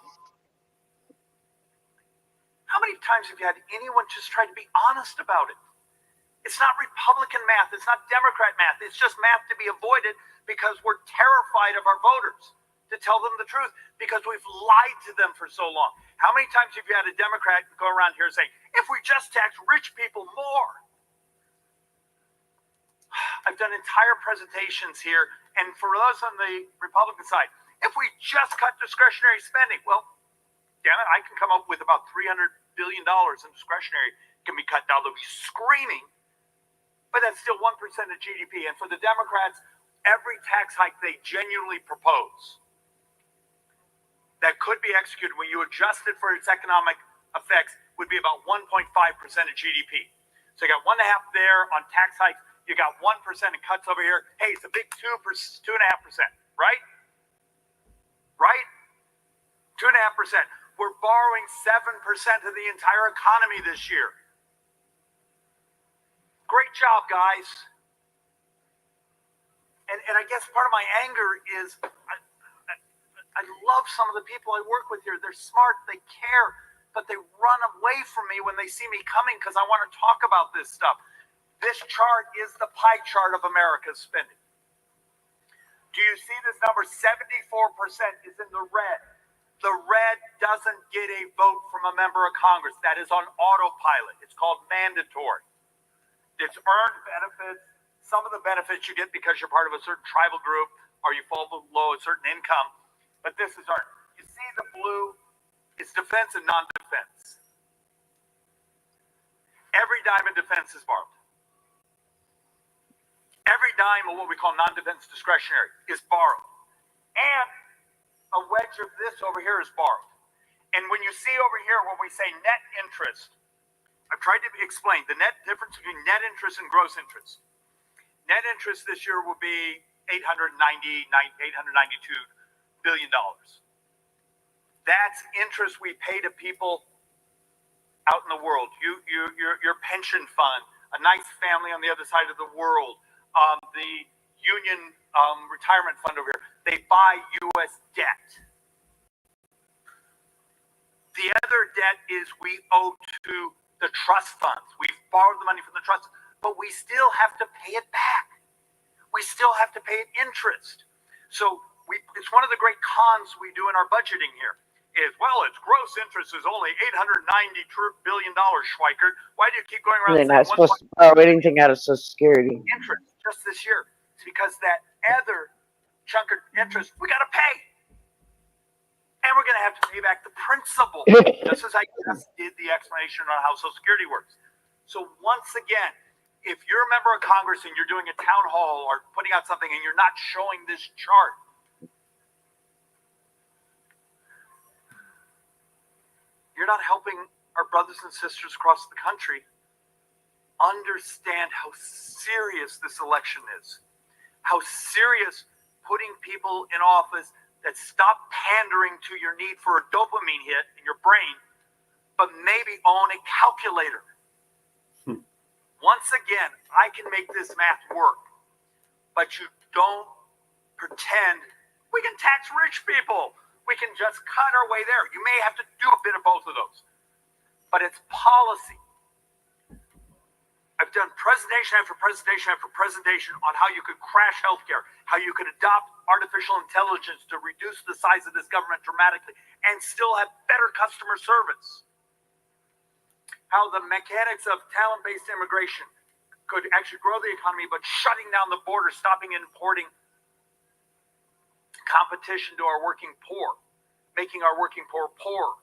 many times have you had anyone just try to be honest about it? It's not Republican math. It's not Democrat math. It's just math to be avoided because we're terrified of our voters, to tell them the truth, because we've lied to them for so long. How many times have you had a Democrat go around here saying, if we just tax rich people more? I've done entire presentations here, and for those on the Republican side, if we just cut discretionary spending, well, damn it, I can come up with about $300 billion in discretionary can be cut down. They'll be screaming, but that's still 1% of GDP. And for the Democrats, every tax hike they genuinely propose that could be executed when you adjust it for its economic effects would be about 1.5% of GDP. So you got 1.5 there on tax hikes. You got 1% in cuts over here. Hey, it's a big 2.5%, right? Right? 2.5%. We're borrowing 7% of the entire economy this year. Great job, guys. And I guess part of my anger is I love some of the people I work with here. They're smart, they care, but they run away from me when they see me coming because I want to talk about this stuff. This chart is the pie chart of America's spending. Do you see this number? 74% is in the red. The red doesn't get a vote from a member of Congress. That is on autopilot. It's called mandatory. It's earned benefits. Some of the benefits you get because you're part of a certain tribal group or you fall below a certain income. But this is earned. You see the blue? It's defense and non-defense. Every dime in defense is borrowed. Every dime of what we call non-defense discretionary is borrowed. And a wedge of this over here is borrowed. And when you see over here, when we say net interest, I've tried to explain the net difference between net interest and gross interest. Net interest this year will be $892 billion. That's interest we pay to people out in the world. Your pension fund, a nice family on the other side of the world, the union retirement fund over here, they buy U.S. debt. The other debt is we owe to the trust funds. We've borrowed the money from the trust, but we still have to pay it back. We still have to pay it interest. So it's one of the great cons we do in our budgeting here is, well, its gross interest is only $890 billion, Schweikert. Why do you keep going around They're saying not supposed to borrow anything out of Social Security. interest just this year? It's because that other chunk of interest we got to pay. And we're going to have to pay back the principal, just as I just did the explanation on how Social Security works. So once again, if you're a member of Congress and you're doing a town hall or putting out something and you're not showing this chart, you're not helping our brothers and sisters across the country understand how serious this election is, how serious putting people in office that stop pandering to your need for a dopamine hit in your brain, but maybe own a calculator. Once again, I can make this math work, but you don't pretend we can tax rich people. We can just cut our way there. You may have to do a bit of both of those, but it's policy. I've done presentation after presentation after presentation on how you could crash healthcare, how you could adopt artificial intelligence to reduce the size of this government dramatically and still have better customer service. How the mechanics of talent-based immigration could actually grow the economy, but shutting down the border, stopping importing competition to our working poor, making our working poor poorer.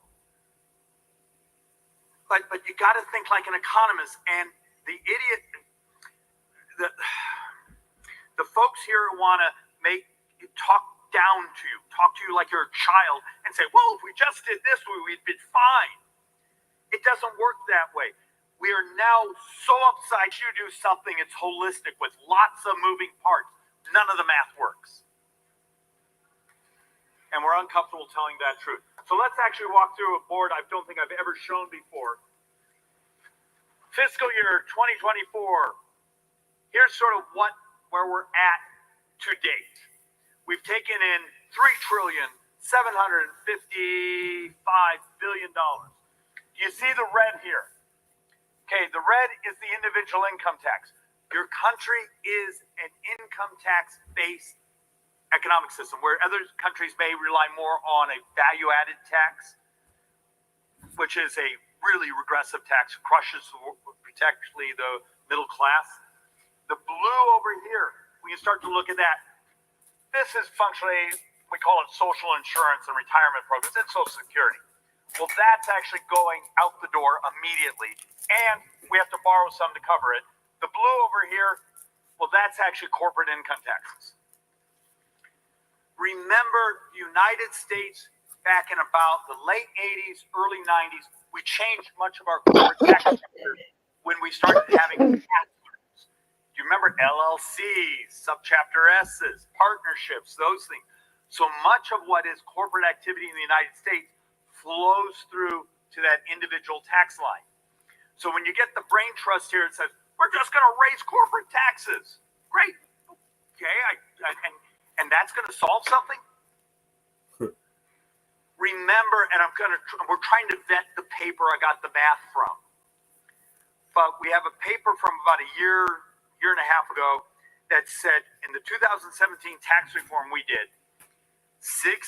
But you got to think like an economist. And the idiot, the folks here who want to talk to you like you're a child and say, well, if we just did this, we'd be fine. It doesn't work that way. We are now so upside you do something, it's holistic with lots of moving parts. None of the math works. And we're uncomfortable telling that truth. So let's actually walk through a board I don't think I've ever shown before. Fiscal year 2024. Here's sort of where we're at to date. We've taken in $3,755 billion. You see the red here. Okay, the red is the individual income tax. Your country is an income tax-based economic system, where other countries may rely more on a value-added tax, which is a really regressive tax, crushes particularly the middle class. The blue over here, when you start to look at that, this is functionally, we call it social insurance and retirement programs. It's Social Security. Well, that's actually going out the door immediately, and we have to borrow some to cover it. The blue over here, well, that's actually corporate income taxes. Remember, the United States, back in about the late 80s, early 90s, we changed much of our corporate tax structure when we started having tax groups. Do you remember LLCs, subchapter S's, partnerships, those things? So much of what is corporate activity in the United States flows through to that individual tax line. So when you get the brain trust here, it says, we're just going to raise corporate taxes. Great. Okay, and that's going to solve something? Remember, and we're trying to vet the paper I got the math from. But we have a paper from about a year and a half ago that said in the 2017 tax reform we did, 67%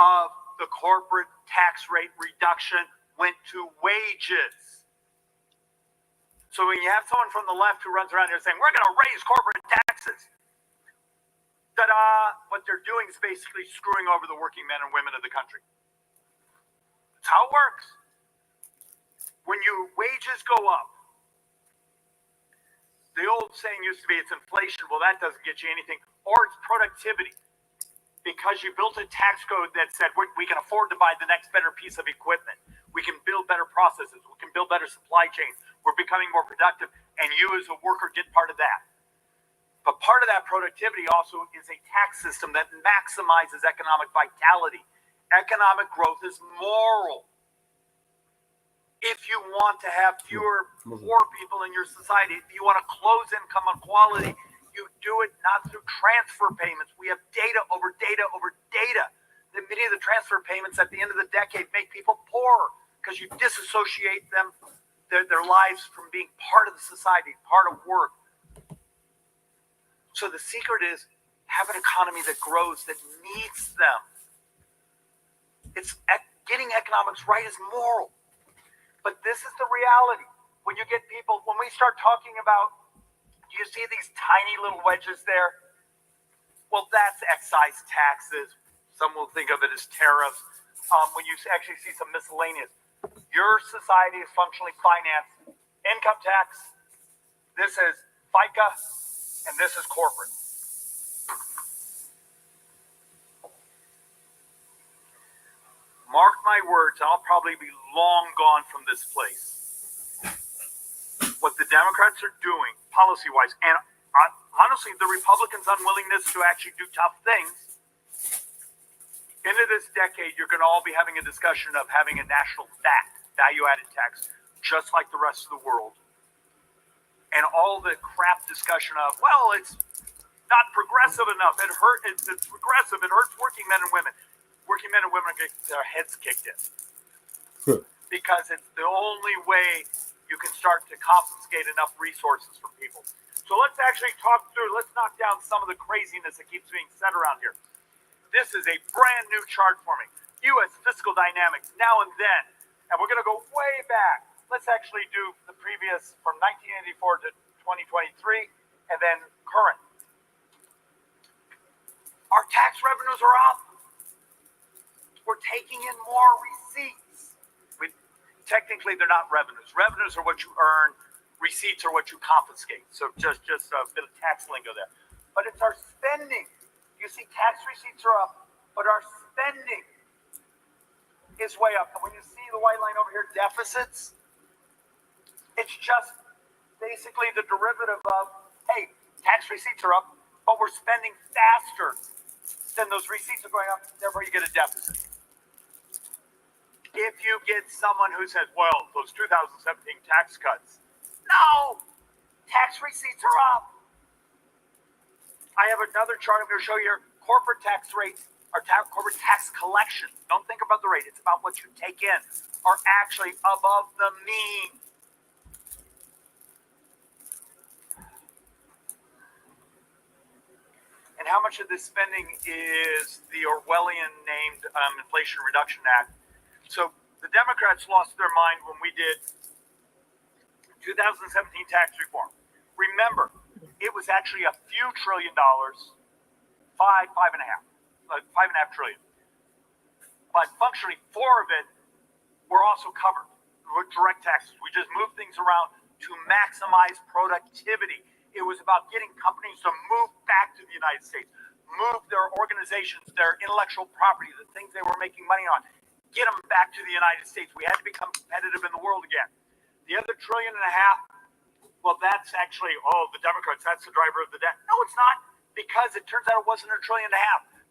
of the corporate tax rate reduction went to wages. So when you have someone from the left who runs around here saying, we're going to raise corporate taxes, ta-da, what they're doing is basically screwing over the working men and women of the country. That's how it works. When your wages go up, the old saying used to be it's inflation. Well, that doesn't get you anything. Or it's productivity. Because you built a tax code that said we can afford to buy the next better piece of equipment. We can build better processes. We can build better supply chains. We're becoming more productive. And you as a worker get part of that. But part of that productivity also is a tax system that maximizes economic vitality. Economic growth is moral. If you want to have fewer poor people in your society, if you want to close income inequality, you do it not through transfer payments. We have data over data over data. That many of the transfer payments at the end of the decade make people poorer because you disassociate them, their lives from being part of the society, part of work. So the secret is have an economy that grows, that needs them. It's getting economics right is moral. But this is the reality. When you get people, when we start talking about, do you see these tiny little wedges there? Well, that's excise taxes. Some will think of it as tariffs. When you actually see some miscellaneous, your society is functionally financed. Income tax, this is FICA, and this is corporate. Mark my words, I'll probably be long gone from this place. What the Democrats are doing, policy-wise, and honestly, the Republicans' unwillingness to actually do tough things, into this decade, you're going to all be having a discussion of having a national VAT, value-added tax, just like the rest of the world. And all the crap discussion of, well, it's not progressive enough. It's regressive. It hurts working men and women. Working men and women get their heads kicked in. Because it's the only way you can start to confiscate enough resources from people. So let's actually talk through, let's knock down some of the craziness that keeps being said around here. This is a brand new chart for me. U.S. fiscal dynamics, now and then. And we're going to go way back. Let's actually do the previous from 1984 to 2023, and then current. Our tax revenues are up. We're taking in more receipts. Technically, they're not revenues. Revenues are what you earn. Receipts are what you confiscate. So just a bit of tax lingo there. But it's our spending. You see, tax receipts are up, but our spending is way up. And when you see the white line over here, deficits, it's just basically the derivative of, hey, tax receipts are up, but we're spending faster than those receipts are going up. Therefore, you get a deficit. If you get someone who says, well, those 2017 tax cuts, no, tax receipts are up. I have another chart I'm going to show you here. Corporate tax rates, or corporate tax collection. Don't think about the rate. It's about what you take in. are actually above the mean. And how much of this spending is the Orwellian named Inflation Reduction Act? So the Democrats lost their mind when we did 2017 tax reform. Remember, it was actually a few $1 trillion, five and a half trillion. But functionally, 4 of it were also covered with direct taxes. We just moved things around to maximize productivity. It was about getting companies to move back to the United States, move their organizations, their intellectual property, the things they were making money on, get them back to the United States. We had to become competitive in the world again. The other $1.5 trillion, well, that's actually, the Democrats, that's the driver of the debt. No, it's not, because it turns out it wasn't $1.5 trillion.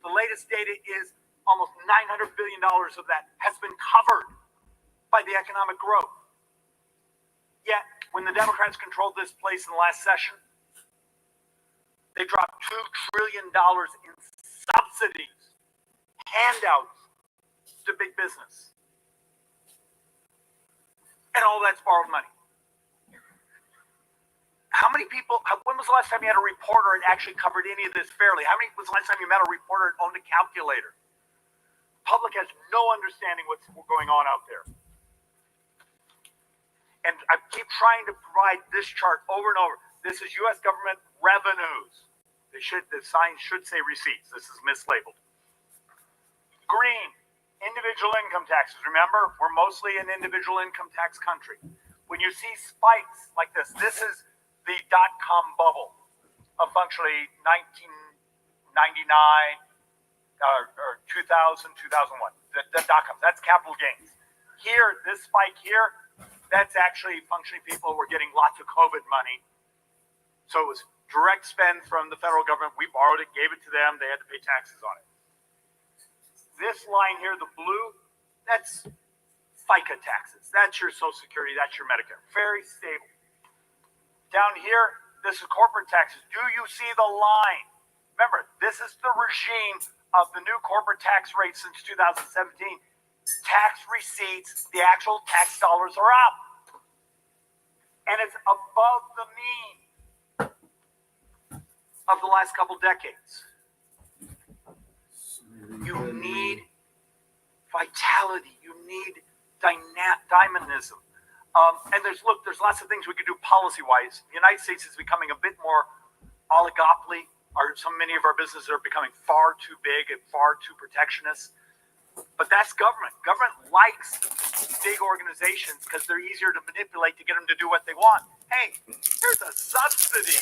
The latest data is almost $900 billion of that has been covered by the economic growth. Yet, when the Democrats controlled this place in the last session, they dropped $2 trillion in subsidies, handouts to big business. And all that's borrowed money. How many people, when was the last time you had a reporter that actually covered any of this fairly? How many was the last time you met a reporter that owned a calculator? The public has no understanding what's going on out there. And I keep trying to provide this chart over and over. This is U.S. government revenues. The sign should say receipts. This is mislabeled. Green, individual income taxes. Remember, we're mostly an individual income tax country. When you see spikes like this is the dot-com bubble of functionally 1999 or 2000, 2001. The dot-com, that's capital gains. Here, this spike here, that's actually functioning people who were getting lots of COVID money. So it was direct spend from the federal government. We borrowed it, gave it to them. They had to pay taxes on it. This line here, the blue, that's FICA taxes. That's your Social Security. That's your Medicare. Very stable. Down here, this is corporate taxes. Do you see the line? Remember, this is the regime of the new corporate tax rate since 2017. Tax receipts, the actual tax dollars are up. And it's above the mean of the last couple decades. You need vitality. You need dynamism. And there's lots of things we could do policy-wise. The United States is becoming a bit more oligopoly. Many of our businesses are becoming far too big and far too protectionist. But that's government. Government likes big organizations because they're easier to manipulate to get them to do what they want. Hey, here's a subsidy.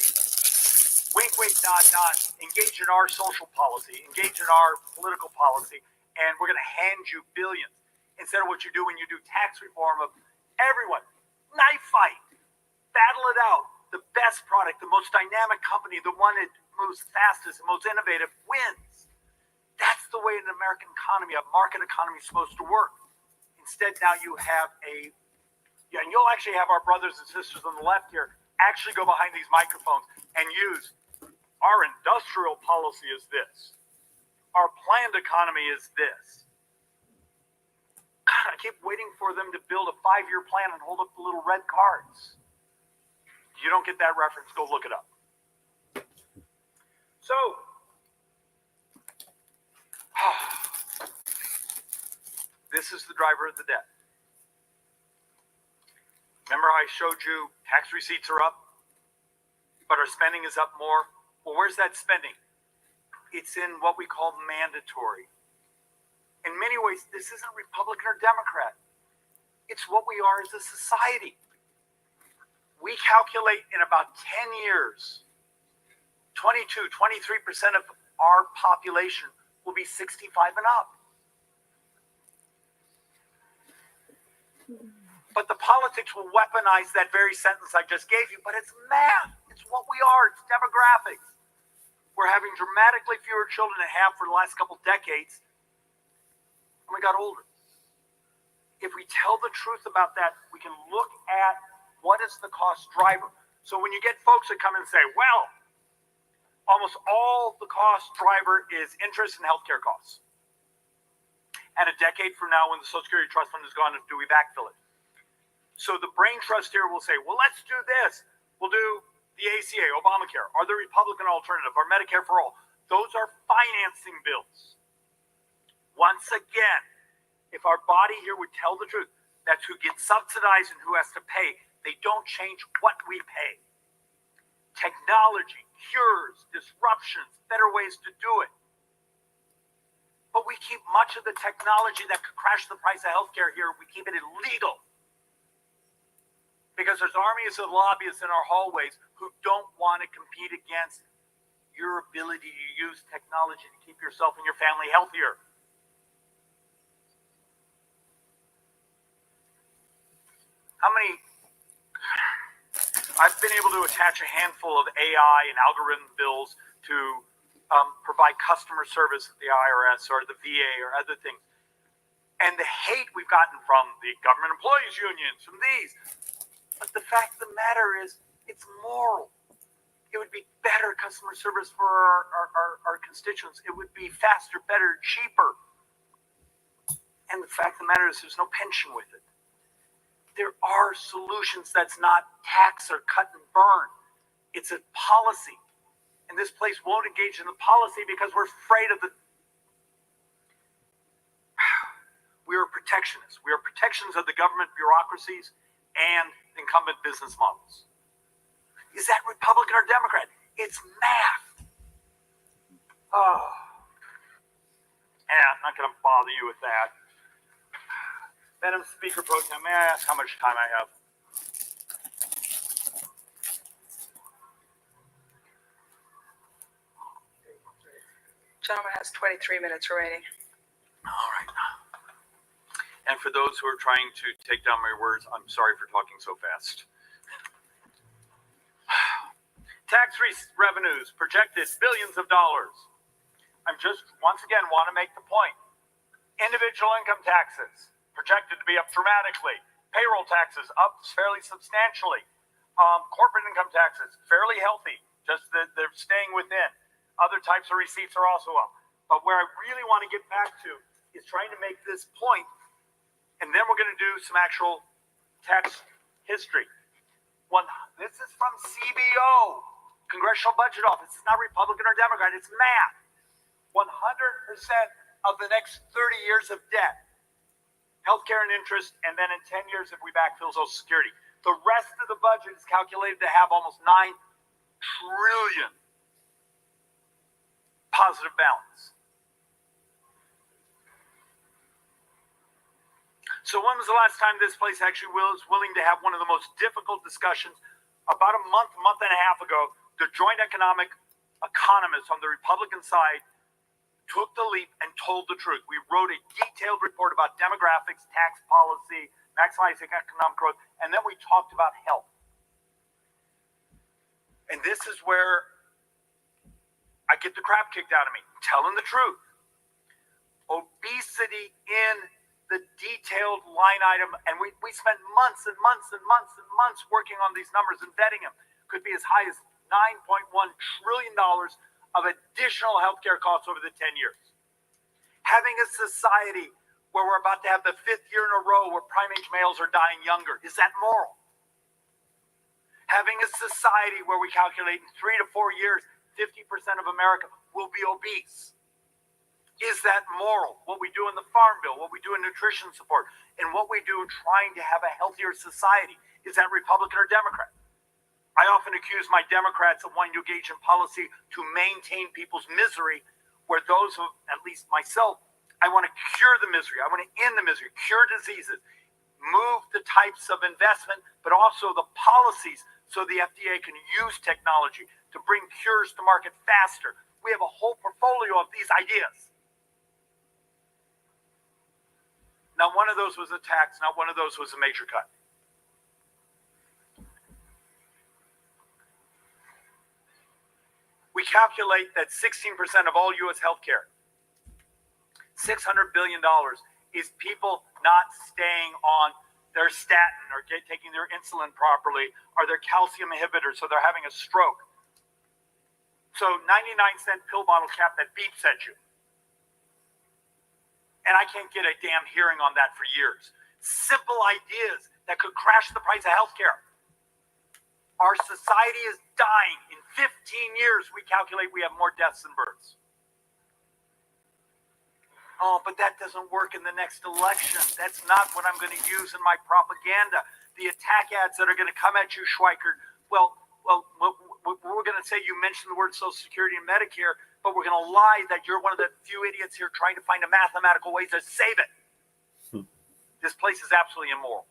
Wink, wink, nod, nod. Engage in our social policy. Engage in our political policy. And we're going to hand you billions. Instead of what you do when you do tax reform of everyone. Knife fight. Battle it out. The best product, the most dynamic company, the one that moves fastest, the most innovative wins. That's the way an American economy, a market economy is supposed to work. Instead, now you have and you'll actually have our brothers and sisters on the left here actually go behind these microphones and use our industrial policy is this. Our planned economy is this. God, I keep waiting for them to build a 5-year plan and hold up the little red cards. You don't get that reference, go look it up. So, this is the driver of the debt. Remember how I showed you tax receipts are up, but our spending is up more? Well, where's that spending? It's in what we call mandatory. In many ways, this isn't Republican or Democrat. It's what we are as a society. We calculate in about 10 years, 23% of our population will be 65 and up. But the politics will weaponize that very sentence I just gave you, but it's math. It's what we are. It's demographics. We're having dramatically fewer children than have for the last couple decades, and we got older. If we tell the truth about that, we can look at what is the cost driver. So when you get folks that come and say, well, almost all the cost driver is interest and healthcare costs. And a decade from now, when the Social Security Trust Fund is gone, do we backfill it? So the brain trust here will say, well, let's do this. We'll do the ACA, Obamacare, or the Republican alternative, or Medicare for all. Those are financing bills. Once again, if our body here would tell the truth, that's who gets subsidized and who has to pay. They don't change what we pay. Technology, cures, disruptions, better ways to do it. But we keep much of the technology that could crash the price of healthcare here, we keep it illegal. Because there's armies of lobbyists in our hallways who don't want to compete against your ability to use technology to keep yourself and your family healthier. How many? I've been able to attach a handful of AI and algorithm bills to provide customer service at the IRS or the VA or other things. And the hate we've gotten from the government employees unions, from these. But the fact of the matter is, it's moral. It would be better customer service for our constituents. It would be faster, better, cheaper. And the fact of the matter is, there's no pension with it. There are solutions that's not tax or cut and burn. It's a policy. And this place won't engage in the policy because we're afraid of the... We are protectionists. We are protections of the government bureaucracies and incumbent business models. Is that Republican or Democrat? It's math. Oh. And I'm not going to bother you with that. Madam Speaker Pro Tem, may I ask how much time I have? Gentleman has 23 minutes remaining. All right. And for those who are trying to take down my words, I'm sorry for talking so fast. Tax revenues projected billions of dollars. I'm just, once again, want to make the point. Individual income taxes projected to be up dramatically. Payroll taxes up fairly substantially. Corporate income taxes fairly healthy, just that they're staying within. Other types of receipts are also up. But where I really want to get back to is trying to make this point, and then we're going to do some actual tax history. This is from CBO, Congressional Budget Office. It's not Republican or Democrat, it's math. 100% of the next 30 years of debt, healthcare and interest, and then in 10 years if we backfill Social Security. The rest of the budget is calculated to have almost $9 trillion positive balance. So when was the last time this place actually was willing to have one of the most difficult discussions? About a month and a half ago, the joint economic economists on the Republican side took the leap and told the truth. We wrote a detailed report about demographics, tax policy, maximizing economic growth, and then we talked about health. And this is where I get the crap kicked out of me, telling the truth. Obesity in the detailed line item, and we spent months and months and months and months working on these numbers and vetting them. Could be as high as $9.1 trillion of additional healthcare costs over the 10 years. Having a society where we're about to have the 5th year in a row where prime-age males are dying younger, is that moral? Having a society where we calculate in 3 to 4 years, 50% of America will be obese. Is that moral? What we do in the Farm Bill, what we do in nutrition support, and what we do in trying to have a healthier society, is that Republican or Democrat? I often accuse my Democrats of wanting to engage in policy to maintain people's misery, where those who, at least myself, I want to cure the misery. I want to end the misery, cure diseases, move the types of investment, but also the policies so the FDA can use technology to bring cures to market faster. We have a whole portfolio of these ideas. Not one of those was a tax, not one of those was a major cut. We calculate that 16% of all U.S. healthcare, $600 billion, is people not staying on their statin or taking their insulin properly or their calcium inhibitors, so they're having a stroke. So 99-cent pill bottle cap that beeps at you. And I can't get a damn hearing on that for years. Simple ideas that could crash the price of healthcare. Our society is dying. In 15 years, we calculate we have more deaths than births. Oh, but that doesn't work in the next election. That's not what I'm going to use in my propaganda. The attack ads that are going to come at you, Schweikert, well, we're going to say you mentioned the word Social Security and Medicare, but we're going to lie that you're one of the few idiots here trying to find a mathematical way to save it. This place is absolutely immoral.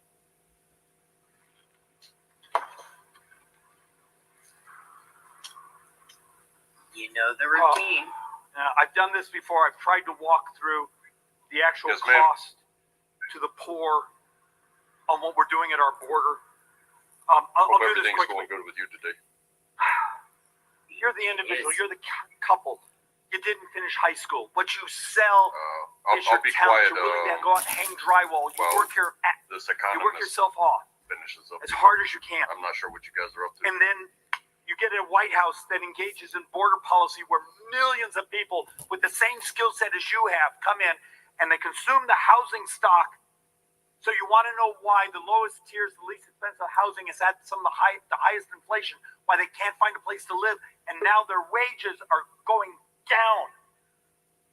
You know the routine. I've done this before. I've tried to walk through the actual cost to the poor on what we're doing at our border. I'll do this quickly. Going good with you today. You're the individual. You're the couple. You didn't finish high school. What you sell is your talent. You're willing to go out and hang drywall. You work you work yourself off as hard as you can. I'm not sure what you guys are up to. And then you get a White House that engages in border policy where millions of people with the same skill set as you have come in and they consume the housing stock. So you want to know why the lowest tiers, the least expensive housing is at some of the highest inflation, why they can't find a place to live, and now their wages are going down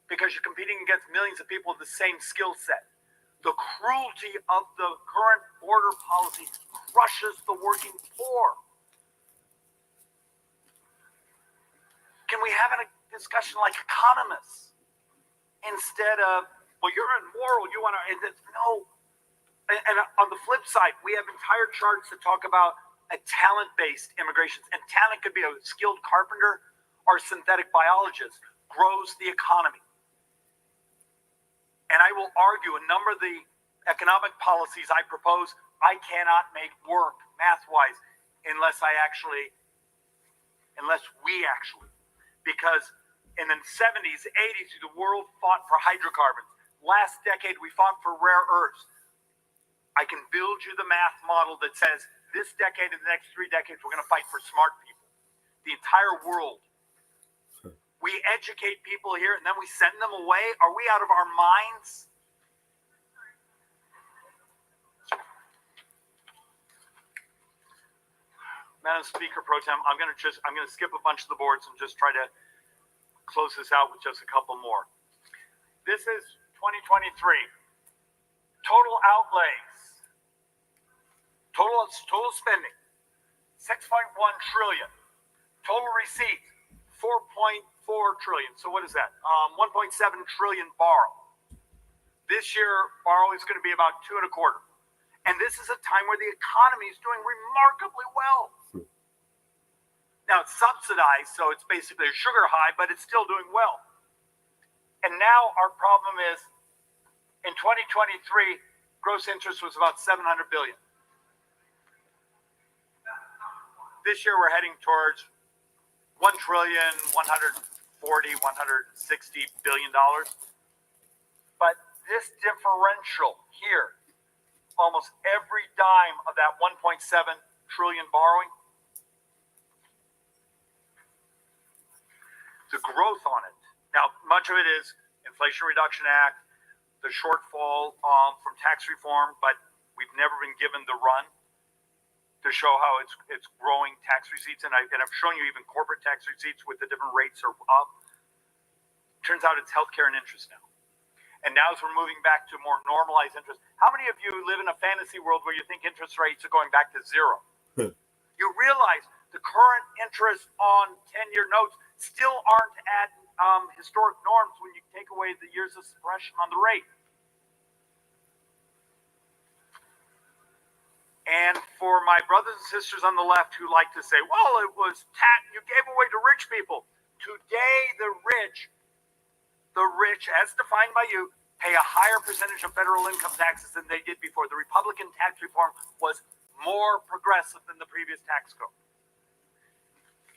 because you're competing against millions of people with the same skill set. The cruelty of the current border policy crushes the working poor. Can we have a discussion like economists instead of, well, you're immoral, you want to, no. And on the flip side, we have entire charts that talk about a talent-based immigration. And talent could be a skilled carpenter or synthetic biologist, grows the economy. And I will argue a number of the economic policies I propose, I cannot make work math-wise unless we actually, because in the 70s, 80s, the world fought for hydrocarbons. Last decade, we fought for rare earths. I can build you the math model that says this decade and the next 3 decades, we're going to fight for smart people. The entire world. We educate people here and then we send them away. Are we out of our minds? Madam Speaker Pro Tem, I'm going to skip a bunch of the boards and just try to close this out with just a couple more. This is 2023. Total outlays. Total spending. 6.1 trillion. Total receipts. 4.4 trillion. So what is that? 1.7 trillion borrow. This year, borrow is going to be about 2.25. And this is a time where the economy is doing remarkably well. Now it's subsidized, so it's basically a sugar high, but it's still doing well. And now our problem is, in 2023, gross interest was about 700 billion. This year we're heading towards 1 trillion, 140, 160 billion dollars. But this differential here, almost every dime of that 1.7 trillion borrowing, the growth on it. Now, much of it is Inflation Reduction Act, the shortfall from tax reform, but we've never been given the run to show how it's growing tax receipts. And I've shown you even corporate tax receipts with the different rates are up. Turns out it's healthcare and interest now. And now as we're moving back to more normalized interest, how many of you live in a fantasy world where you think interest rates are going back to zero? You realize the current interest on 10-year notes still aren't at historic norms when you take away the years of suppression on the rate. And for my brothers and sisters on the left who like to say, well, it was you gave away to rich people. Today, the rich, as defined by you, pay a higher percentage of federal income taxes than they did before. The Republican tax reform was more progressive than the previous tax code.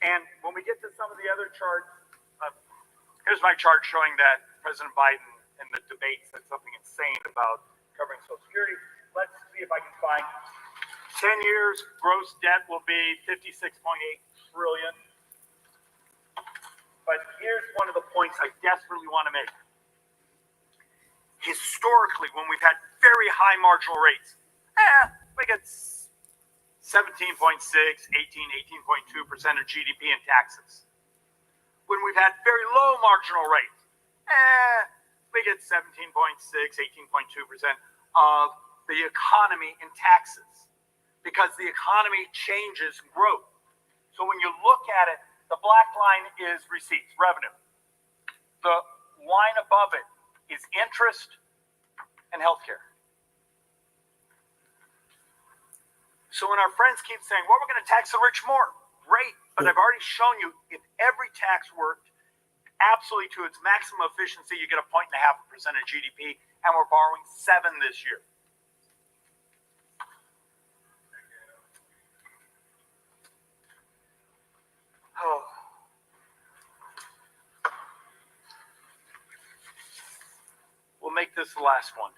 And when we get to some of the other charts, here's my chart showing that President Biden in the debate said something insane about covering Social Security. Let's see if I can find 10 years gross debt will be 56.8 trillion. But here's one of the points I desperately want to make. historically, when we've had very high marginal rates, we get 17.6, 18.2% of GDP in taxes. When we've had very low marginal rates, we get 17.6, 18.2% of the economy in taxes, because the economy changes and grows. So when you look at it, the black line is receipts, revenue. The line above it is interest and healthcare. So when our friends keep saying, well, we're going to tax the rich more, great, but I've already shown you if every tax worked absolutely to its maximum efficiency, you get 1.5% of GDP, and we're borrowing 7 this year. Oh. We'll make this the last one.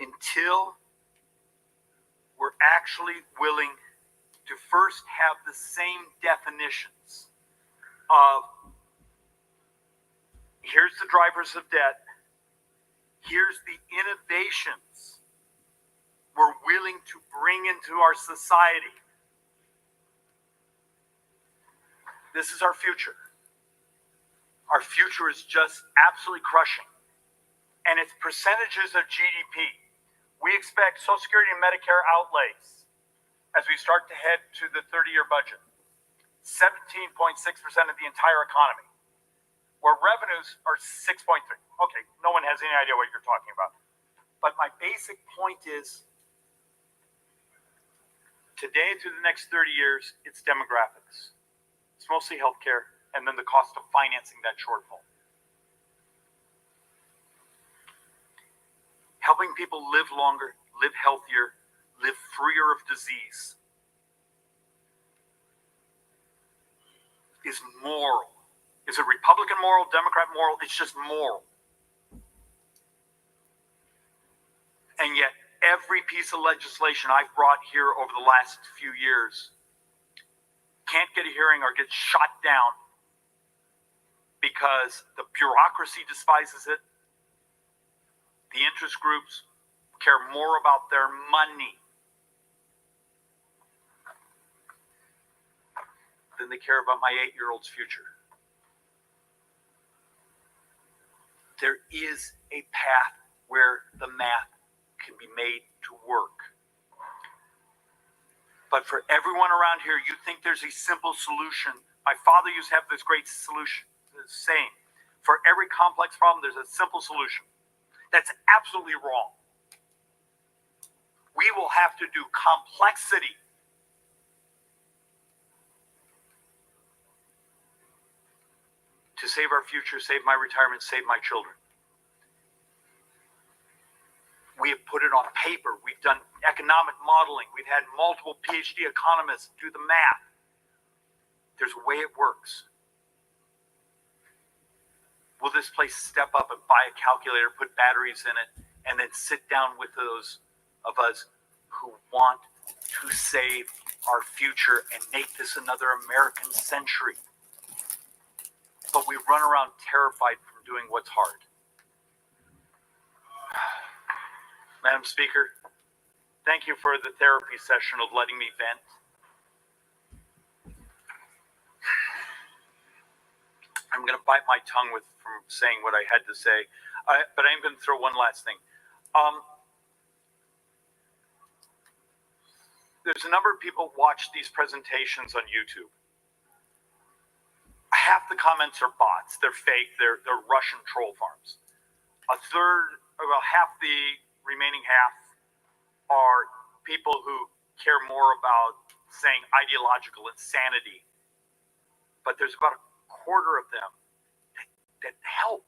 Until we're actually willing to first have the same definitions of here's the drivers of debt, here's the innovations we're willing to bring into our society. This is our future. Our future is just absolutely crushing. And it's percentages of GDP. We expect Social Security and Medicare outlays as we start to head to the 30-year budget. 17.6% of the entire economy, where revenues are 6.3. Okay, no one has any idea what you're talking about. But my basic point is, today through the next 30 years, it's demographics. It's mostly healthcare, and then the cost of financing that shortfall. Helping people live longer, live healthier, live freer of disease is moral. Is it Republican moral, Democrat moral? It's just moral. And yet, every piece of legislation I've brought here over the last few years can't get a hearing or gets shot down because the bureaucracy despises it. The interest groups care more about their money than they care about my 8-year-old's future. There is a path where the math can be made to work. But for everyone around here, you think there's a simple solution. My father used to have this great solution, saying, for every complex problem, there's a simple solution. That's absolutely wrong. We will have to do complexity to save our future, save my retirement, save my children. We have put it on paper. We've done economic modeling. We've had multiple PhD economists do the math. There's a way it works. Will this place step up and buy a calculator, put batteries in it, and then sit down with those of us who want to save our future and make this another American century? But we run around terrified from doing what's hard. Madam Speaker, thank you for the therapy session of letting me vent. I'm going to bite my tongue from saying what I had to say, but I'm going to throw one last thing. There's a number of people who watch these presentations on YouTube. Half the comments are bots. They're fake. They're Russian troll farms. Half the remaining half are people who care more about saying ideological insanity. But there's about a quarter of them that help,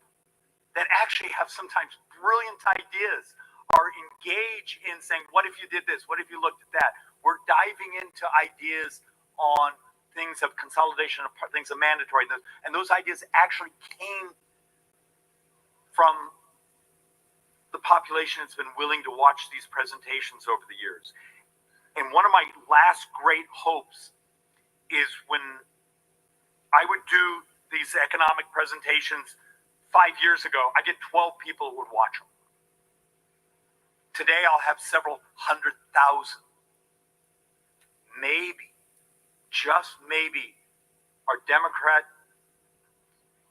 that actually have sometimes brilliant ideas, are engaged in saying, what if you did this? What if you looked at that? We're diving into ideas on things of consolidation, of things of mandatory, and those ideas actually came from the population that's been willing to watch these presentations over the years. And one of my last great hopes is when I would do these economic presentations 5 years ago, I get 12 people who would watch them. Today, I'll have several 100,000. Maybe, just maybe, our Democrat,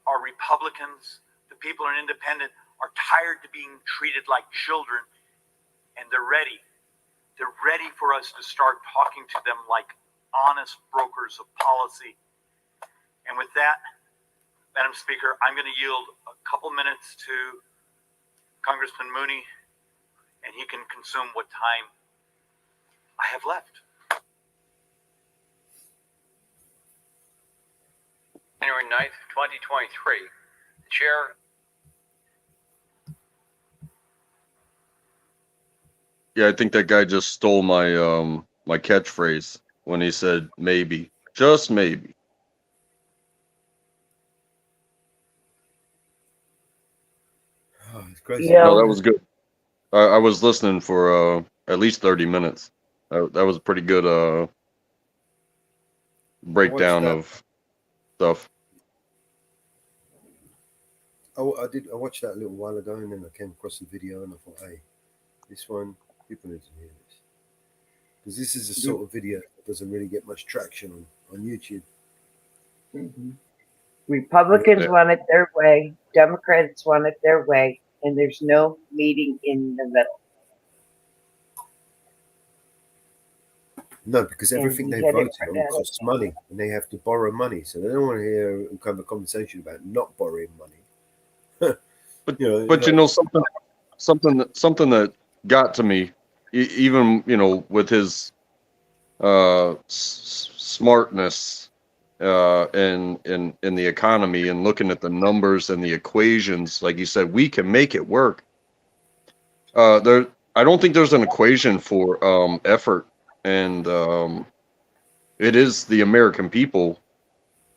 our Republicans, the people who are independent are tired of being treated like children, and they're ready. They're ready for us to start talking to them like honest brokers of policy. And with that, Madam Speaker, I'm going to yield a couple minutes to Congressman Mooney, and he can consume what time I have left. January 9th, 2023. The chair. Yeah, I think that guy just stole my my catchphrase when he said maybe, just maybe. Oh, it's crazy. Yeah. No, that was good. I was listening for at least 30 minutes. That was a pretty good breakdown of stuff. I watched that a little while ago, and then I came across the video, and I thought, hey, this one, people need to hear this. Because this is a sort of video that doesn't really get much traction on YouTube. Mm-hmm. Republicans want it their way, Democrats want it their way, and there's no meeting in the middle. No, because everything they voted on costs money, and they have to borrow money, so they don't want to hear kind of a conversation about not borrowing money. But you know something that got to me, even with his smartness in the economy and looking at the numbers and the equations, like you said, we can make it work. I don't think there's an equation for effort, and it is the American people,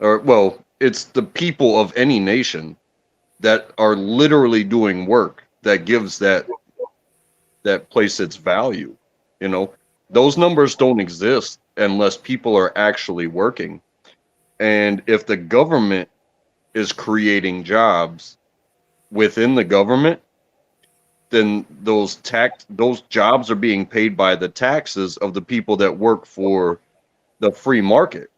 it's the people of any nation that are literally doing work that gives that place its value. Those numbers don't exist unless people are actually working. And if the government is creating jobs within the government, then those jobs are being paid by the taxes of the people that work for the free market.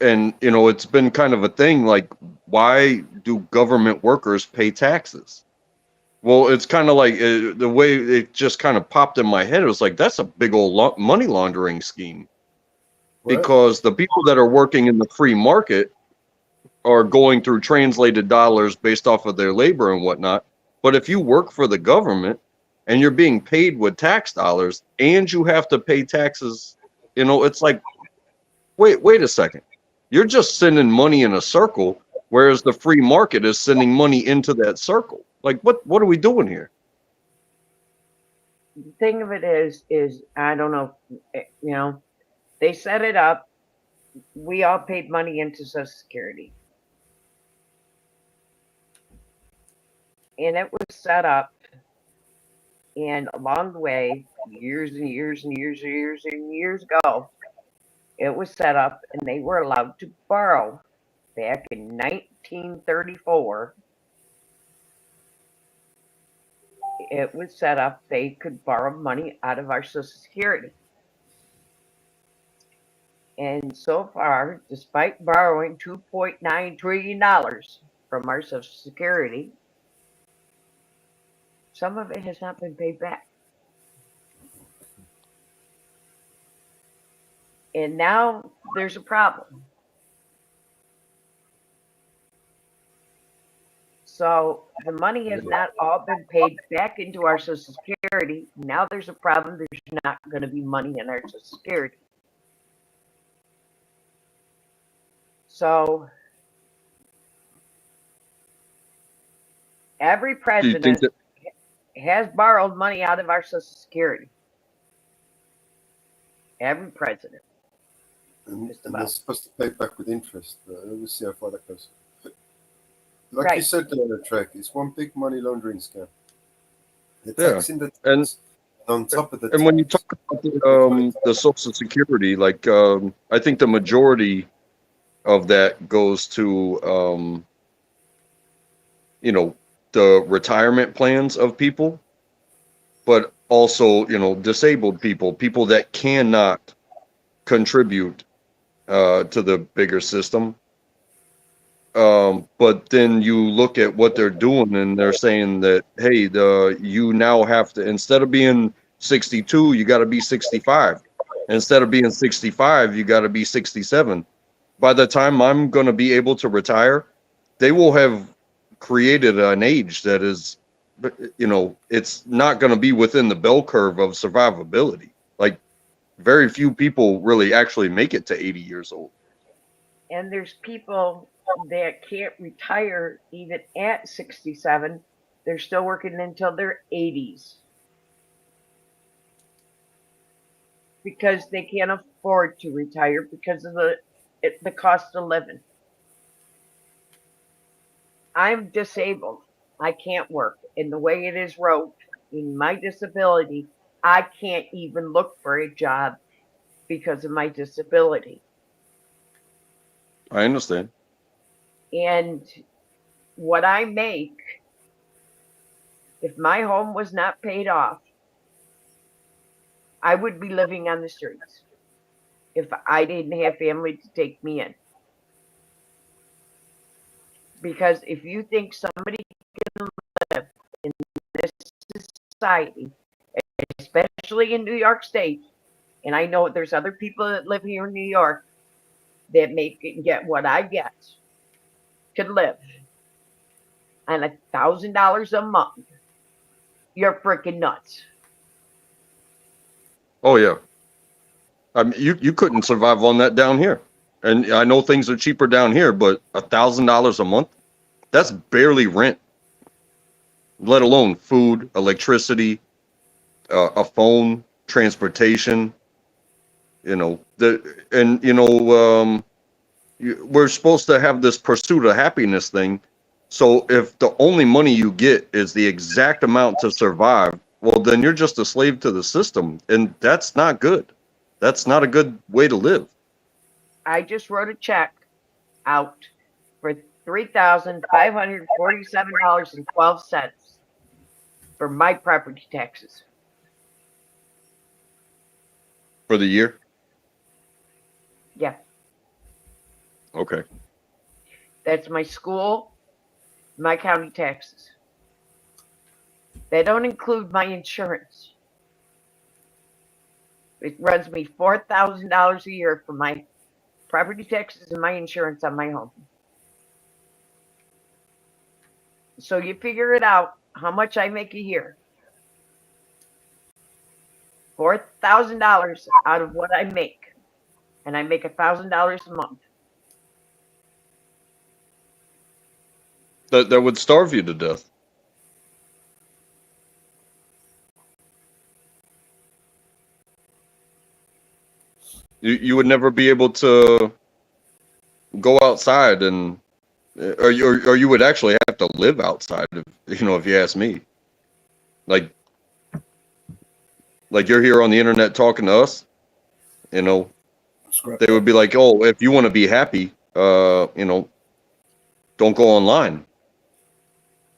And, it's been kind of a thing, like, why do government workers pay taxes? Well, it's kind of like the way it just kind of popped in my head. It was like, that's a big old money laundering scheme. What? Because the people that are working in the free market are going through translated dollars based off of their labor and whatnot. But if you work for the government and you're being paid with tax dollars and you have to pay taxes, it's like, wait a second. You're just sending money in a circle, whereas the free market is sending money into that circle. Like, what are we doing here? The thing of it is I don't know, they set it up. We all paid money into Social Security. And it was set up, and along the way, years and years and years and years and years ago, it was set up, and they were allowed to borrow. Back in 1934, it was set up, they could borrow money out of our Social Security. And so far, despite borrowing $2.9 trillion from our Social Security, some of it has not been paid back. And now there's a problem. So the money has not all been paid back into our Social Security. Now there's a problem. There's not going to be money in our Social Security. So every president has borrowed money out of our Social Security. Every president. And they're supposed to pay back with interest. We'll see how far that goes. Like Right. you said there, Trek, it's one big money laundering scam. They're taxing the tax, and on top of the and when you talk about the Social Security, like I think the majority of that goes to, you know, the retirement plans of people, but also, you know, disabled people, people that cannot contribute to the bigger system. But then you look at what they're doing and they're saying that, hey, you now have to, instead of being 62, you got to be 65. Instead of being 65, you got to be 67. By the time I'm going to be able to retire, they will have created an age that is, you know, it's not going to be within the bell curve of survivability. Like, very few people really actually make it to 80 years old. And there's people that can't retire even at 67. They're still working until their 80s because they can't afford to retire because of the cost of living. I'm disabled. I can't work. And the way it is wrote in my disability, I can't even look for a job because of my disability. I understand. And what I make, if my home was not paid off, I would be living on the streets if I didn't have family to take me in. Because if you think somebody can live in this society, especially in New York State, and I know there's other people that live here in New York that get what I get, could live on $1,000 a month, you're freaking nuts. Oh yeah. I mean, you couldn't survive on that down here. And I know things are cheaper down here, but $1,000 a month, that's barely rent, let alone food, electricity, a phone, transportation, you know, we're supposed to have this pursuit of happiness thing. So if the only money you get is the exact amount to survive, well, then you're just a slave to the system. And that's not good. That's not a good way to live. I just wrote a check out for $3,547.12 for my property taxes. For the year? Yeah. Okay. That's my school, my county taxes. They don't include my insurance. It runs me $4,000 a year for my property taxes and my insurance on my home. So you figure it out how much I make a year. $4,000 out of what I make. And I make $1,000 a month. That would starve you to death. You would never be able to go outside or you would actually have to live outside, if you ask me. Like you're here on the internet talking to us, they would be like, oh, if you want to be happy, don't go online.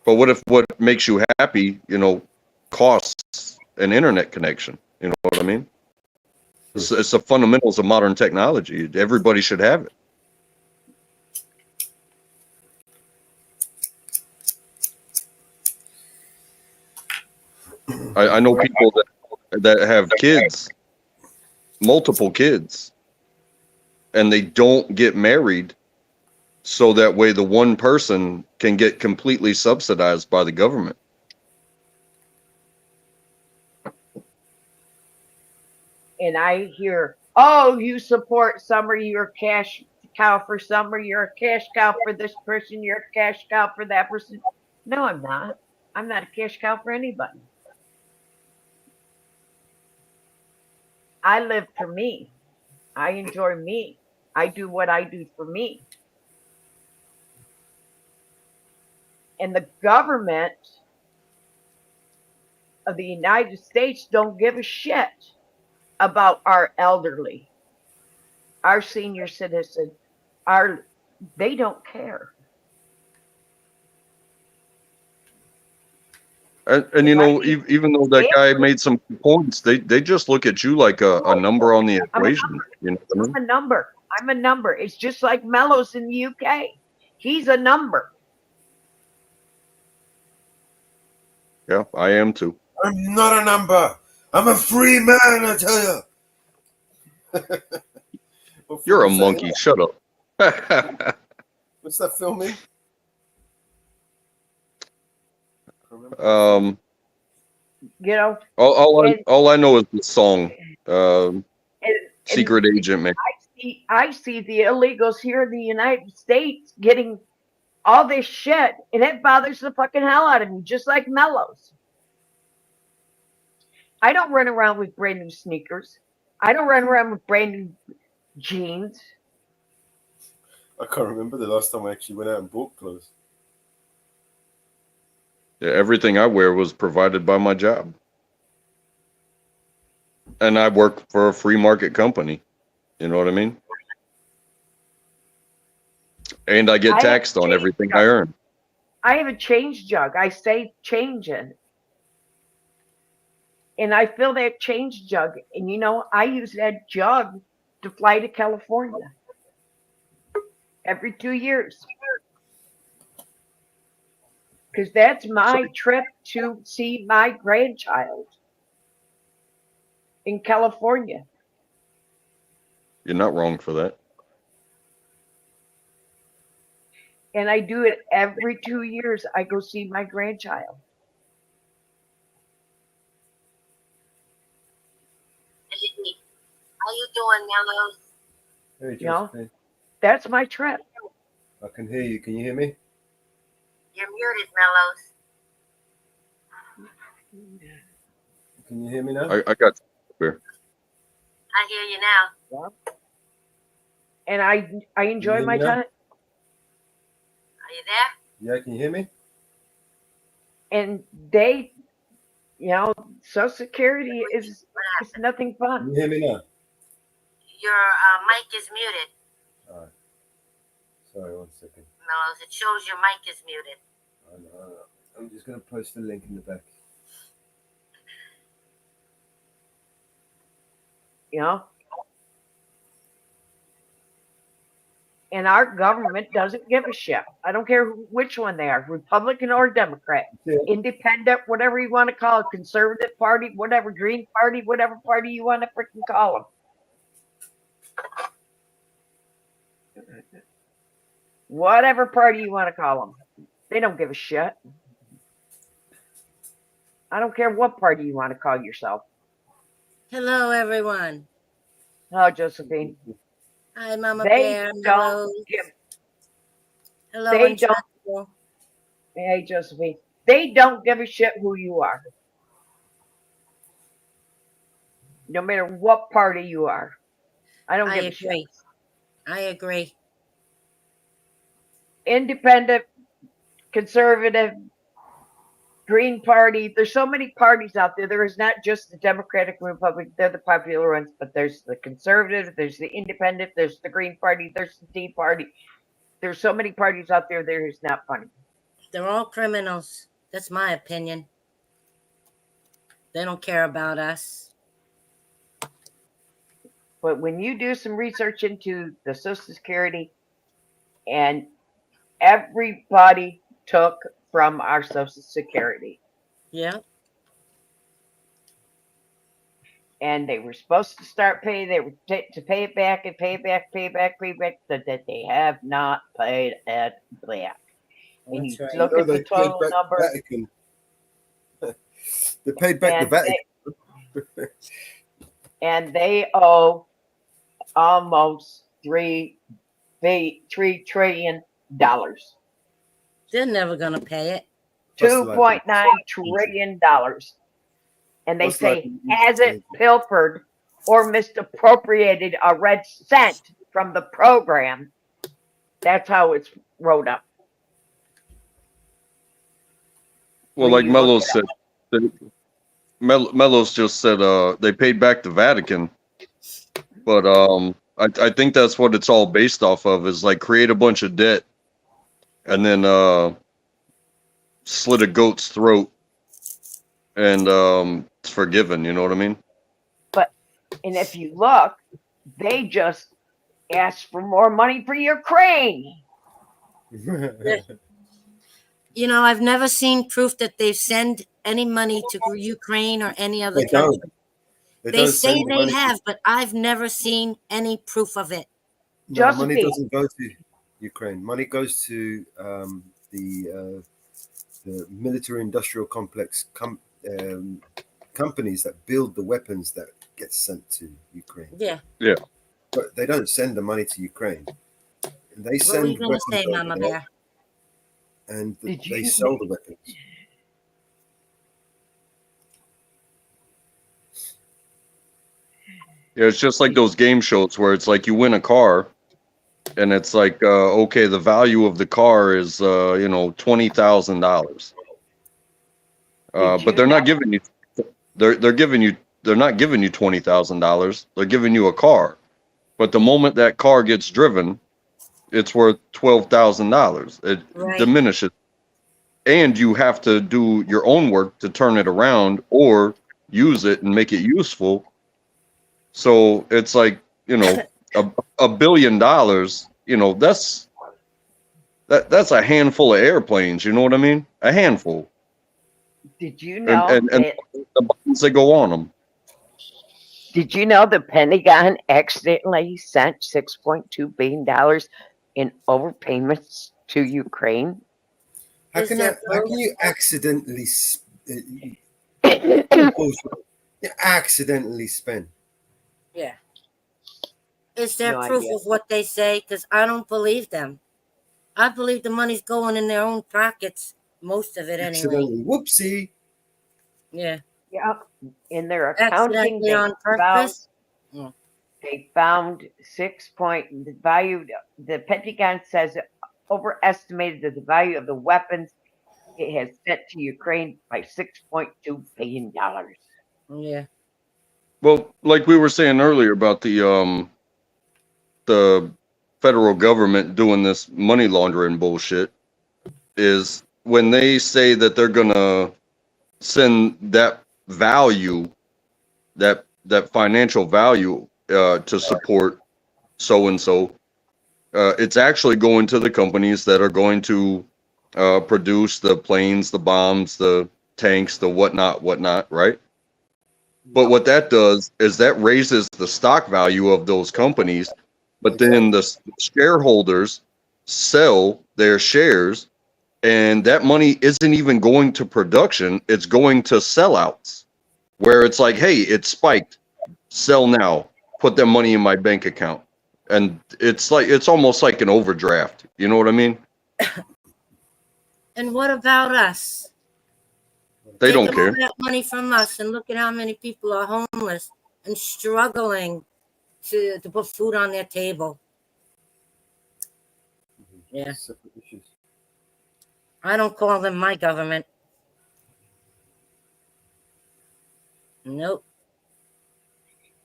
But what if what makes you happy, costs an internet connection? You know what I mean? It's the fundamentals of modern technology. Everybody should have it. I know people that have kids, multiple kids, and they don't get married, so that way the one person can get completely subsidized by the government. And I hear, oh, you support Summer, you're a cash cow for Summer, you're a cash cow for this person, you're a cash cow for that person. No, I'm not. I'm not a cash cow for anybody. I live for me. I enjoy me. I do what I do for me. And the government of the United States don't give a shit about our elderly, our senior citizens, they don't care. And you know, even though that guy made some points, they just look at you like a number on the equation. You know what I mean? I'm a number. I'm a number. It's just like Mello's in the UK. He's a number. Yeah, I am too. I'm not a number. I'm a free man, I tell you. You're a monkey. Shut up. What's that filming? You know. All I know is the song. Secret Agent Man. I see the illegals here in the United States getting all this shit, and it bothers the fucking hell out of me, just like Mello's. I don't run around with brand new sneakers. I don't run around with brand new jeans. I can't remember the last time I actually went out and bought clothes. Yeah, everything I wear was provided by my job. And I work for a free market company. You know what I mean? And I get taxed on everything I earn. I have a change jug. I save change in. And I fill that change jug. And you know, I use that jug to fly to California every 2 years. Because that's my trip to see my grandchild in California. You're not wrong for that. And I do it every 2 years. I go see my grandchild. How you doing, Mellows? Hey, you know, that's my trip. I can hear you. Can you hear me? You're muted, Mellows. Can you hear me now? I got you. I hear you now. And I enjoy my time. Are you there? Yeah, can you hear me? And they, you know, Social Security is nothing fun. Can you hear me now? Your mic is muted. All right. Sorry, 1 second. Mellows, it shows your mic is muted. I know. I'm just going to post the link in the back. You know? And our government doesn't give a shit. I don't care which one they are, Republican or Democrat, independent, whatever you want to call it, conservative party, whatever, Green Party, whatever party you want to freaking call them. Whatever party you want to call them. They don't give a shit. I don't care what party you want to call yourself. Hello, everyone. Hello, Josephine. Hi, Mama They Bear. don't give. Hello, They don't. Untrackable. Hey, Josephine. They don't give a shit who you are. No matter what party you are. I don't give a shit. I agree. Independent, conservative, Green Party. There's so many parties out there. There is not just the Democratic and Republican. They're the popular ones, but there's the conservative, there's the independent, there's the Green Party, there's the Tea Party. There's so many parties out there. There is not funny. They're all criminals. That's my opinion. They don't care about us. But when you do some research into the Social Security, and everybody took from our Social Security. Yeah. And they were supposed to start paying. They were to pay it back and pay it back, pay it back, pay it back. That they have not paid it back. And you look at the total number. They paid back the Vatican. And they owe almost $3 trillion. They're never going to pay it. $2.9 trillion. And they say, hasn't pilfered or misappropriated a red cent from the program. That's how it's wrote up. Well, like Mello said, Mello's just said they paid back the Vatican, but I think that's what it's all based off of, is like create a bunch of debt and then slit a goat's throat and it's forgiven, you know what I mean? And if you look, they just asked for more money for Ukraine. You know, I've never seen proof that they've sent any money to Ukraine or any other They country. don't. They They don't say send the they money. have, but I've never seen any proof of it. No, money doesn't go to Ukraine. Money goes to the military-industrial complex companies that build the weapons that get sent to Ukraine. Yeah. Yeah. But they don't send the money to Ukraine. They What were you send going to weapons say, over Mama there, Bear? and they sell the weapons. Yeah, it's just like those game shows where it's like you win a car and it's like okay, the value of the car is $20,000. But they're not giving you they're not giving you $20,000. They're giving you a car. But the moment that car gets driven, it's worth $12,000. It diminishes. And you have to do your own work to turn it around or use it and make it useful. So it's like, $1 billion, that's a handful of airplanes, you know what I mean? A handful. Did you know and the buttons that go on them. Did you know the Pentagon accidentally sent $6.2 billion in overpayments to Ukraine? How can you accidentally accidentally spend? Yeah. Is there No proof idea. of what they say? Because I don't believe them. I believe the money's going in their own pockets, most of it anyway. Accidentally, whoopsie. Yeah. Yeah. In their accounting, Accidentally they on found, purpose? Yeah. they found the value. The Pentagon says it overestimated the value of the weapons it has sent to Ukraine by $6.2 billion. Yeah. Well, like we were saying earlier about the federal government doing this money laundering bullshit, is when they say that they're gonna send that value, that financial value to support so and so, it's actually going to the companies that are going to produce the planes, the bombs, the tanks, the whatnot, right? But what that does is that raises the stock value of those companies, but then the shareholders sell their shares, and that money isn't even going to production, it's going to sellouts, where it's like, hey, it spiked, sell now, put that money in my bank account. And it's almost like an overdraft. You know what I mean? And what about us? They Take don't all care. that money from us and look at how many people are homeless and struggling to put food on their table. Yeah. I don't call them my government. Nope.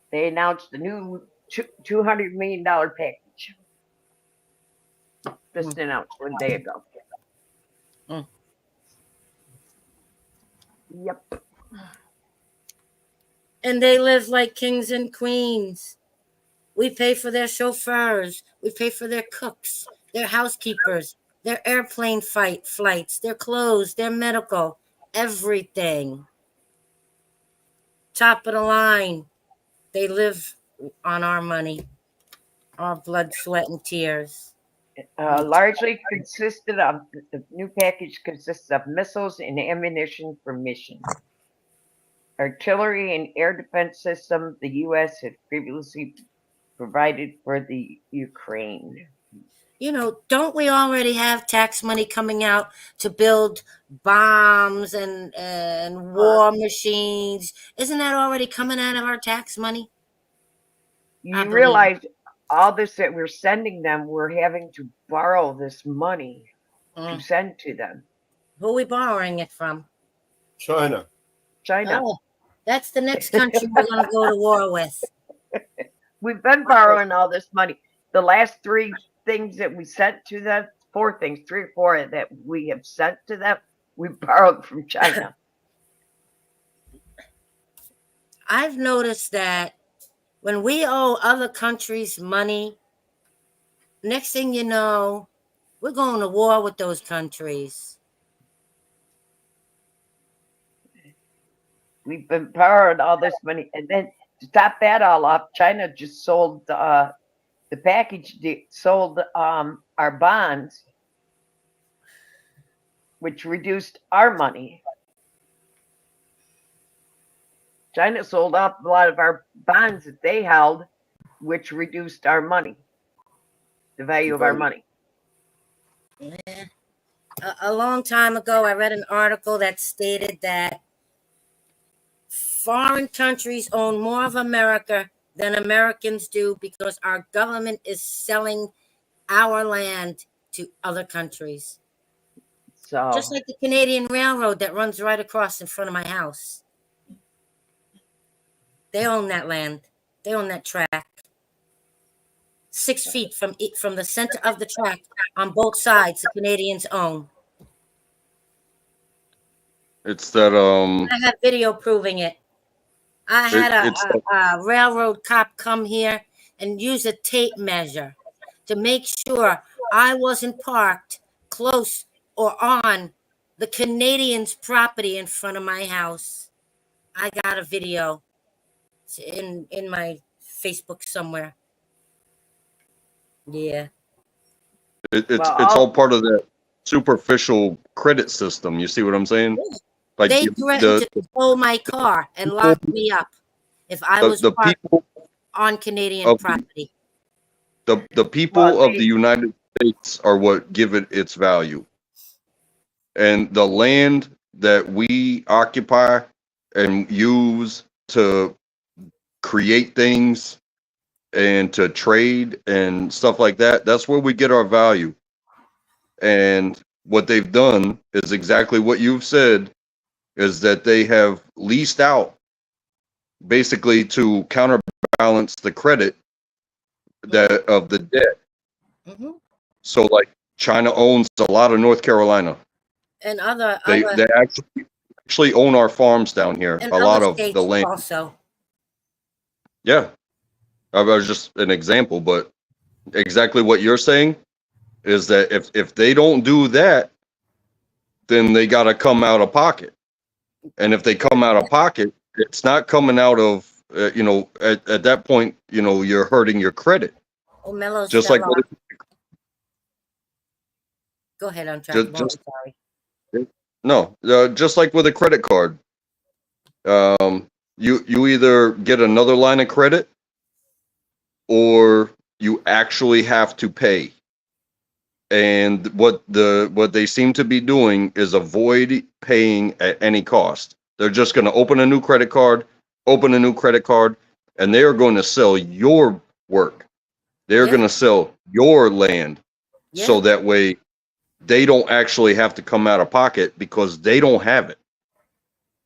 They announced the new $200 million package. Just announced 1 day ago. Yep. And they live like kings and queens. We pay for their chauffeurs. We pay for their cooks, their housekeepers, their airplane flights, their clothes, their medical, everything. Top of the line. They live on our money, our blood, sweat, and tears. Largely consisted of the new package consists of missiles and ammunition for missions, artillery and air defense system the U.S. had previously provided for the Ukraine. You know, don't we already have tax money coming out to build bombs and war machines? Isn't that already coming out of our tax money? You realize all this that we're sending them, we're having to borrow this money to send to them. Who are we borrowing it from? China. China. Oh, that's the next country we're going to go to war with. We've been borrowing all this money. The last 3 things that we sent to them, 4 things, 3 or 4 that we have sent to them, we borrowed from China. I've noticed that when we owe other countries money, next thing you know, we're going to war with those countries. We've been borrowing all this money. And then to top that all off, China just sold the package, sold our bonds, which reduced our money. China sold off a lot of our bonds that they held, which reduced our money, the value of our money. Yeah. A long time ago, I read an article that stated that foreign countries own more of America than Americans do because our government is selling our land to other countries. So just like the Canadian Railroad that runs right across in front of my house. They own that land. They own that track. 6 feet from the center of the track on both sides, the Canadians own. It's that I have video proving it. I had a railroad cop come here and use a tape measure to make sure I wasn't parked close or on the Canadians' property in front of my house. I got a video. It's in my Facebook somewhere. Yeah. It's all part of that superficial credit system. You see what I'm saying? Like they threatened to tow my car and lock me up if I was parked on Canadian property. The people of the United States are what give it its value. And the land that we occupy and use to create things and to trade and stuff like that, that's where we get our value. And what they've done is exactly what you've said, is that they have leased out basically to counterbalance the credit that of the debt. Mm-hmm. So like China owns a lot of North Carolina. And They actually own our farms down here. and A lot other of states the land. also. Yeah. I was just an example, but exactly what you're saying is that if they don't do that, then they got to come out of pocket. And if they come out of pocket, it's not coming out of, at that point, you're hurting your credit. Oh, Mellow Just Stella. like Go ahead, I'm trying to sorry. No, just like with a credit card, you either get another line of credit or you actually have to pay. And what they seem to be doing is avoid paying at any cost. They're just going to open a new credit card, and they are going to sell your work. They're going to sell your land, so that way they don't actually have to come out of pocket because they don't have it.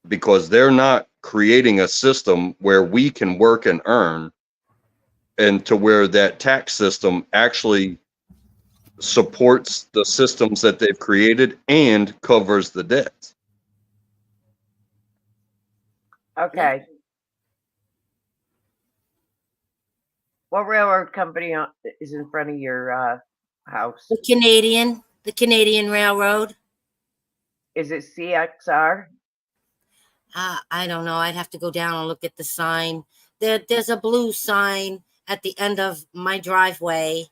Because they're not creating a system where we can work and earn, and to where that tax system actually supports the systems that they've created and covers the debt. Okay. What railroad company is in front of your house? The Canadian Railroad. Is it CXR? I don't know. I'd have to go down and look at the sign. There's a blue sign at the end of my driveway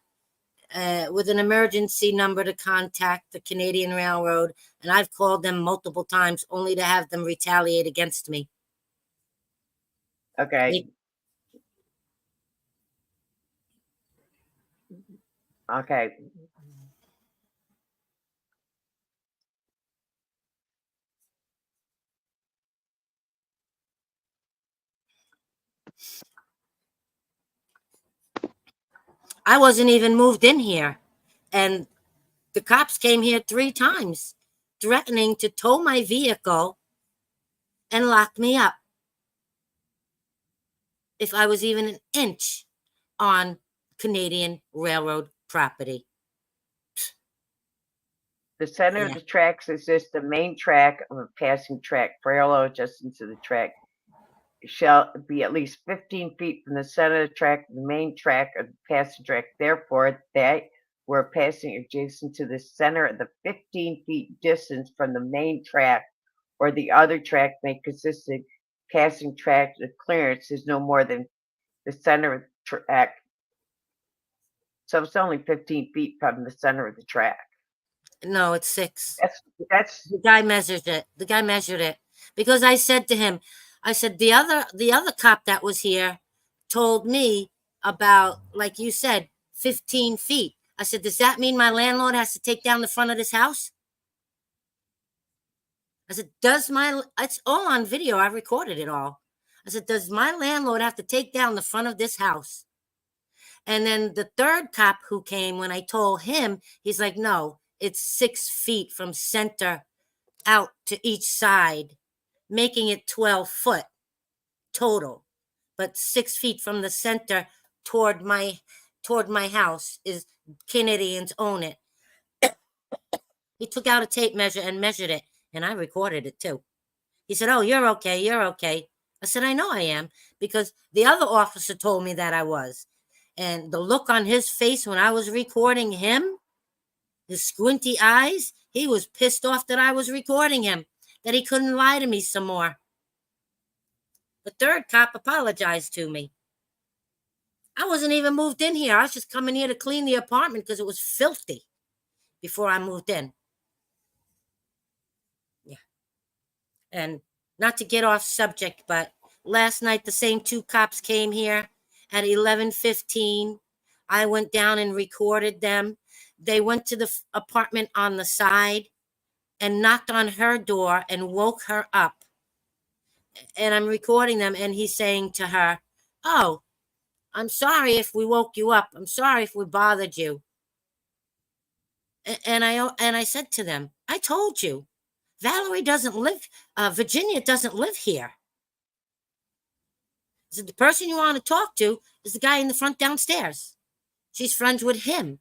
with an emergency number to contact the Canadian Railroad, and I've called them multiple times only to have them retaliate against me. Okay. Okay. I wasn't even moved in here, and the cops came here 3 times threatening to tow my vehicle and lock me up if I was even an inch on Canadian Railroad property. The center of the tracks is just the main track of a passing track, parallel adjacent to the track. It shall be at least 15 feet from the center of the track, the main track of the passing track. Therefore, that were passing adjacent to the center of the 15 feet distance from the main track or the other track may consist of passing track. The clearance is no more than the center of the track. So it's only 15 feet from the center of the track. No, it's 6. That's the guy measured it. The guy measured it because I said to him, I said the other cop that was here told me about, like you said, 15 feet. I said, does that mean my landlord has to take down the front of this house? I said, it's all on video. I recorded it all. I said, does my landlord have to take down the front of this house? And then the third cop who came, when I told him, he's like, no, it's 6 feet from center out to each side, making it 12 foot total. But 6 feet from the center toward my house is Canadians own it. He took out a tape measure and measured it, and I recorded it too. He said, oh, you're okay, you're okay. I said, I know I am, because the other officer told me that I was. And the look on his face when I was recording him, his squinty eyes, he was pissed off that I was recording him, that he couldn't lie to me some more. The third cop apologized to me. I wasn't even moved in here. I was just coming here to clean the apartment because it was filthy before I moved in. Yeah. And not to get off subject, but last night the same 2 cops came here at 11:15. I went down and recorded them. They went to the apartment on the side and knocked on her door and woke her up. And I'm recording them, and he's saying to her, oh, I'm sorry if we woke you up. I'm sorry if we bothered you. And I said to them, I told you, Valerie doesn't live, Virginia doesn't live here. I said, the person you want to talk to is the guy in the front downstairs. She's friends with him.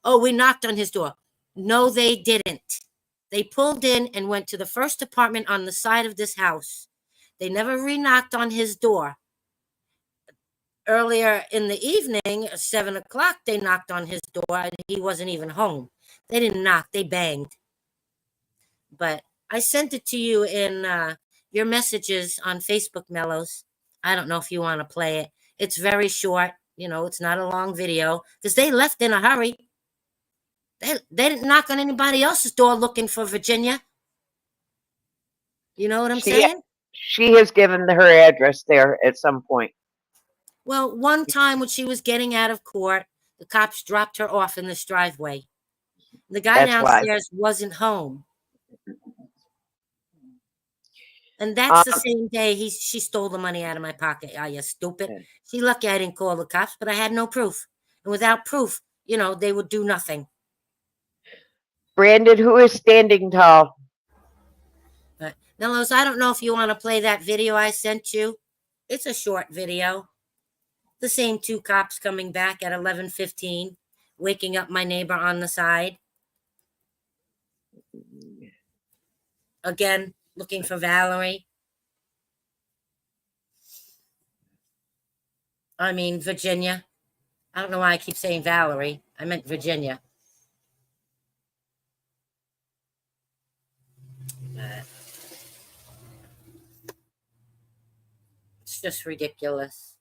Oh, we knocked on his door. No, they didn't. They pulled in and went to the first apartment on the side of this house. They never re-knocked on his door. Earlier in the evening, at 7 o'clock, they knocked on his door and he wasn't even home. They didn't knock, they banged. But I sent it to you in your messages on Facebook, Mellows. I don't know if you want to play it. It's very short. You know, it's not a long video because they left in a hurry. They didn't knock on anybody else's door looking for Virginia. You know what I'm saying? She has given her address there at some point. Well, one time when she was getting out of court, the cops dropped her off in this driveway. The guy downstairs wasn't home. And that's the same day she stole the money out of my pocket. Oh, you stupid. She's lucky I didn't call the cops, but I had no proof. And without proof, you know, they would do nothing. Brandon, who is standing tall? Nellos, I don't know if you want to play that video I sent you. It's a short video. The same 2 cops coming back at 11:15, waking up my neighbor on the side. Again, looking for Valerie. I mean, Virginia. I don't know why I keep saying Valerie. I meant Virginia. It's just ridiculous.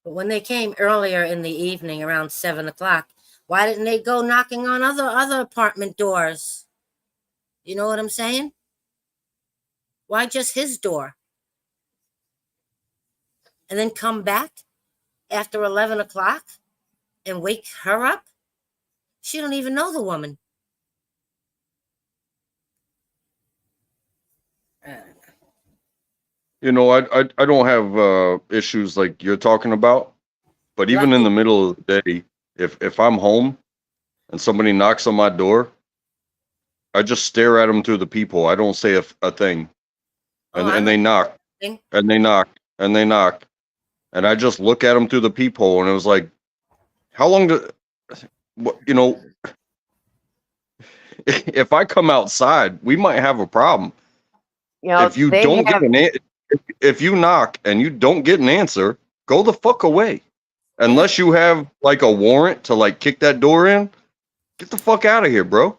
But when they came earlier in the evening, around 7 o'clock, why didn't they go knocking on other apartment doors? You know what I'm saying? Why just his door? And then come back after 11 o'clock and wake her up? She don't even know the woman. You know, I don't have issues like you're talking about, but even in the middle of the day, if I'm home and somebody knocks on my door, I just stare at them through the peephole. I don't say a thing. And they knock, and they knock, and they knock, and I just look at them through the peephole, and it was like, how long do, you know, if I come outside, we might have a problem. You know, If you they don't have, get if you knock and you don't get an answer, go the fuck away. Unless you have like a warrant to like kick that door in, get the fuck out of here, bro.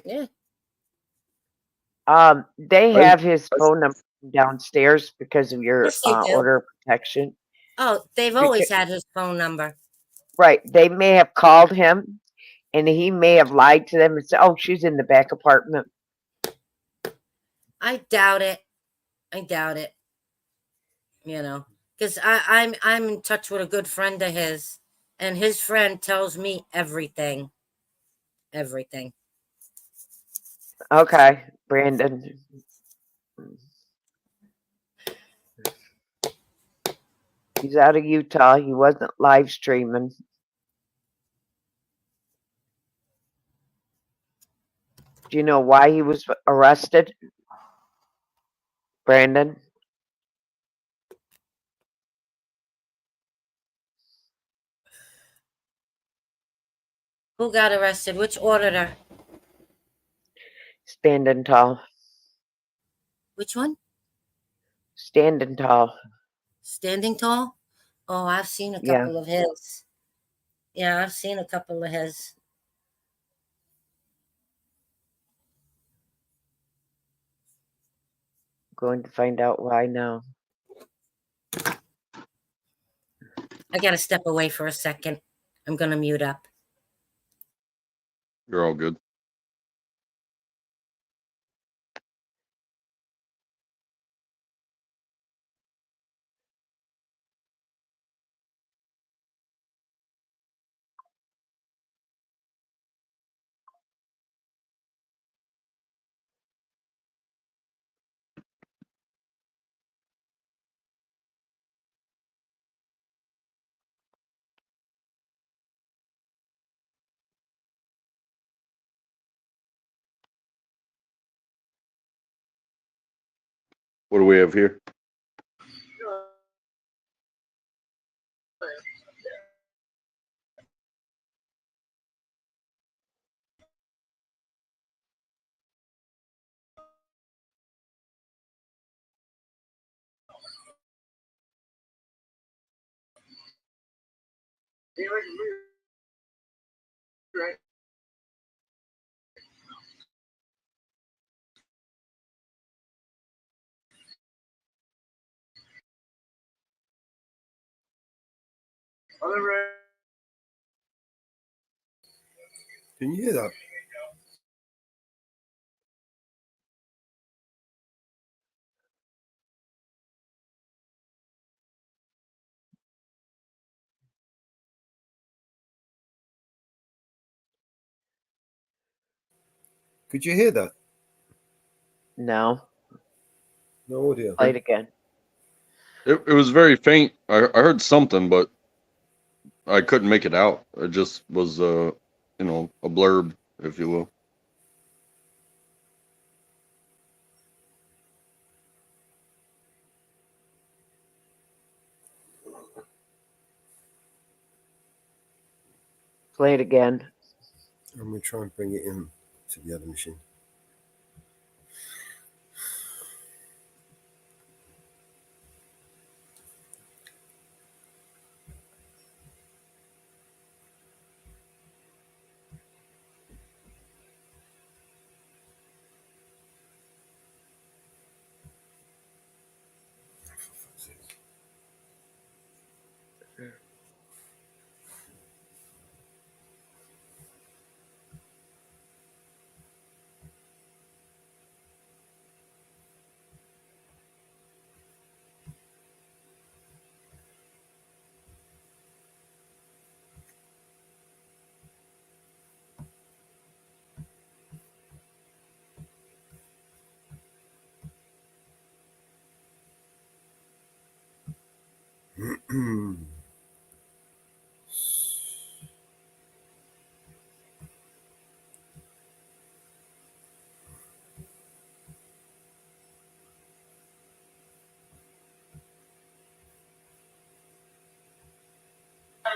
Yeah. they I- have his phone number downstairs because of your Yes, they do. order of protection. Oh, they've always had his phone number. Right. They may have called him and he may have lied to them and said, oh, she's in the back apartment. I doubt it. I doubt it. You know, because I'm in touch with a good friend of his, and his friend tells me everything. Everything. Okay, Brandon. He's out of Utah. He wasn't live streaming. Do you know why he was arrested, Brandon? Who got arrested? Which auditor? Standing tall. Which one? Standing tall. Standing tall? Oh, I've seen a Yeah. couple of his. Yeah, I've seen a couple of his. Going to find out why now. I gotta step away for a second. I'm gonna mute up. You're all good. What do we have here? Can you hear that? Could you hear that? No. No audio. Play it again. It was very faint. I heard something, but I couldn't make it out. It just was, you know, a blurb, if you will. Play it again. I'm going to try and bring it in to the other machine.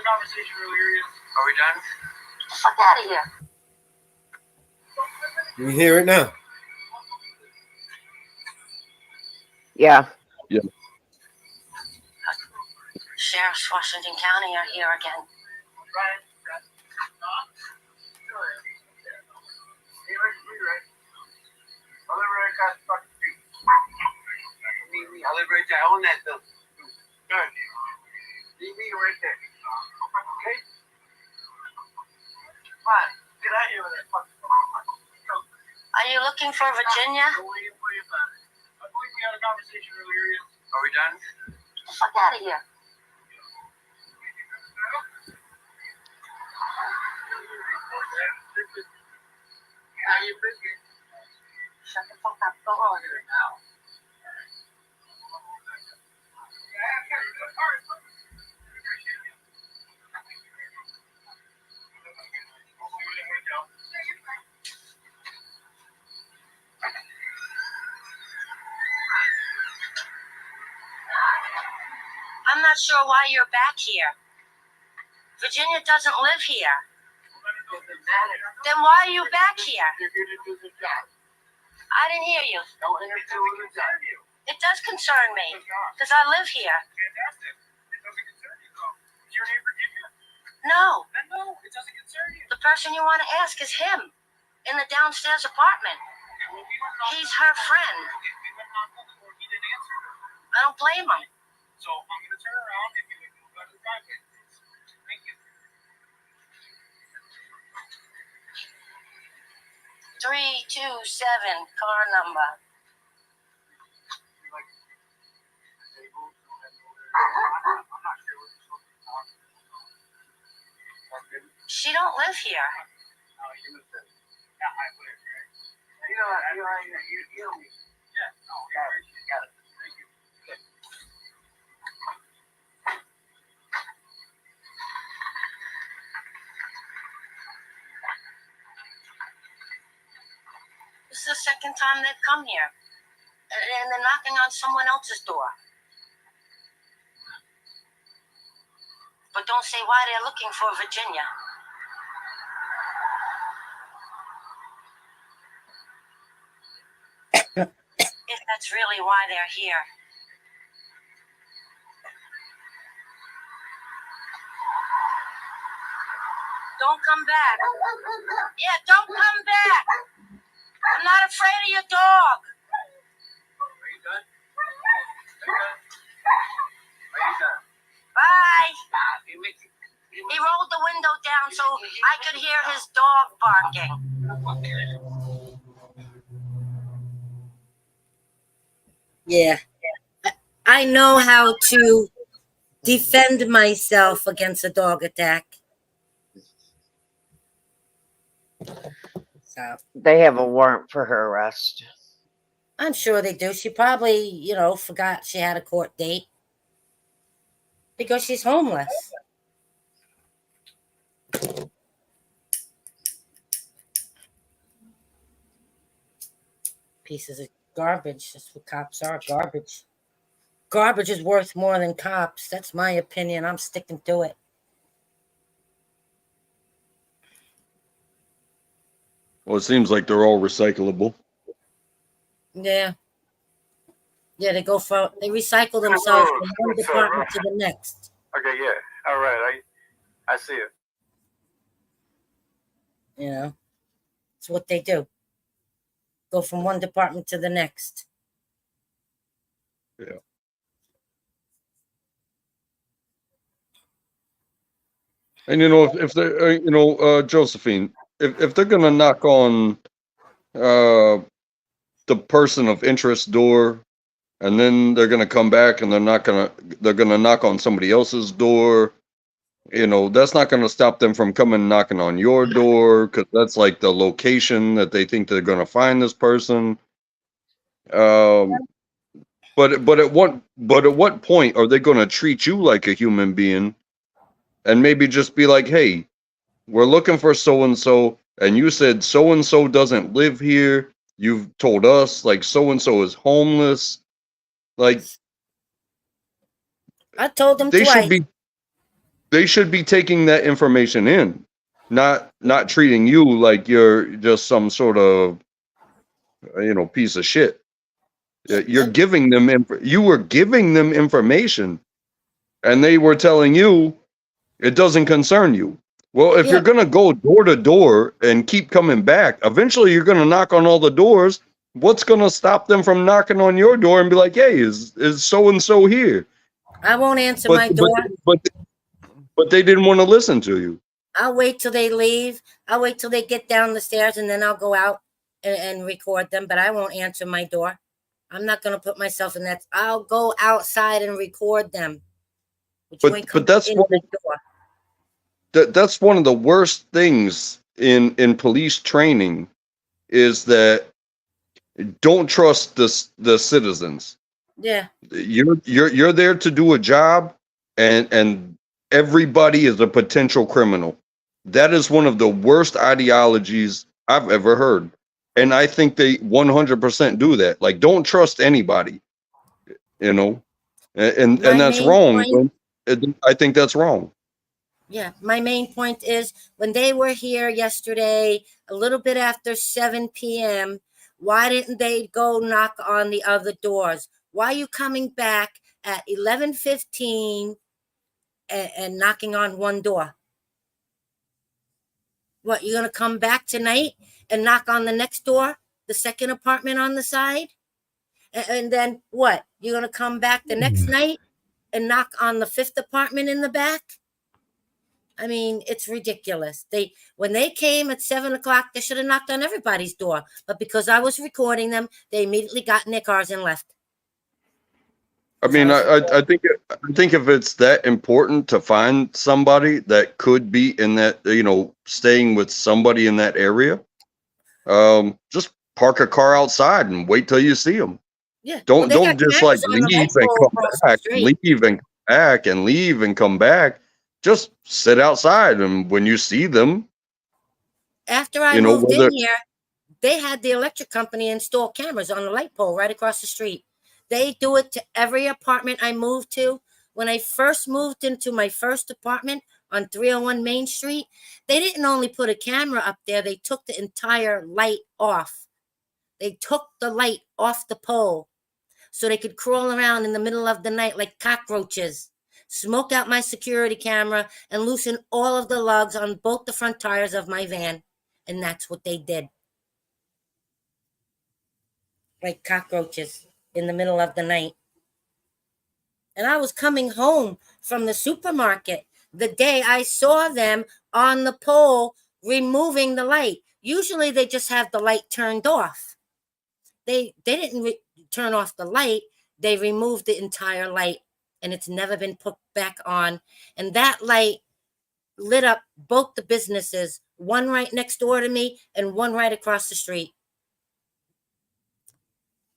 conversation earlier yet? Are we done? Fuck out of here. You hear it now? Yeah. Yeah. Sheriff's Washington County are here again. Right. I live right across the fucking street. I live right there. I own that building. Good. Leave me right there. Okay? Come on. Get out of here with that fucking. Are you looking for Virginia? Don't worry about it. I believe we had a conversation earlier yet. Are we done? Fuck out of here. How you thinking? Shut the fuck up. Go on. Now. I'm not sure why you're back here. Virginia doesn't live here. Then why are you back here? You're here to do the job. I didn't hear you. Don't interfere with the job. It does concern me, because I live here. Fantastic. It doesn't concern you, though. Is your name Virginia? No. Then no, it doesn't concern you. The person you want to ask is him, in the downstairs apartment. He's her friend. We went knocked on the door. He didn't answer. I don't blame him. So I'm going to turn around and you can go to the driveway. Thank you. 327, car number. She don't live here. You know me. Yeah, no, got it. Thank you. Okay. This is the second time they've come here. And they're knocking on someone else's door. But don't say why they're looking for Virginia. If that's really why they're here. Don't come back. Yeah, don't come back. I'm not afraid of your dog. Are you done? Bye. He rolled the window down so I could hear his dog barking. Yeah. I know how to defend myself against a dog attack. So They have a warrant for her arrest. I'm sure they do. She probably, forgot she had a court date because she's homeless. Pieces of garbage. That's what cops are, garbage. Garbage is worth more than cops. That's my opinion. I'm sticking to it. Well, it seems like they're all recyclable. Yeah. Yeah, they recycle themselves from one department to the next. Okay, yeah. All right. I see it. It's what they do. Go from one department to the next. Yeah. And if they're, Josephine, if they're gonna knock on the person of interest door, and then they're gonna come back and they're gonna knock on somebody else's door, that's not gonna stop them from coming knocking on your door, because that's like the location that they think they're gonna find this person. But at what point are they gonna treat you like a human being, and maybe just be like, hey, we're looking for so-and-so, and you said so-and-so doesn't live here. You've told us like so-and-so is homeless. Like, I told them they twice. should be, they should be taking that information in, not treating you like you're just some sort of piece of shit. You're giving them you were giving them information, and they were telling you it doesn't concern you. Well, if you're gonna go door to door and keep coming back, eventually you're gonna knock on all the doors. What's gonna stop them from knocking on your door and be like, "Hey, is so and so here?" I won't answer But my door. but they didn't want to listen to you. I'll wait till they leave. I'll wait till they get down the stairs, and then I'll go out and record them. But I won't answer my door. I'm not going to put myself in that. I'll go outside and record them. But that's that's one of the worst things in police training is that don't trust the citizens. Yeah. You're there to do a job, and everybody is a potential criminal. That is one of the worst ideologies I've ever heard. And I think they 100% do that. Like, don't trust anybody, and that's wrong. I think that's wrong. Yeah. My main point is when they were here yesterday, a little bit after 7 p.m., why didn't they go knock on the other doors? Why are you coming back at 11:15 and knocking on one door? What, you're going to come back tonight and knock on the next door, the second apartment on the side? And then what? You're going to come back the next night and knock on the fifth apartment in the back? I mean, it's ridiculous. When they came at 7 o'clock, they should have knocked on everybody's door. But because I was recording them, they immediately got in their cars and left. I mean, I think if it's that important to find somebody that could be in that, staying with somebody in that area, just park a car outside and wait till you see them. Yeah. Don't just like leave and come back, leave and come back, and leave and come back. Just sit outside, and when you see them, after I moved in here, they had the electric company install cameras on the light pole right across the street. They do it to every apartment I moved to. When I first moved into my first apartment on 301 Main Street, they didn't only put a camera up there, they took the entire light off. They took the light off the pole so they could crawl around in the middle of the night like cockroaches, smoke out my security camera, and loosen all of the lugs on both the front tires of my van. And that's what they did. Like cockroaches in the middle of the night. And I was coming home from the supermarket the day I saw them on the pole removing the light. Usually they just have the light turned off. They didn't turn off the light. They removed the entire light, and it's never been put back on. And that light lit up both the businesses, one right next door to me and one right across the street.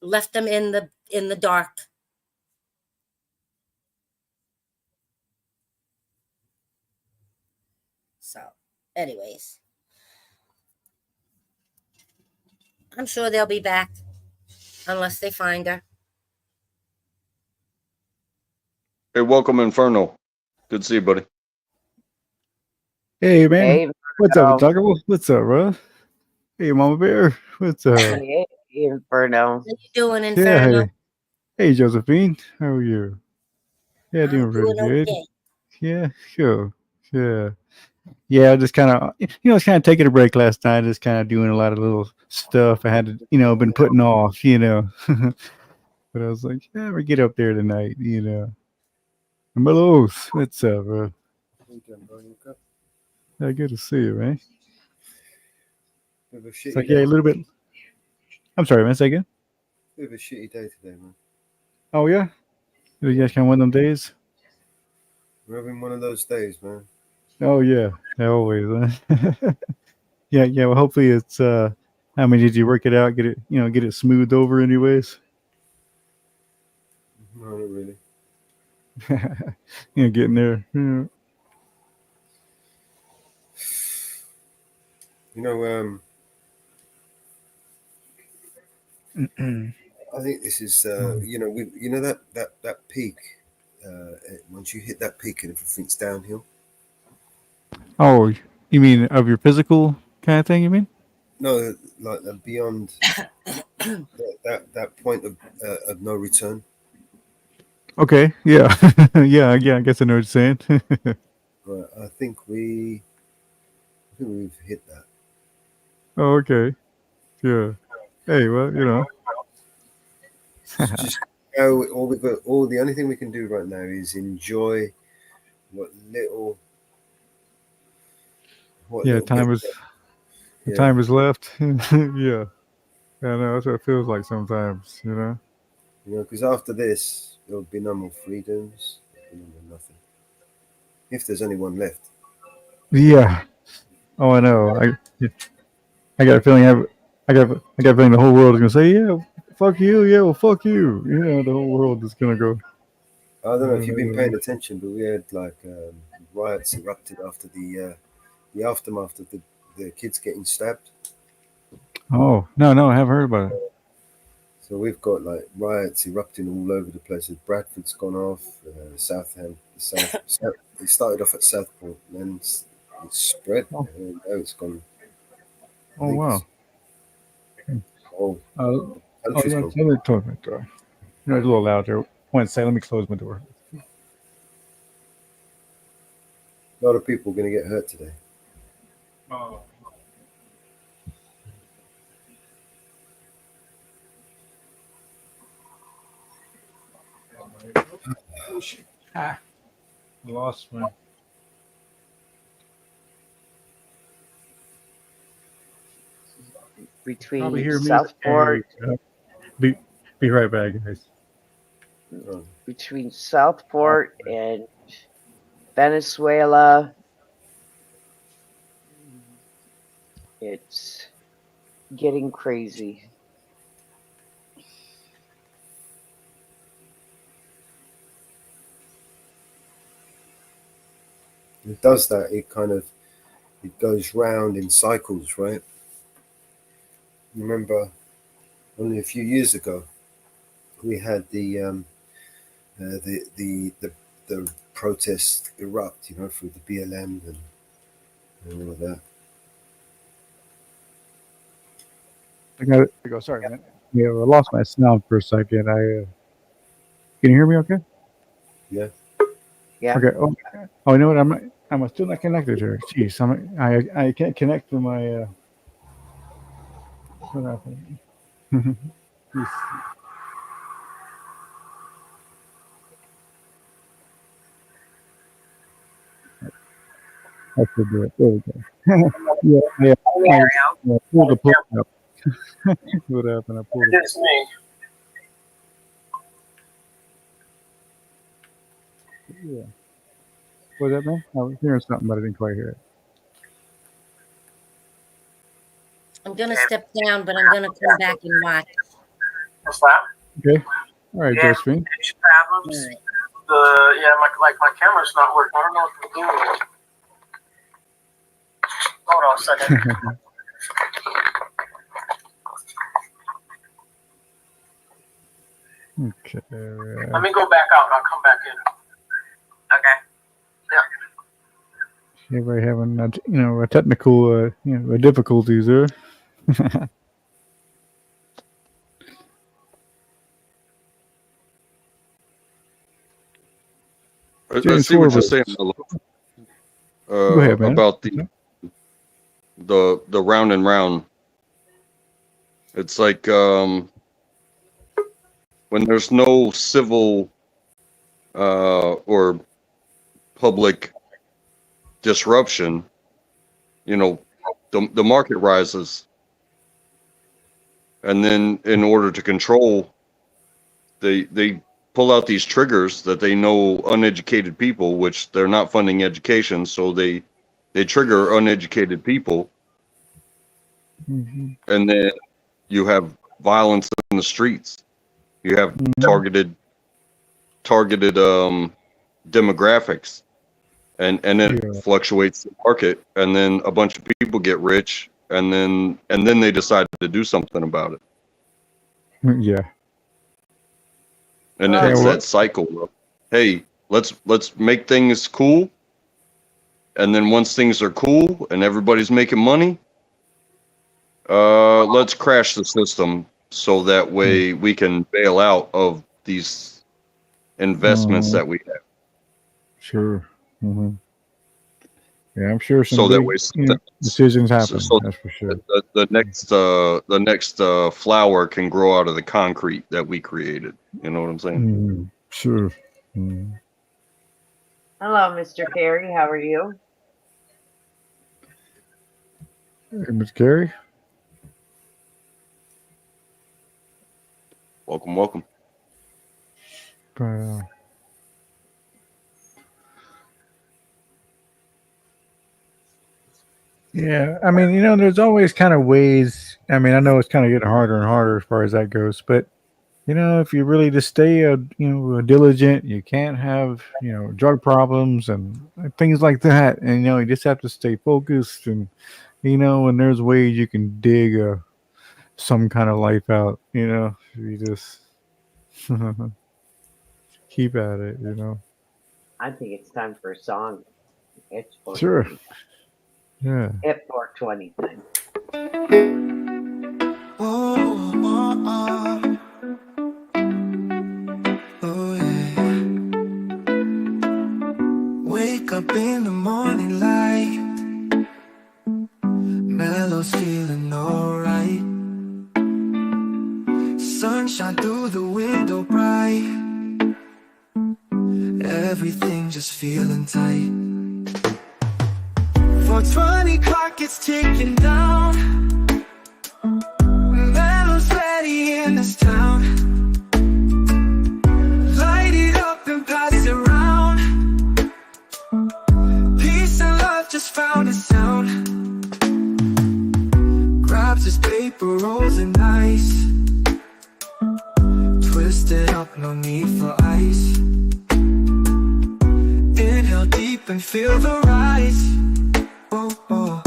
Left them in the dark. So, anyways, I'm sure they'll be back unless they find her. hey, welcome Inferno. Good to see you, buddy. Hey, man. Hey, What's up, Tucker? What's up, bro? Hey, Mama Bear. What's up? Hey, Inferno. How you doing, Yeah. Inferno? Hey, Josephine. How are you? Yeah, I'm doing pretty doing good. okay. Yeah, sure. Yeah. Yeah, just kind of, it's kind of taking a break last night, just kind of doing a lot of little stuff I had to, been putting off, But I was like, yeah, we get up there tonight, Hello, what's up, bro? Yeah, good to see you, man. It's like, yeah, a little bit. I'm sorry, man, say again? Bit of a shitty day today, man. Oh, yeah? You guys kind of one of them days? We're having one of those days, man. Oh, yeah, always. Yeah, well, hopefully it's, how many did you work it out, get it smoothed over anyways? No, not really. Getting there. Yeah. I think this is, that peak. Once you hit that peak and everything's downhill, Oh, you mean of your physical kind of thing? You mean? No, like beyond that point of no return. Okay. Yeah. Yeah. Yeah. I guess I know what you're saying. Right, I think we've hit that. Oh, okay. Yeah. Hey, well, you know. Just now, all the only thing we can do right now is enjoy what little Yeah. bit. The Yeah, time is left. Yeah. Yeah. No, that's what it feels like sometimes. You know. because after this there'll be no more freedoms, there'll be no more nothing. If there's anyone left. Yeah. Oh, I know. I got a feeling. I got a feeling the whole world is gonna say, "Yeah, fuck you." Yeah, well, fuck you. You know, the whole world is gonna go. I don't know if you've been paying attention, but we had like riots erupted after the aftermath of the kids getting stabbed. Oh no, no, I haven't heard about it. So we've got like riots erupting all over the place. Bradford's gone off, South. It started off at Southport, and then it's spread. Oh, And now it's gone. I oh think wow. it's all Oh, country's yeah, gone. let me close my door. You know, it's a little loud there. One second, let me close my door. A lot of people are going to get hurt today. Oh. Ah, I lost my. Probably Between hear me. Southport, Be right back, guys. between Southport and Venezuela, it's getting crazy. It does that. It goes round in cycles, right? Remember, only a few years ago, we had the protests erupt, through the BLM and all of that. I got it. I go. Sorry, man. Yeah, I lost my sound for a second. Can you hear me? Okay. Yeah. Yeah. Okay. Oh, you know what? I'm still not connected here. Jeez, I can't connect to my. What happened? Jeez. I should do it. There we go. Yeah. I pulled the plug up. What happened? I pulled it. It's me. Yeah. What was that, man? I was hearing something, but I didn't quite hear it. I'm gonna step down, but I'm gonna come back and watch. What's that? Okay. All right, Yeah, Josephine. problems. My camera's not working. I don't know what to do. Hold on a second. Okay. Let me go back out and I'll come back in. Okay. Yeah. Everybody having a technical difficulties there. I see what you're saying. Go ahead, man. About the round and round. It's like when there's no civil or public disruption, the market rises, and then in order to control, they pull out these triggers that they know uneducated people, which they're not funding education, so they trigger uneducated people, Mm-hmm. and then you have violence in the streets. You have targeted demographics, and it fluctuates the market, and then a bunch of people get rich, and then they decide to do something about it. Yeah. And it's that cycle of, hey, let's make things cool, and then once things are cool and everybody's making money, let's crash the system so that way we can bail out of these investments that we have. Sure. Mm-hmm. Yeah, I'm sure some So that big way, decisions happen. so That's for sure. the next flower can grow out of the concrete that we created. You know what I'm saying? Mm-hmm. Sure. Mm-hmm. Hello, Mr. Carey. How are you? Hey, Ms. Carey. Welcome. Yeah, I mean, there's always kind of ways. I mean, I know it's kind of getting harder and harder as far as that goes, but if you really just stay, diligent, you can't have, drug problems and things like that. And you just have to stay focused, and and there's ways you can dig some kind of life out. You just keep at it. I think it's time for a song. It's Sure. Yeah. Eps29. Oh yeah. Wake up in the morning light, Mellow's feeling alright. Sunshine through the window bright, everything just feeling tight. 4:20 clock is ticking down, Mellow's ready in this town. Light it up and pass it around, peace and love just found a sound. Grabs his paper rolls and ice, twisted up, no need for ice. Inhale deep and feel the rise. Oh, oh,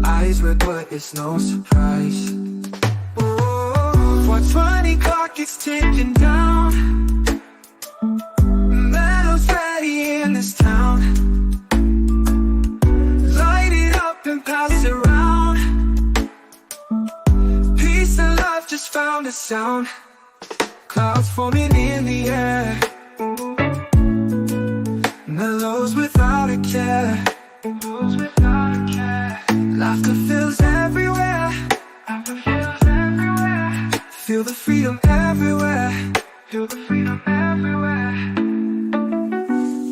eyes red but it's no surprise. Oh, 4:20 clock is ticking down, Mellow's ready in this town. Light it up and pass it around, peace and love just found a sound. Clouds forming in the air, Mellow's without a care. Laughter fills everywhere, feel the freedom everywhere.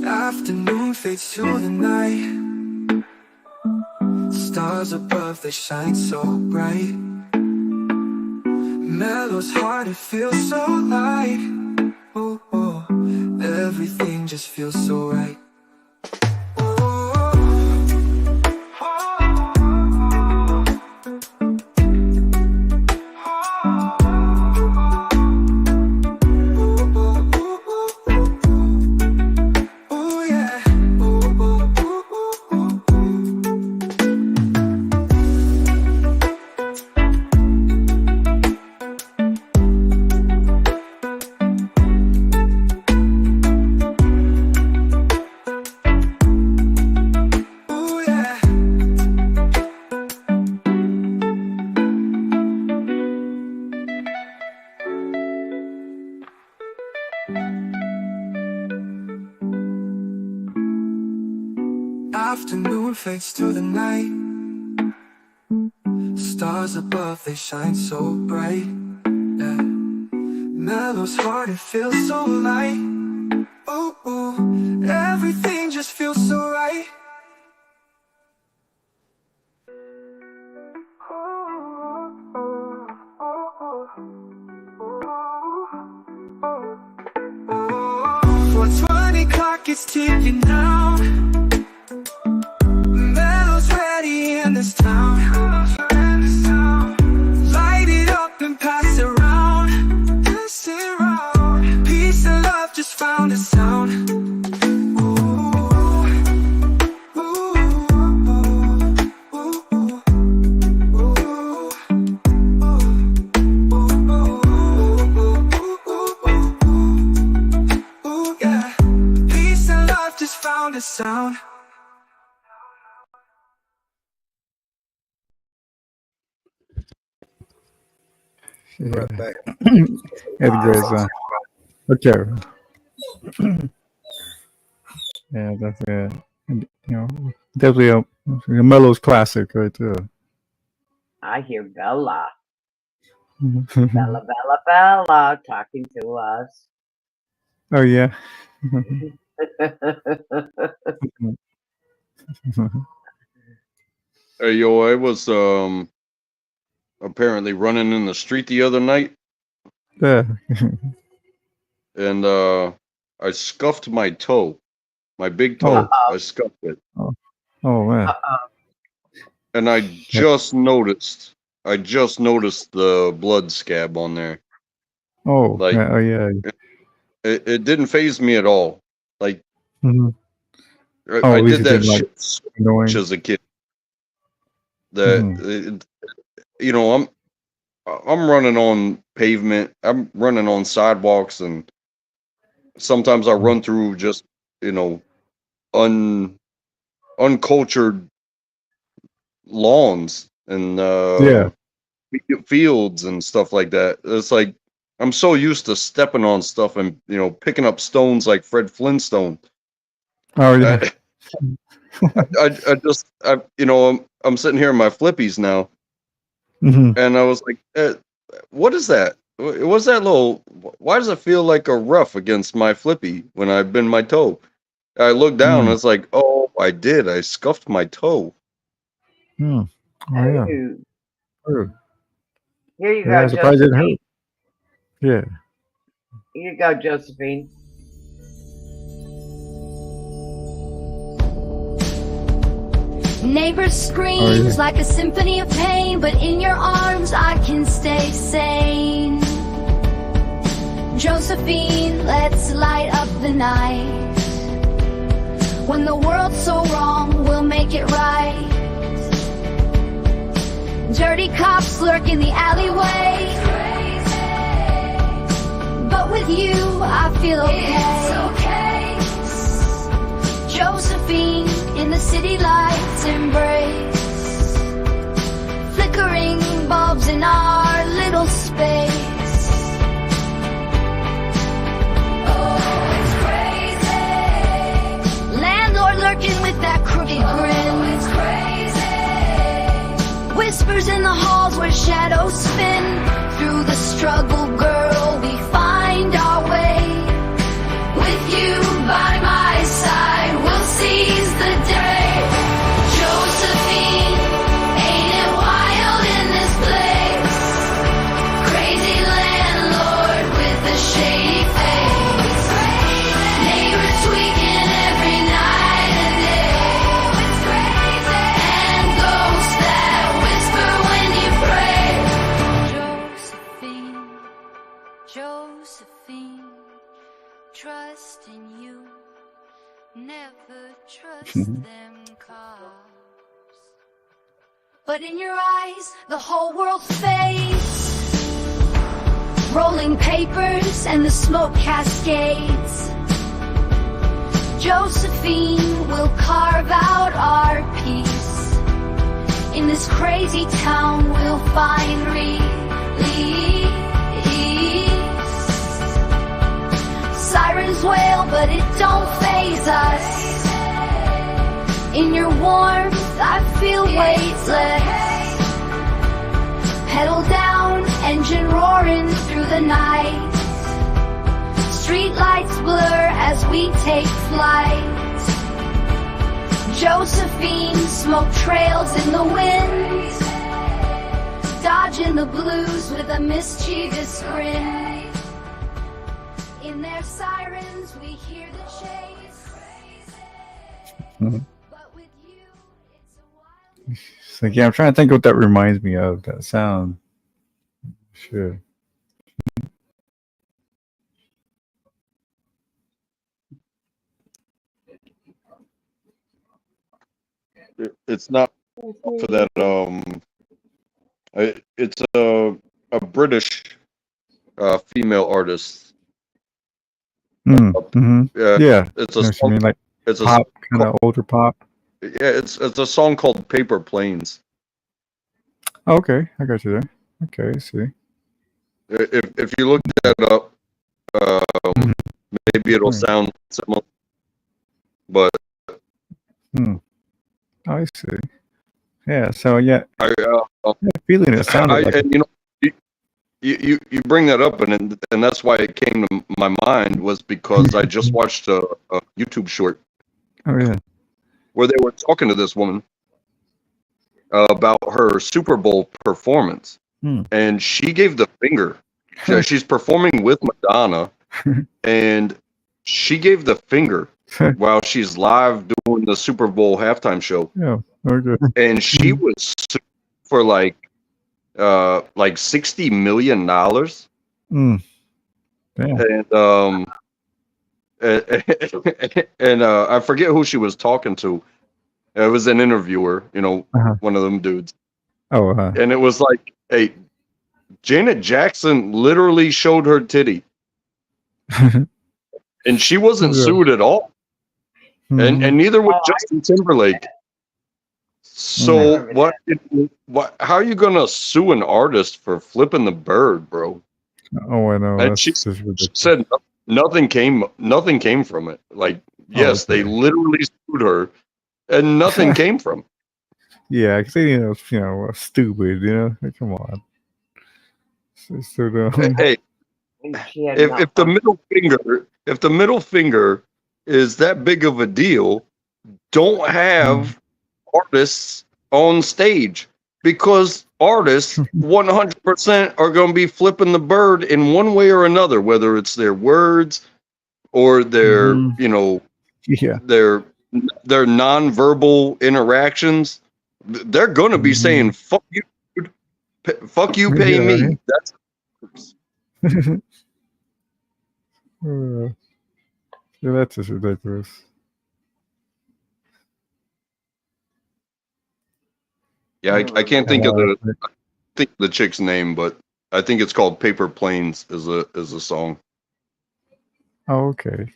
Afternoon fades to the night, stars above, they shine so bright. Mellow's heart, it feels so light. Oh, oh, everything just feels so right. Afternoon fades to the night, stars above, they shine so bright. Yeah. Mellow's heart, it feels so light. Oh, oh, everything just feels so right. Oh, 4:20 clock is ticking down, Mellow's ready in this town. Light it up and pass it around, peace and love just found a sound. Found a sound. Yeah. Right back. That's a great song. Okay. Yeah, that's it. And, you know, definitely a Mellows classic right there. I hear Bella. Bella, Bella, Bella talking to us. Oh yeah. Hey, yo, I was apparently running in the street the other night, Yeah. and I scuffed my toe, my big toe. I scuffed it, Oh man. and I just noticed the blood scab on there. Oh, Like, yeah, oh yeah. it didn't faze me at all. Like, Mhm. I, Oh, I at least did it that didn't like shit so much annoying. as a kid. Mhm. You know, I'm running on pavement. I'm running on sidewalks, and sometimes I run through just, you know, uncultured lawns and Yeah. fields and stuff like that. It's like I'm so used to stepping on stuff and, you know, picking up stones like Fred Flintstone. Oh yeah. I just you know, I'm sitting here in my flippies now, Mhm. and I was like, what is that? What's that little? Why does it feel like a rough against my flippy when I bend my toe? I look down, and Mm. it's like, oh, I scuffed my toe. Hmm. Oh yeah. Ooh. True. Here you Yeah, go, I'm surprised it didn't Josephine. hurt. Yeah. Here you go, Josephine. Neighbor screams like a symphony of pain, but in your arms I can stay sane. Josephine, let's light up the night. When the world's so wrong, we'll make it right. Dirty cops lurk in the alleyway, but with you I feel okay. Josephine, in the city lights embrace, flickering bulbs in our little space. Oh, it's crazy. Landlord lurking with that crooked grin. It's crazy. Whispers in the halls where shadows spin. Through the struggle, girl, we find our way. With you by my side, we'll seize the day. Josephine, ain't it wild in this place? Crazy landlord with a shady face. Neighbors tweaking every night and day. It's crazy. And ghosts that whisper when you pray. Josephine, trust in you. Never trust them cops. But in your eyes, the whole world fades. Rolling papers and the smoke cascades. Josephine will carve out our peace. In this crazy town, we'll find release. Sirens wail, but it don't faze us. In your warmth, I feel weightless. Pedal down, engine roaring through the night. Street lights blur as we take flight. Josephine, smoke trails in the wind. Dodging the blues with a mischievous grin. In their sirens, we hear the chase. Mhm. It's like, yeah, I'm trying to think what that reminds me of. That sound. Sure. It's not for that. It's a British female artist. Mm-hmm. Yeah. It's I a know what you song. mean, like It's a pop, song kind of older pop. it's a song called Paper Planes. Oh, okay, I got you there. Okay, I see. If you look that up, maybe it'll sound similar, but I see. Yeah. So yeah, I feeling it sounded like. and you bring that up, and that's why it came to my mind, was because I just watched a YouTube short Oh yeah. where they were talking to this woman about her Super Bowl performance, and she gave the finger. She's performing with Madonna, and she gave the finger while she's live doing the Super Bowl halftime show. Yeah. Okay. And she was sued for like $60 million. Damn. And I forget who she was talking to. It was an interviewer, one of them dudes. Oh. And it was like, hey, Janet Jackson literally showed her titty, and she wasn't sued at all. And neither was Justin Timberlake. So what? How are you gonna sue an artist for flipping the bird, bro? Oh, I know. And That's she just ridiculous. said nothing came from it. Like, yes, they literally sued her, and nothing came from it. Yeah, because stupid. Like, come on. So dumb. Hey, if the middle finger is that big of a deal, don't have artists on stage, because artists 100% are going to be flipping the bird in one way or another, whether it's their words or their their nonverbal interactions. They're going to be saying fuck you, dude. Fuck you, pay me. That's yeah, that's just ridiculous. Yeah, I can't think of the chick's name, but I think it's called Paper Planes is a song. Oh, okay.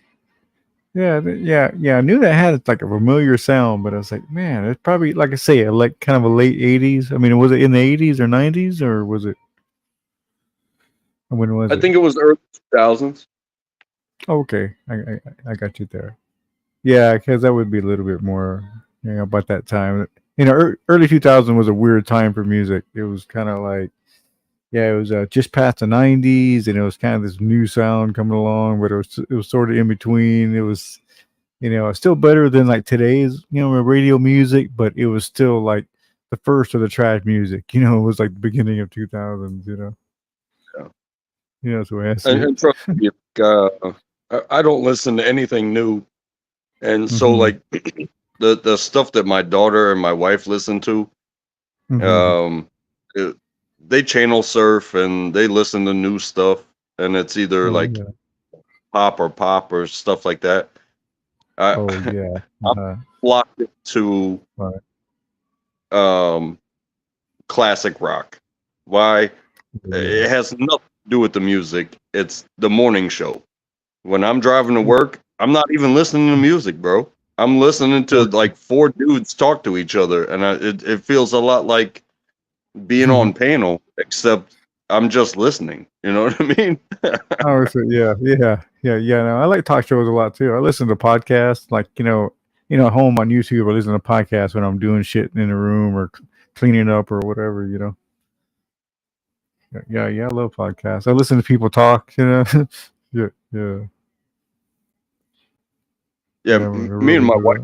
Yeah, I knew that had like a familiar sound, but I was like, man, it's probably, like I say, like kind of a late 80s. I mean, was it in the 80s or 90s, or was it? When was it? I think it was early 2000s. Okay, I got you there. Yeah, because that would be a little bit more, about that time. Early 2000 was a weird time for music. It was kind of like, it was just past the 90s, and it was kind of this new sound coming along, but it was sort of in between. It was, still better than like today's, radio music, but it was still like the first of the trash music. It was like the beginning of 2000s. Yeah. That's the way I see it. And trust me, I don't listen to anything new, and so like the stuff that my daughter and my wife listen to, they channel surf and they listen to new stuff, and it's either pop or stuff like that. I'm locked into classic rock. Why? It has nothing to do with the music. It's the morning show. When I'm driving to work, I'm not even listening to music, bro. I'm listening to like four dudes talk to each other, and it feels a lot like being on panel, except I'm just listening. You know what I mean? Oh, so yeah. No, I like talk shows a lot too. I listen to podcasts, like at home on YouTube. I listen to podcasts when I'm doing shit in the room or cleaning up or whatever. Yeah, I love podcasts. I listen to people talk. Yeah. Yeah, me and my wife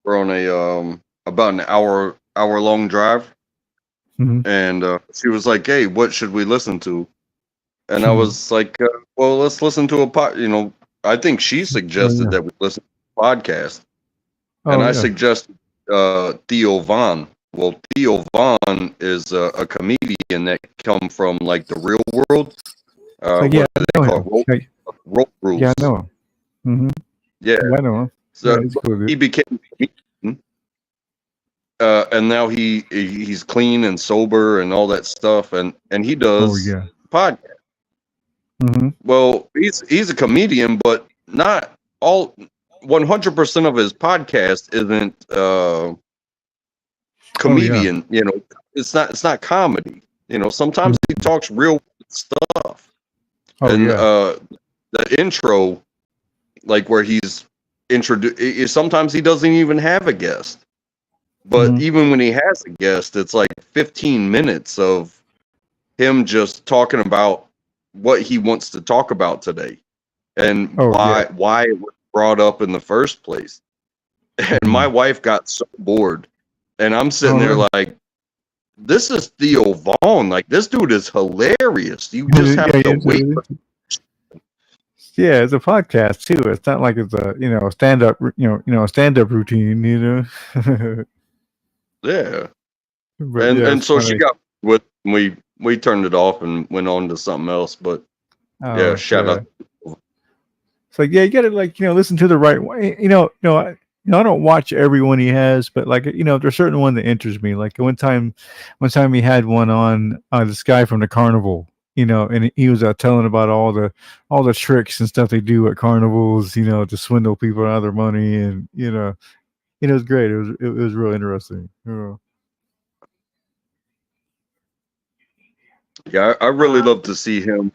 were on a about an hour long drive, and she was like, "Hey, what should we listen to?" And I was like, "Well, let's listen to a pod." I think she suggested that we listen to a podcast, and I suggested Theo Von. Well, Theo Von is a comedian that come from like the real world. What do they call it? Rope rules. Yeah, I know him. Yeah, I know him. So cool, he became a comedian, and now he's clean and sober and all that stuff, and he does podcast. Well, he's a comedian, but not all 100% of his podcast isn't comedian. It's not comedy. Sometimes he talks real stuff. Oh, And yeah. the intro, like where he's introduced, sometimes he doesn't even have a guest. But even when he has a guest, it's like 15 minutes of him just talking about what he wants to talk about today and Oh, yeah. why it was brought up in the first place. And my wife got so bored, and I'm sitting Oh, there really? like, this is Theo Vaughn. Like, this dude is hilarious. You just have Yeah, to wait. yeah, it's a podcast too. It's not like it's a stand up a stand up routine. Yeah. But yeah, And it's so she funny. got with we turned it off and went on to something else. But yeah, Oh shout yeah. out. It's like, yeah, you gotta listen to the right way. I don't watch every one he has, but there's a certain one that interests me. Like one time he had one on this guy from the carnival, and he was telling about all the tricks and stuff they do at carnivals, to swindle people out of their money, and it was great. It was real interesting. Yeah, I really love to see him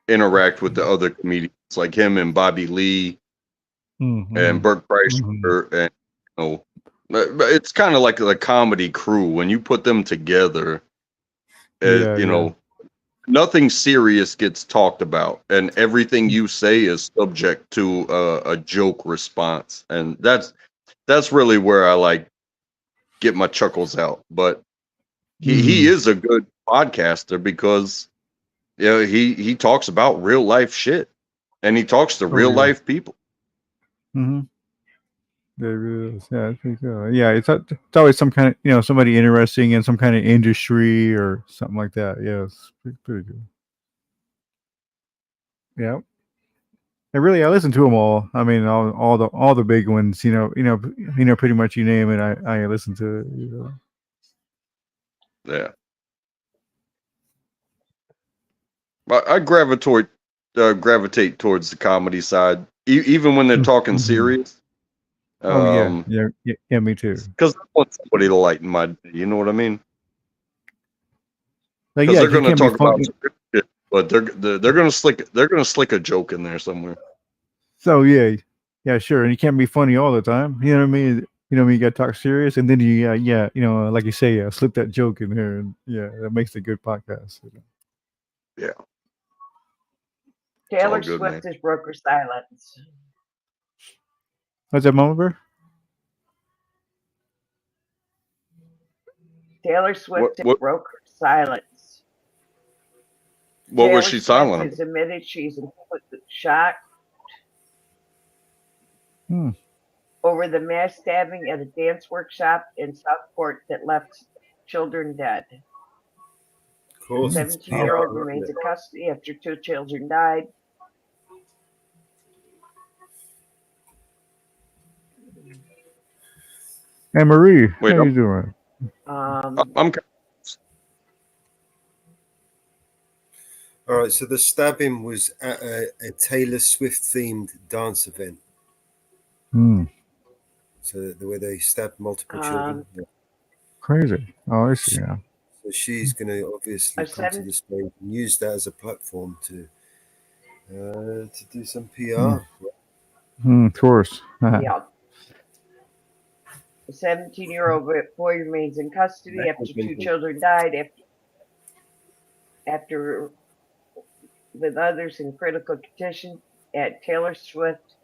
interact with the other comedians, like him and Bobby Lee and Burt Kreischer, and but it's kind of like the comedy crew when you put them together. Yeah, You yeah. know, nothing serious gets talked about, and everything you say is subject to a joke response, and that's really where I get my chuckles out. But he is a good podcaster because he talks about real life shit, and he talks to Oh real yeah. life people. Mm-hmm. Yeah, it really is. Yeah, it's pretty cool. Yeah, it's always some kind of somebody interesting in some kind of industry or something like that. Yeah, it's pretty good. Yeah, I listen to them all. I mean, all the big ones. Pretty much you name it, I listen to it. Yeah, but I gravitate towards the comedy side, even when they're talking Mm-hmm. serious. Oh yeah, yeah, me too. Because I want somebody to lighten my day. You know what I mean? Like, Because yeah, they're you going to can't be talk about funny. some good shit, but they're going to slick a joke in there somewhere. So yeah, sure, and you can't be funny all the time. You know what I mean? You got to talk serious, and then like you say, slip that joke in there, and yeah, that makes a good podcast. Yeah, it's all Taylor good, man. Swift is broke her silence. What's that, Mama Bear? Taylor Swift broke her silence. What was Taylor she Swift silent has about? admitted she's in shock Hmm. over the mass stabbing at a dance workshop in Southport that left children dead. Of course, The it's 17-year-old PR, remains isn't in custody after 2 children died. Hey Marie, Wait, how you doing? I'm All right, so the stabbing was at a Taylor Swift themed dance event. So the way they stabbed multiple children. Yeah. Crazy. Oh, I see. Yeah. So she's going to obviously A come to seven- this stage and use that as a platform to do some PR. Of course. Yeah. The 17-year-old boy remains in custody after 2 children died after with others in critical condition at Taylor Swift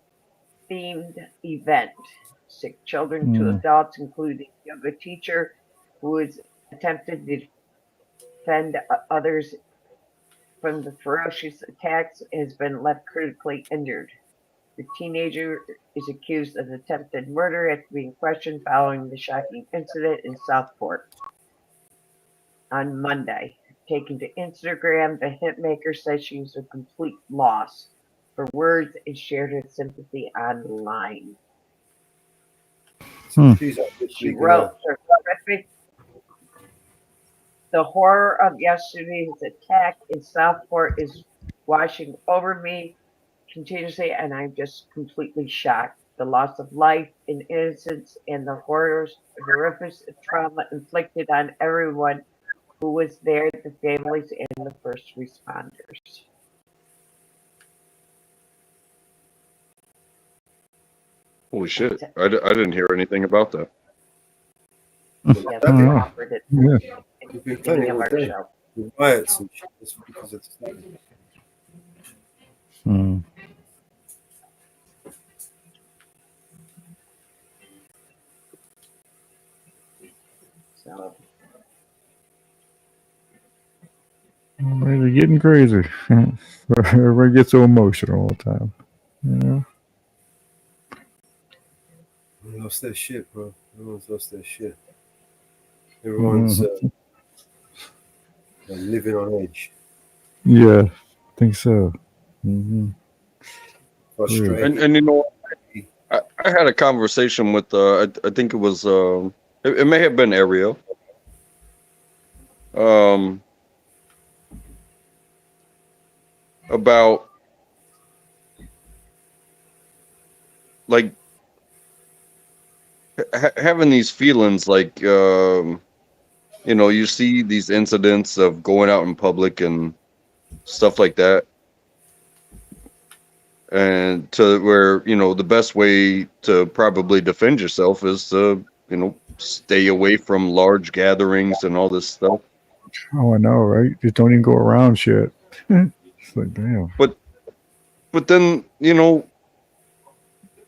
themed event. 6 children, 2 adults, including a yoga teacher who has attempted to defend others from the ferocious attacks, has been left critically injured. The teenager is accused of attempted murder after being questioned following the shocking incident in Southport on Monday. Taken to Instagram, the hitmaker says she was a complete loss for words and shared her sympathy online. She wrote, "The horror of yesterday's attack in Southport is washing over me continuously, and I'm just completely shocked. The loss of life and innocence and the horrors, horrific trauma inflicted on everyone who was there, the families and the first responders. Holy shit! I didn't hear anything about that. Yeah, they offered it Yeah. at the beginning of our show. The riots and shit. That's because it's Hmm. So They're getting crazy. Everybody gets so emotional all the time. You know? they lost their shit, bro. Everyone's lost their shit. Everyone's living on edge, Yeah, I think so. Mm-hmm. frustrated. And you know, I had a conversation with I think it was it may have been Ariel. About like having these feelings like you know, you see these incidents of going out in public and stuff like that, and to where, you know, the best way to probably defend yourself is to, you know, stay away from large gatherings and all this stuff. Oh, I know, right? Just don't even go around shit. It's like, damn. But then, you know,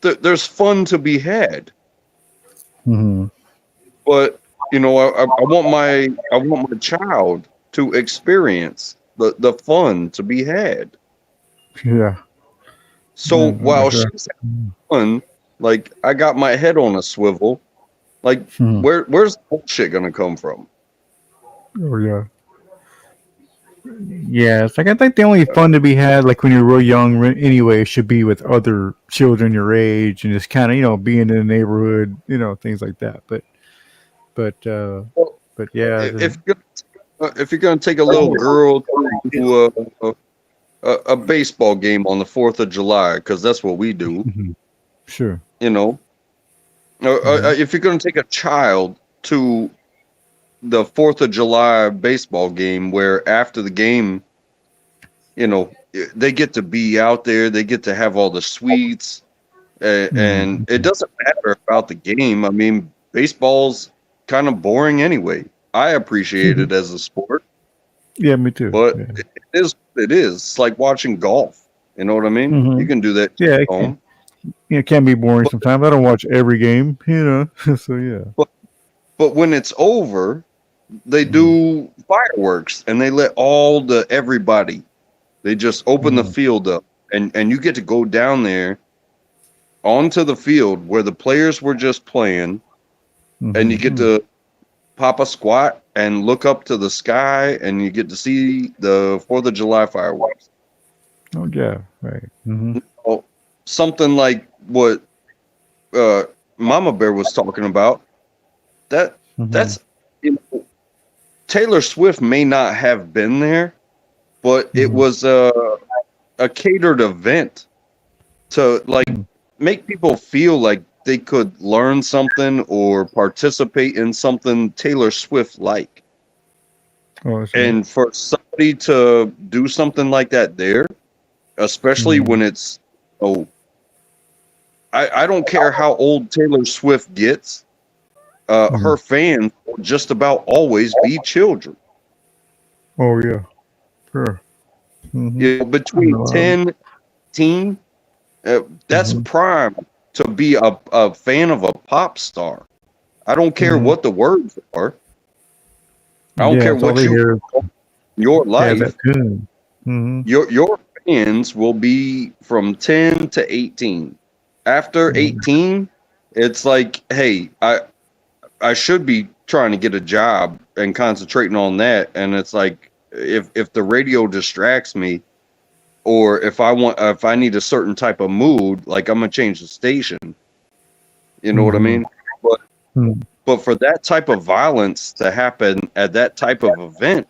there's fun to be had. Mm-hmm. But you know, I want my child to experience the fun to be had. Yeah. So while Sure. she's having fun, like I got my head on a swivel. Like Hmm. where's the bullshit gonna come from? Oh, yeah. Yeah, it's like I think the only fun to be had, like when you're real young, anyway, should be with other children your age and just kind of, you know, being in the neighborhood, you know, things like that. But yeah, If you're gonna take a little girl to a baseball game on the 4th of July, because that's what we do, sure. you know, if you're gonna take a child to the 4th of July baseball game, where after the game, you know, they get to be out there, they get to have all the sweets, and it doesn't matter about the game. I mean, baseball's kind of boring anyway. I appreciate it as a sport, Yeah, me too. but Yeah. it is what it is. It's like watching golf. You know what I mean? Mhm. You can do that Yeah, at home. it can be boring sometimes. I don't watch every game, you know. So yeah. But when it's over, they do fireworks and they let everybody. They just open the field up, and you get to go down there onto the field where the players were just playing, and you get to pop a squat and look up to the sky, and you get to see the 4th of July fireworks. Oh yeah, right. Mm-hmm. Oh, something like what Mama Bear was talking about. That's you know, Taylor Swift may not have been there, but it was a catered event to like make people feel like they could learn something or participate in something Taylor Swift like. Oh, that's And for somebody to do something like that there, especially when it's I don't care how old Taylor Swift gets, her fans will just about always be children. Oh yeah, sure. You know, between 10 and 18, that's prime to be a fan of a pop star. I don't care what the words are. I don't Yeah, care that's all what they you hear. in your Yeah, that life. tune. Your fans will be from 10 to 18. After 18, it's like, hey, I should be trying to get a job and concentrating on that. And it's like, if the radio distracts me, or if I need a certain type of mood, like I'm gonna change the station. You know what I mean? But for that type of violence to happen at that type of event,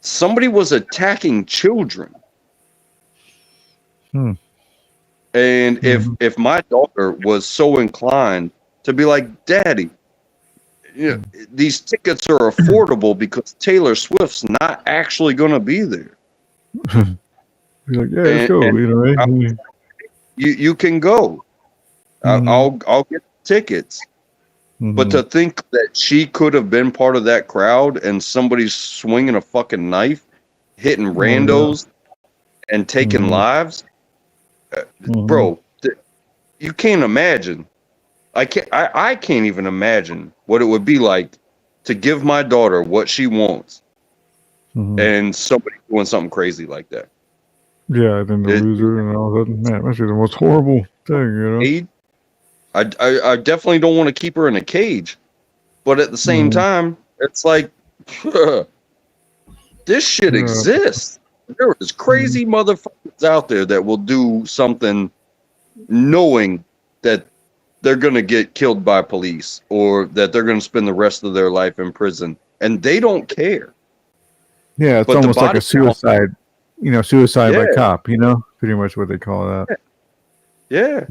somebody was attacking children. And if my daughter was so inclined to be like, Daddy, Yeah, these tickets are affordable because Taylor Swift's not actually going to be there. You're like, yeah, let's go. And You know, right? you can go. I'll get tickets. But to think that she could have been part of that crowd and somebody's swinging a fucking knife, hitting randos, and taking lives, bro, you can't imagine. I can't even imagine what it would be like to give my daughter what she wants, and somebody doing something crazy like that. Yeah, then the loser and all that. Man, that's the most horrible thing, you know. I definitely don't want to keep her in a cage, but at the same time, it's like this shit exists. There is crazy motherfuckers out there that will do something knowing that they're going to get killed by police or that they're going to spend the rest of their life in prison, and they don't care. Yeah, it's But almost like a suicide, you know, suicide by cop, you know, pretty much what they call that. Yeah.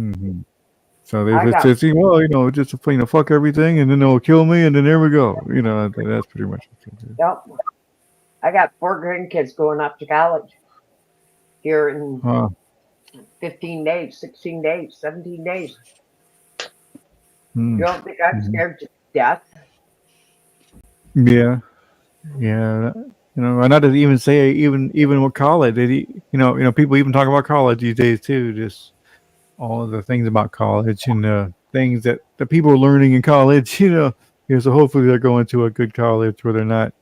So they say, well, you know, just you know, fuck everything, and then they'll kill me, and then there we go. You know, that's pretty much it. Yep. I got 4 grandkids going off to college here in 15 days, 16 days, 17 days. You don't think I'm scared to death? Yeah, yeah. You know, and not to even say even with college, you know, people even talk about college these days too. Just all of the things about college and the things that the people are learning in college. You know, yeah, so hopefully they're going to a good college where they're not,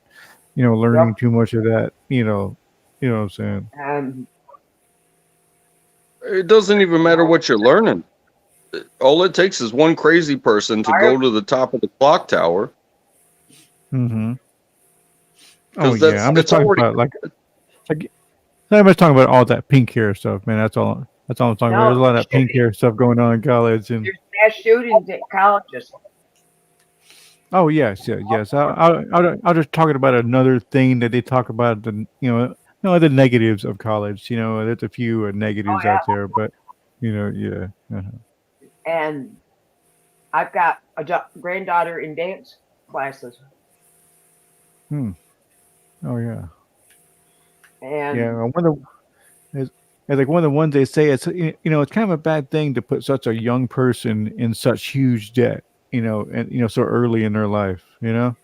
you know, learning too much of that. You know what I'm saying. It doesn't even matter what you're learning. All it takes is one crazy person to go to the top of the clock tower. Oh yeah, I'm just talking about like I'm just talking about all that pink hair stuff, man. That's all I'm talking about. There's a lot of that pink hair stuff going on in college, and there's mass shootings at colleges. Oh yes. I'll just talking about another thing that they talk about the the negatives of college. You know, there's a few negatives out there, but And I've got a granddaughter in dance classes. Oh yeah. And yeah, I wonder. It's like one of the ones they say it's it's kind of a bad thing to put such a young person in such huge debt. And so early in their life. And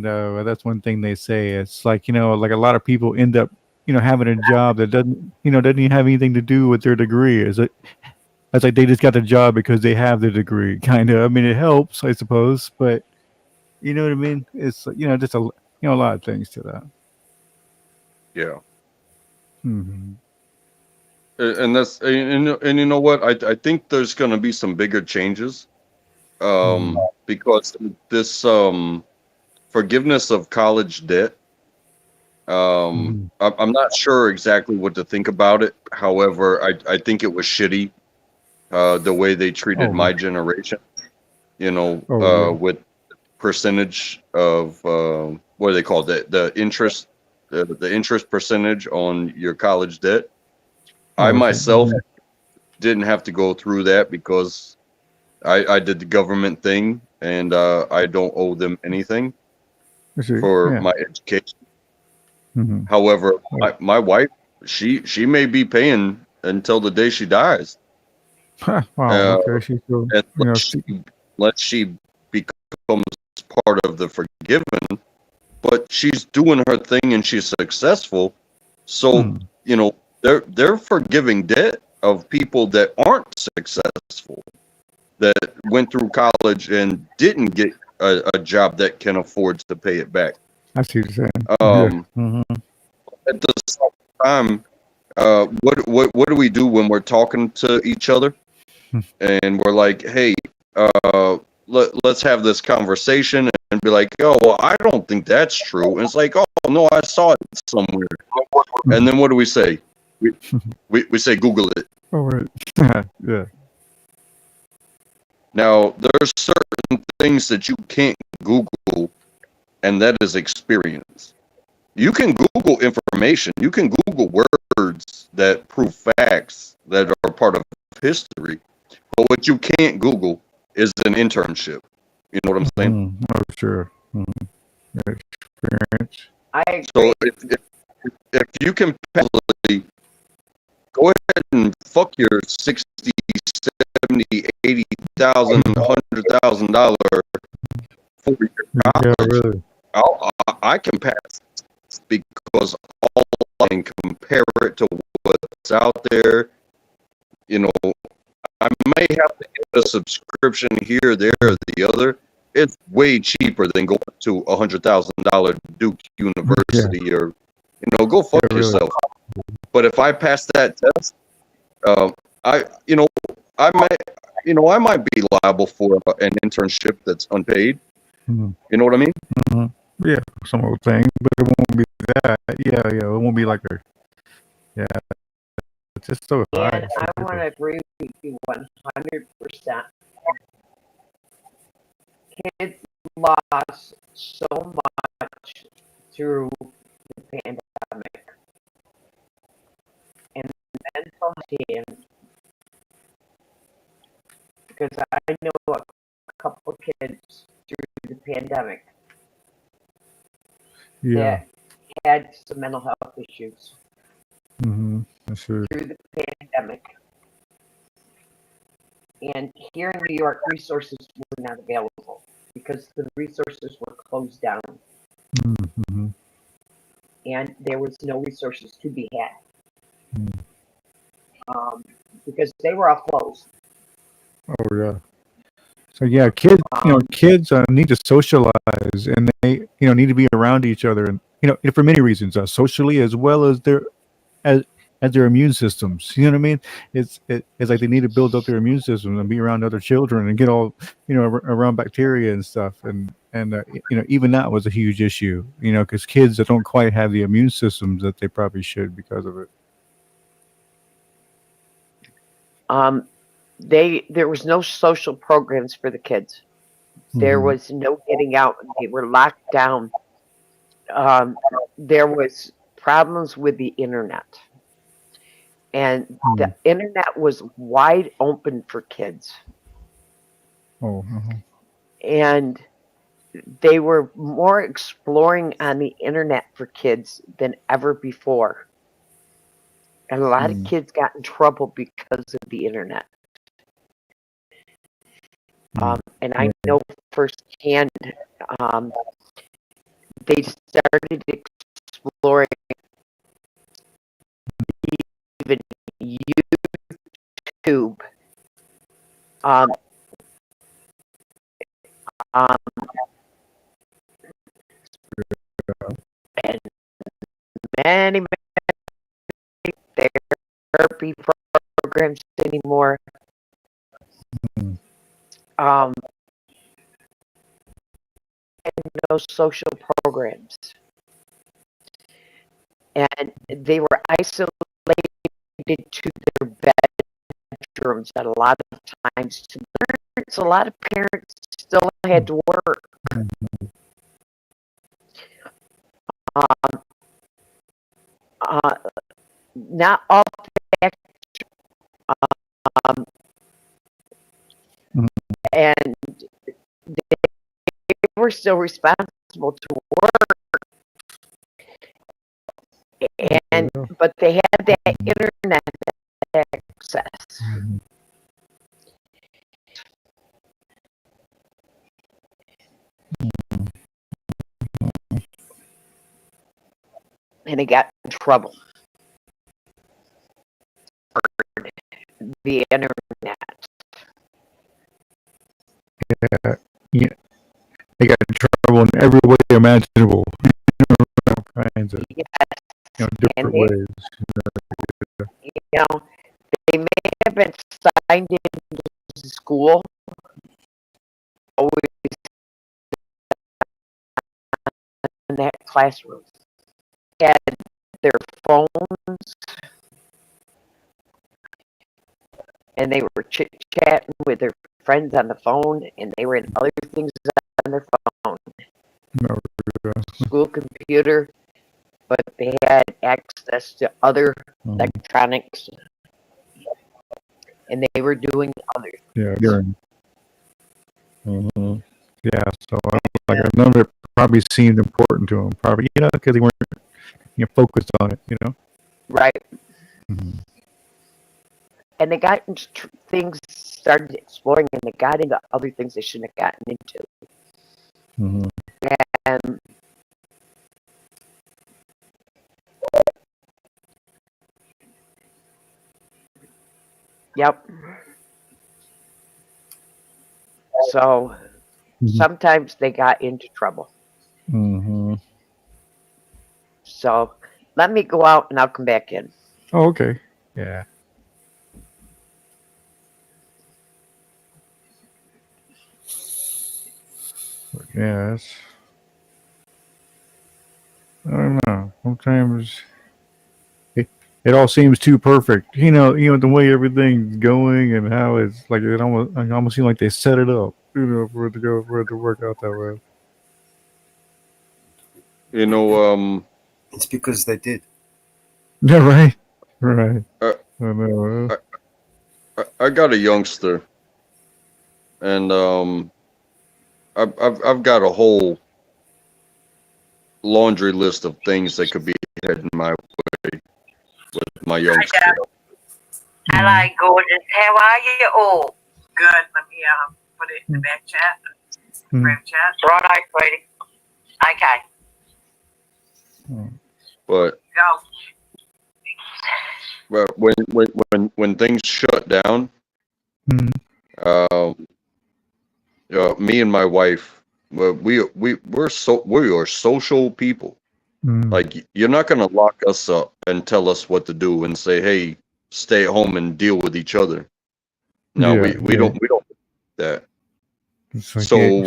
that's one thing they say. It's like like a lot of people end up having a job that doesn't even have anything to do with their degree. It's like they just got the job because they have the degree. Kind of. I mean, it helps, I suppose, but you know what I mean. It's just a lot of things to that. Yeah. Mm-hmm. And that's and you know what? I think there's going to be some bigger changes, because this forgiveness of college debt. I'm not sure exactly what to think about it. However, I think it was shitty the way they treated my generation. With percentage of what do they call it? The interest, the interest percentage on your college debt. I myself didn't have to go through that because I did the government thing and I don't owe them anything for my education. However, my wife, she may be paying until the day she dies. Wow. Okay. She's still, unless she becomes part of the forgiven, but she's doing her thing and she's successful. So they're forgiving debt of people that aren't successful, that went through college and didn't get a job that can afford to pay it back. I see what you're saying. At the same time, what do we do when we're talking to each other and we're like, hey, let's have this conversation, and be like, oh, well, I don't think that's true. And it's like, oh no, I saw it somewhere. And then what do we say? We say Google it. Oh right. Yeah. Now there's certain things that you can't Google, and that is experience. You can Google information. You can Google words that prove facts that are part of history. But what you can't Google is an internship. You know what I'm saying? Oh, sure. Experience. I agree. So if you can possibly go ahead and fuck your 60, 70, 80,000, $100,000 for your Yeah, college, really. I can pass because all I can compare it to what's out there. You know, I may have to get a subscription here, there, or the other. It's way cheaper than going to $100,000 Duke University or, go fuck Yeah, really. yourself. But if I pass that test, I might be liable for an internship that's unpaid. Mhm. You know what I mean? Yeah, some old thing, but it won't be that. Yeah, it won't be like a. Yeah, it's just so high. And I want to agree with you 100%. Kids lost so much through the pandemic. And mental health, because I know a couple kids through the pandemic Yeah. that had some mental health issues That's true. through the pandemic. And here in New York, resources were not available because the resources were closed down. And there was no resources to be had because they were all closed. Oh yeah. So yeah, kids need to socialize, and they need to be around each other, and for many reasons, socially as well as as their immune systems. You know what I mean? It's like they need to build up their immune system and be around other children and get all around bacteria and stuff, and even that was a huge issue. Because kids that don't quite have the immune systems that they probably should because of it. There was no social programs for the kids. There was no getting out. They were locked down. There was problems with the internet. And the internet was wide open for kids. Oh. And they were more exploring on the internet for kids than ever before. And a lot of kids got in trouble because of the internet. And I know firsthand, they started exploring even YouTube. And many therapy programs anymore. And no social programs. And they were isolated to their bedrooms at a lot of times. A lot of parents still had to work. Not all and they were still responsible to work, but they had that internet access. And they got in trouble for the internet. Yeah. They got in trouble in every way imaginable. All kinds of different ways. They may have been signed into school always in that classroom. Had their phones and they were chit-chatting with their friends on the phone, and they were in other things on their phone. School computer, but they had access to other electronics, and they were doing other things. Yeah. Yeah, so like none of it probably seemed important to them, probably, because they weren't focused on it, Right. Mhm. And they got into things, started exploring, and they got into other things they shouldn't have gotten into. Mhm. And yep. So sometimes they got into trouble. Mm-hmm. So let me go out and I'll come back in. Oh, okay. Yeah. Yes. I don't know. Sometimes it all seems too perfect. The way everything's going and how it's like it almost seems like they set it up, for it to work out that way. It's because they did. Yeah, right. Right. I know. I got a youngster, and I've got a whole laundry list of things that could be heading my way with my youngster. Hello, gorgeous. How are you all? Good. Let me put it in the back chat. Room chat. Righto, sweetie. Okay. But Go. when things shut down, me and my wife, we are social people. Like, you're not gonna lock us up and tell us what to do and say, "Hey, stay at home and deal with each other." No, Yeah, we don't do that. So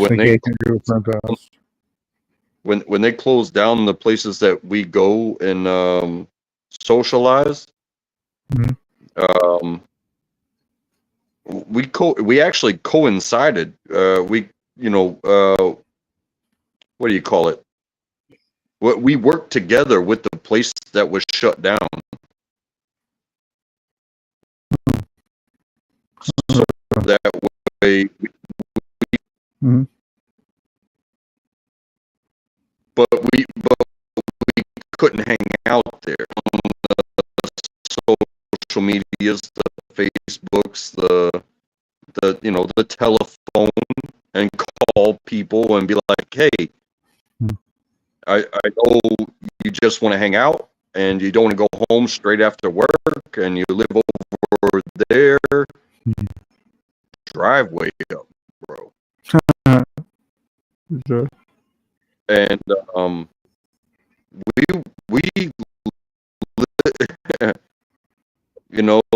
when they close down the places that we go and socialize, we actually coincided. What do you call it? We worked together with the place that was shut down. So that way, but we couldn't hang out there. Social medias, the Facebooks, the telephone, and call people and be like, "Hey, I know you just want to hang out and you don't want to go home straight after work and you live over there. Driveway up, bro." And we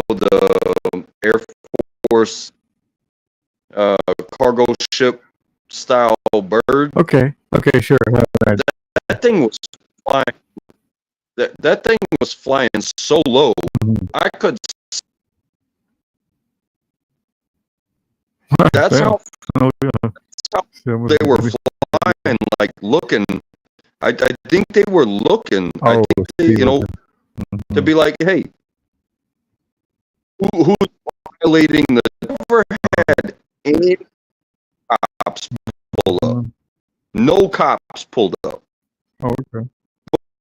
the Air Force cargo ship style bird. Okay, sure. That thing was flying. That thing was flying so low, I could. That's how they were flying, like looking. I think they were looking. I think they, to be like, "Hey, who's violating the?" Never had any cops pull up. No cops pulled up. Oh, okay.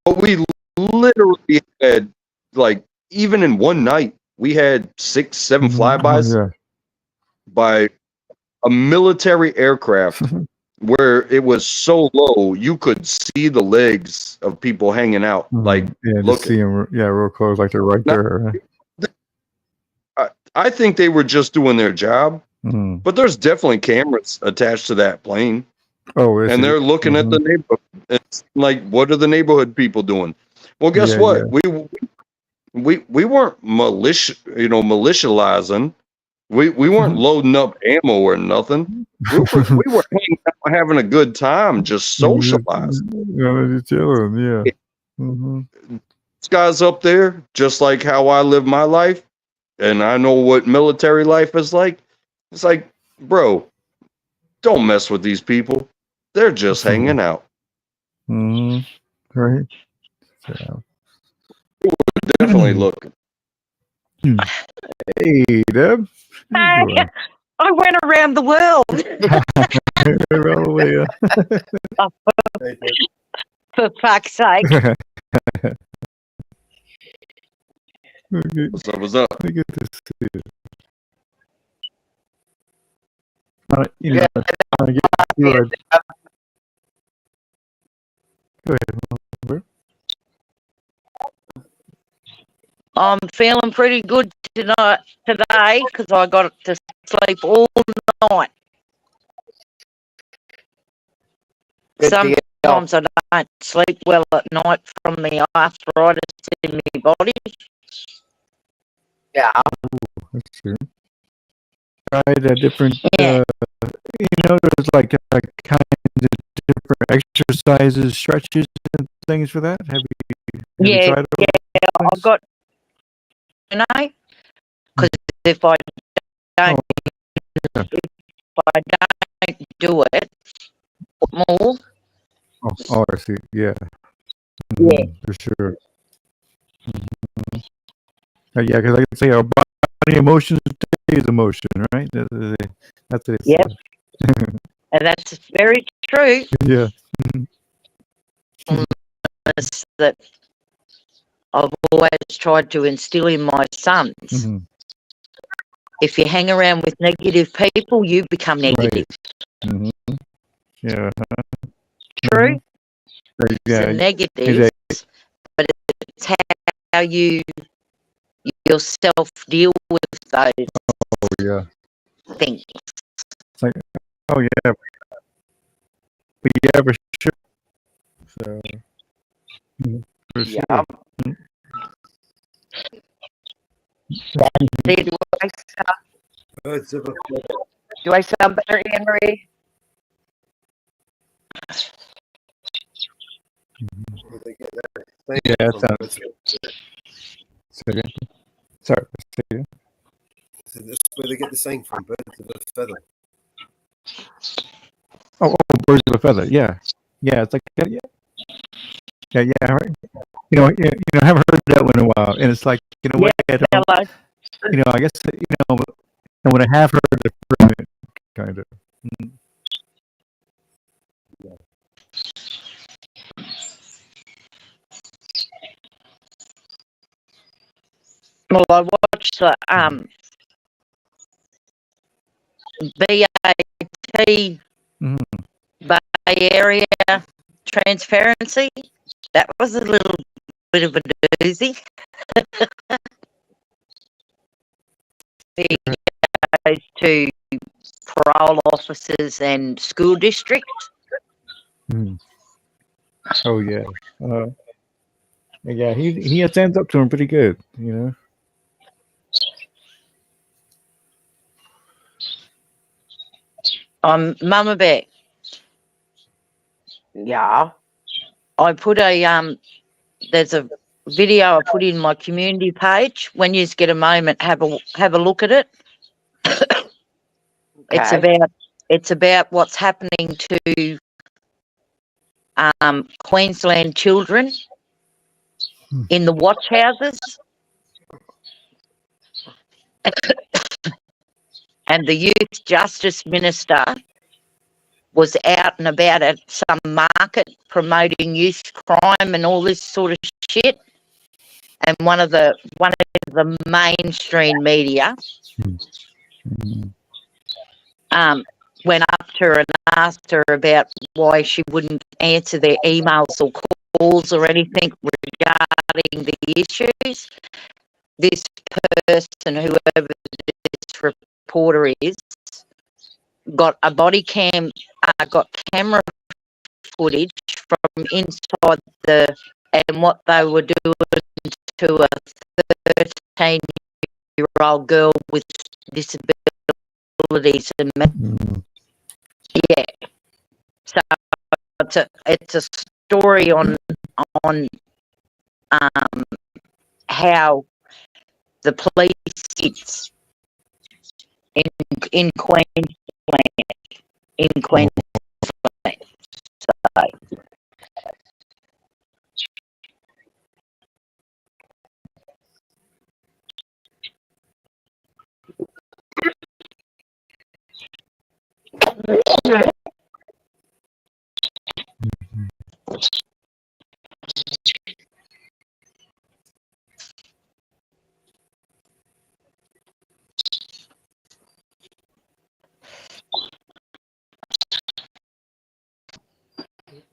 But we literally had, like, even in one night, we had 6, 7 flybys by a military aircraft where it was so low you could see the legs of people hanging out, like just see them, real close, like they're right there. I think they were just doing their job, but there's definitely cameras attached to that plane. Oh, and they're looking at the neighborhood. It's like, what are the neighborhood people doing? Well, guess what? We weren't militializing. We weren't loading up ammo or nothing. We were hanging out, having a good time, just socializing. Just chilling, yeah. This guy's up there, just like how I live my life, and I know what military life is like. It's like, bro, don't mess with these people. They're just hanging out. Right. Yeah. Definitely looking. Hey, Deb. I went around the world. All the way up. Oh, for fuck's sake. Okay. What's up? Let me get this here. You know, I get good. Go ahead. Robert. I'm feeling pretty good today because I got to sleep all night. Good for you. Sometimes I don't sleep well at night from the arthritis in my body. Yeah. That's true. Tried a different, there's like kinds of different exercises, stretches, and things for that. Have you tried those? I've got, because if I don't, if I don't do it more, Oh, I see. Yeah. Yeah. For sure. Mhm. Yeah, because I can say our body emotions is emotion, right? That's it. Yep. And that's very true. Yeah. That I've always tried to instill in my sons. Mm-hmm. If you hang around with negative people, you become negative. Right. Mm-hmm. Yeah. True. Mm-hmm. Yeah. It's the negatives, Exactly. but it's how you yourself deal with those Oh yeah. things. It's like, oh yeah. But yeah, for sure. So. For sure. Mhm. Do I sound better, Anne Marie? Yeah, that sounds. Say again. Sorry. Say again. So that's where they get the saying from, birds of a feather. Oh, birds of a feather. Yeah. Yeah, it's like yeah. Yeah, right. I haven't heard that one in a while, and it's like in a way, I don't. I guess and when I have heard it, kind of. Mm. Well, I watched the BAT Bay Area Transparency. That was a little bit of a doozy. It goes to parole officers and school districts. Mm. Oh yeah. Yeah, he stands up to him pretty good, Mama Bear. Yeah. I put there's a video I put in my community page. When you get a moment, have a look at it. It's about what's happening to Queensland children in the watch houses. And the youth justice minister was out and about at some market promoting youth crime and all this sort of shit. And one of the mainstream media went up to her and asked her about why she wouldn't answer their emails or calls or anything regarding the issues. This person, whoever this reporter is, got a body cam, got camera footage from inside and what they were doing to a 13-year-old girl with disabilities. Yeah. So it's a story on how the police sits in Queensland. So,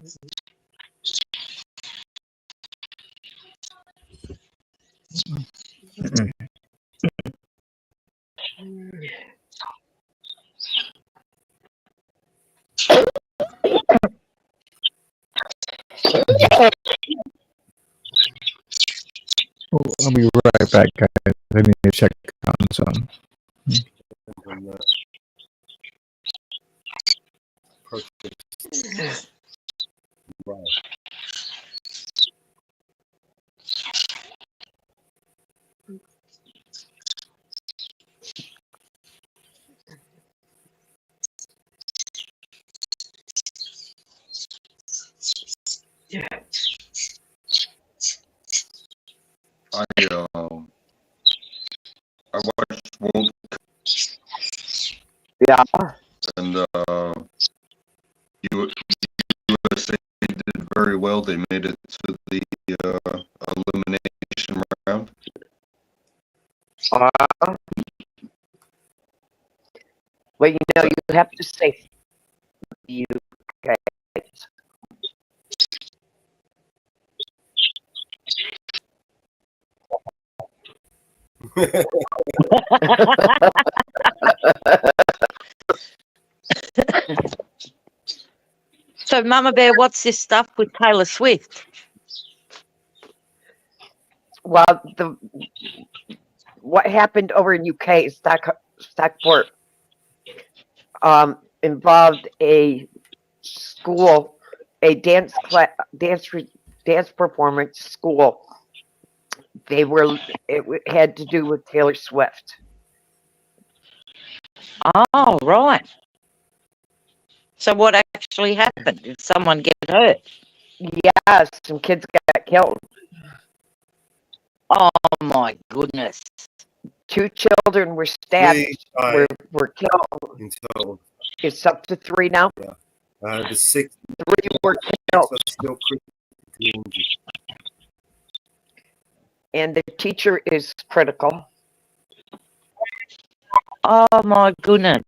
I'll be right back, guys. I need to check on something. Wow. I watched Won't. Yeah. And USA did very well. They made it to the elimination round. Well, you know, you have to say you guys. So, Mama Bear, what's this stuff with Taylor Swift? Well, what happened over in UK, Stockport, involved a school, a dance performance school. It had to do with Taylor Swift. Oh, right. So what actually happened? Did someone get hurt? Yeah, some kids got killed. Oh my goodness. 2 children were stabbed, were killed. In total. It's up to 3 now? Yeah. The 6 3 were killed. are still critically injured. And the teacher is critical. Oh my goodness.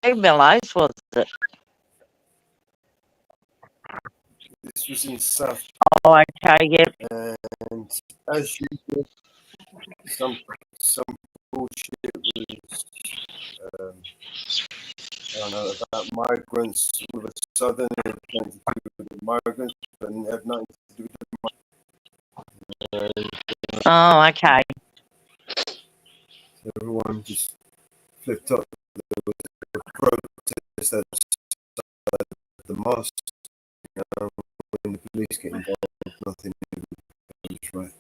How many was it? This was in South. Oh, okay, yep. And as usual, some bullshit was, I don't know, about migrants with a southern intent to do with the migrants, but have nothing to do with the migrants. Oh, okay. So everyone just flipped up. There was a protest outside the mosque. When the police get involved, nothing goes right.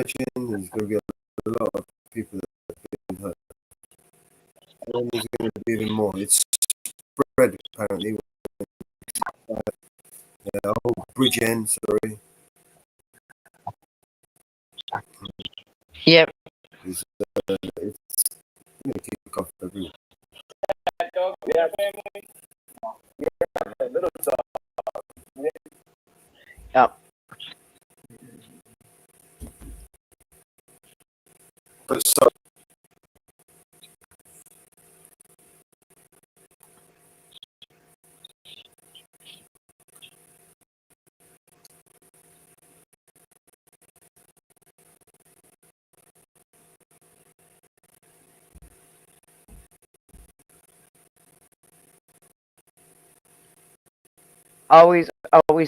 Imagine there's going to be a lot of people that have been hurt. And there's going to be even more. It's spread apparently. Bridge end, sorry. Yep. It's going to kick off everywhere. Yep. But so, Always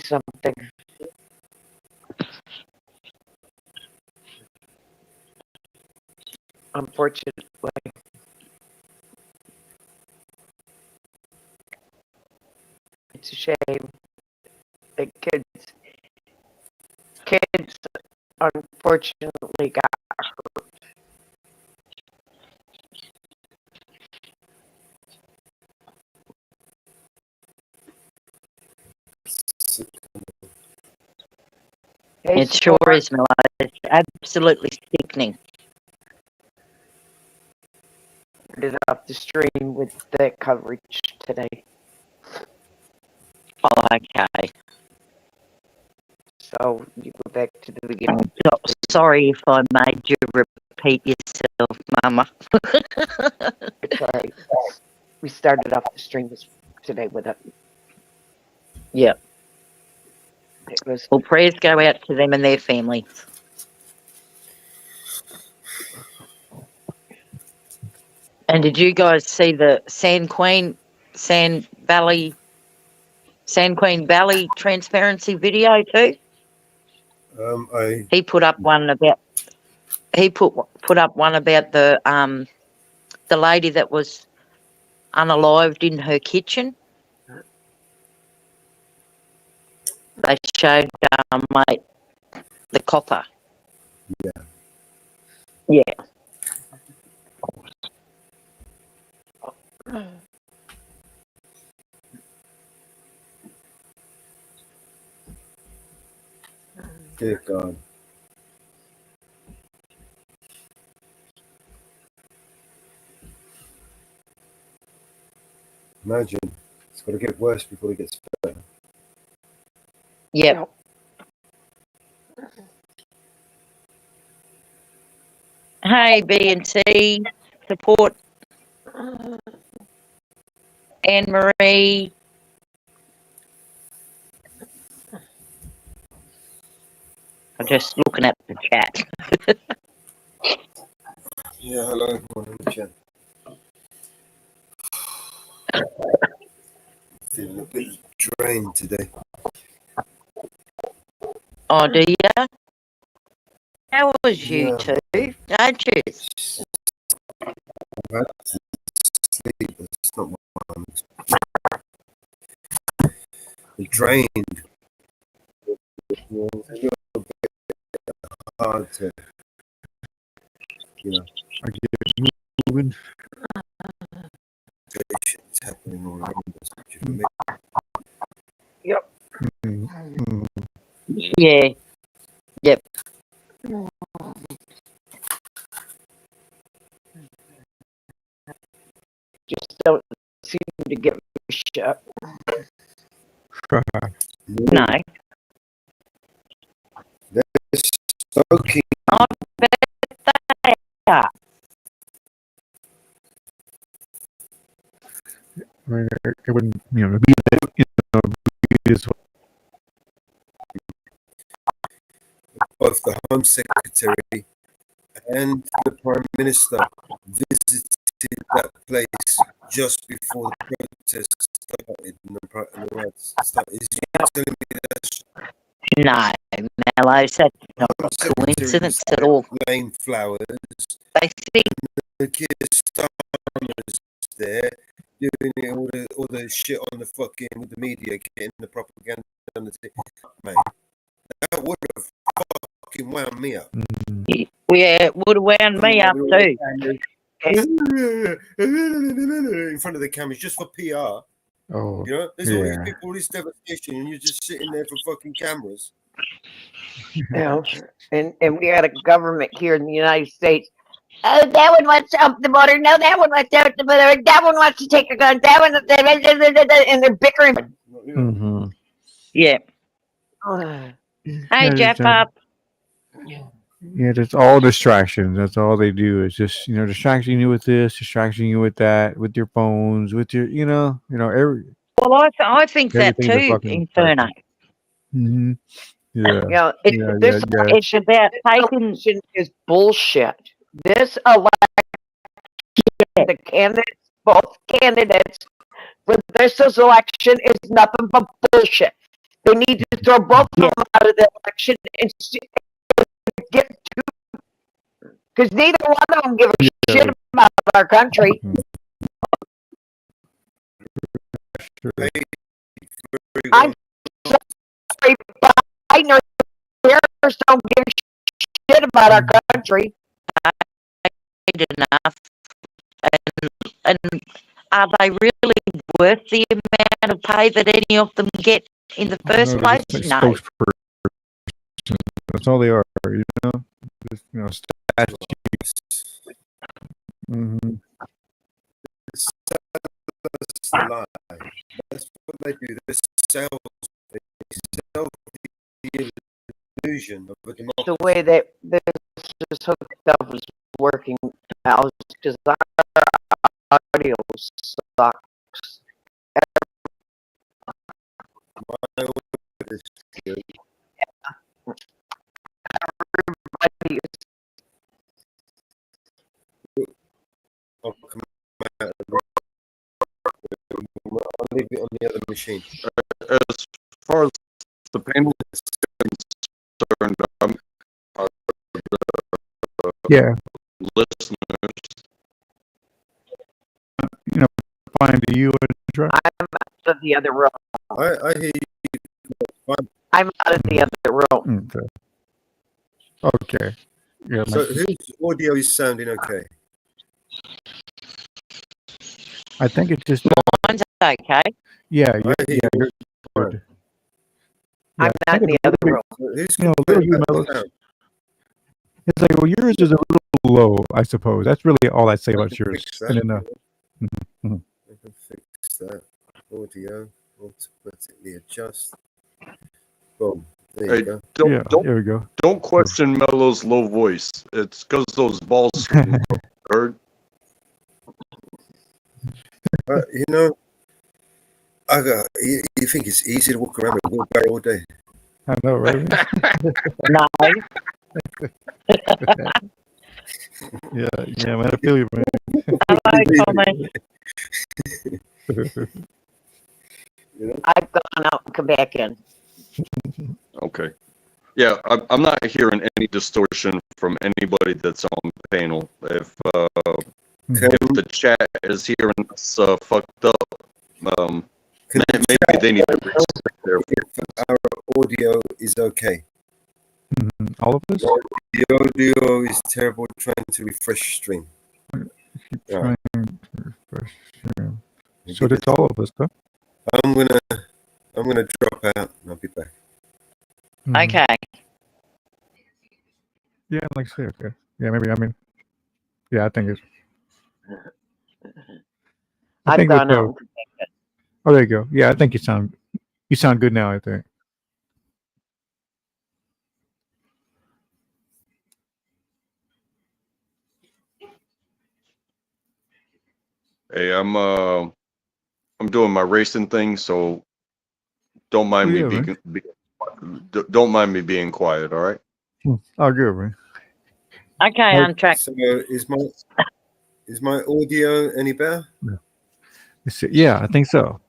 something. Unfortunately. It's a shame that kids unfortunately got hurt. Hey, It sure is, Miller. It's absolutely sickening. It off the stream with the coverage today. Oh, okay. So you go back to the beginning. Oh, sorry if I made you repeat yourself, Mama. It's all right. We started off the stream today with it. Yeah. It was. Well, prayers go out to them and their families. And did you guys see the Sand Queen Valley transparency video too? He put up one about the lady that was unalived in her kitchen. They showed mate the copper. Yeah. Yeah. Dear God. Imagine. It's got to get worse before it gets better. Yep. Hey, B&C, support Anne-Marie. I'm just looking at the chat. Yeah, hello everyone in the chat. Feeling a bit drained today. Oh, do you? How was you two? Don't you? I've had to sleep, but it's not what I'm drained. It's a little bit hard to, I get moving. It's happening all around us. You know what I mean? Yep. Mm-hmm. Yeah. Yep. Just don't seem to give a shit. No. They're smoking. I bet they are. I mean, it wouldn't, be that, be this. Both the Home Secretary and the Prime Minister visited that place just before the protest started. And the riots started. Is you telling me that's No, Mellow, that's not a coincidence at all. Laying flowers. They think the kids Starmer's there doing all the shit on the fucking with the media, getting the propaganda on the thing. Mate, that would have fucking wound me up. Yeah, it would have wound me up too. In front of the cameras just for PR. Oh, there's all these people, all this devastation, and you're just sitting there for fucking cameras. And we had a government here in the United States. Oh, that one wants to up the border. No, that one wants to up the border. That one wants to take a gun. That one, and they're bickering. Mm-hmm. Yeah. Hey, Jeff up. Yeah, it's all distractions. That's all they do is just distracting you with this, distracting you with that, with your phones, with your every. Well, I think that too, Inferno. Mm-hmm. Yeah. This election about taking is bullshit. This election, the candidates, both candidates for this election is nothing but bullshit. They need to throw both of them out of the election and get to, because neither one of them give a shit about our country. I'm sorry, but I know Harris don't give a shit about our country. Enough. And are they really worth the amount of pay that any of them get in the first place? No. That's all they are, Just, statues. Mm-hmm. That's the lie. That's what they do. They sell the illusion of a democracy. The way that this is hooked up is working now because our audio sucks. box. My audio is good. Everybody is I'll come out of the I'll leave it on the other machine. As far as the panel is concerned, Yeah. listeners. You know, find you and try. I'm out of the other room. I hear you. Fine. I'm out of the other room. Okay. Yeah. So whose audio is sounding okay? I think it's just. Mine's okay. Yeah. I hear Yeah. you. You're good. I'm I not in think the it's other a room. little bit, Who's you know, a little complaining bit about the mellow. sound? It's like, well, yours is a little low, I suppose. That's really all I'd say I about can yours. fix that. And then, I can fix that. Audio automatically adjust. Boom. There you go. yeah, there we go. Don't question Melo's low voice. It's because those balls heard. You know, you think it's easy to walk around with a wheelbarrow all day? I know, right? Nice. Yeah, man, I feel you, man. Hello, Tommy. I've gone out and come back in. Okay. Yeah, I'm not hearing any distortion from anybody that's on the panel. If the chat is hearing us fucked up, maybe they need to restrict their. Our audio is okay. All of us? The audio is terrible. Trying to refresh stream. Trying to refresh stream. So that's all of us, huh? I'm gonna drop out and I'll be back. Okay. Yeah, like I say, okay. Yeah, maybe. I mean, yeah, I think it's. I I've think gone with out and come back in. Oh, there you go. Yeah, I think you sound good now. I think. Hey, I'm doing my racing thing, so don't mind me man. don't mind me being quiet. All right. Oh, good, man. Okay, I'm track. So is my audio any better? Yeah, I think so.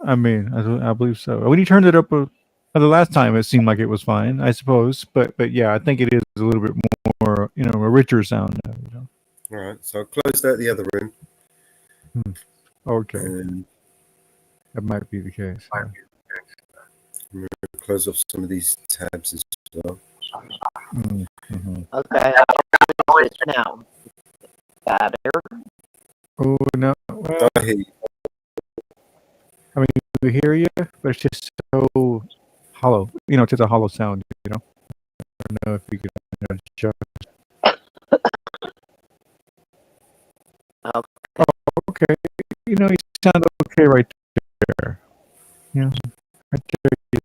I mean, I believe so. When you turned it up the last time, it seemed like it was fine, I suppose. But yeah, I think it is a little bit more, you know, a richer sound. All right. So I'll close out the other room. Okay. That might be the case. Yeah. I'm going to close off some of these tabs as well. Okay, I'll do it now. Better. Oh no! Well, I hear you. I mean, we hear you, but it's just so hollow. You know, it's just a hollow sound. You know. I don't know if you could adjust. Okay. Oh, okay. You know, you sound okay right there. Yeah, right there.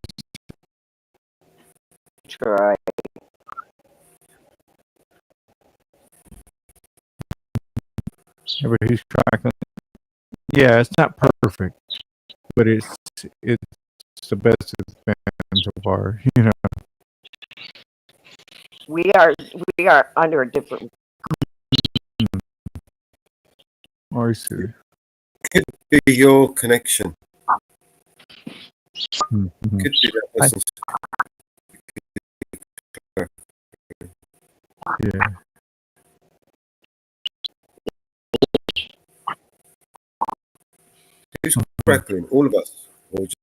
Try. Everybody's crackling. Yeah, it's not perfect, but it's the best it's been so far. You know. We are under a different. I see. Could be your connection. Mm-hmm. Could be that person's. Yeah. Who's crackling? All of us, or just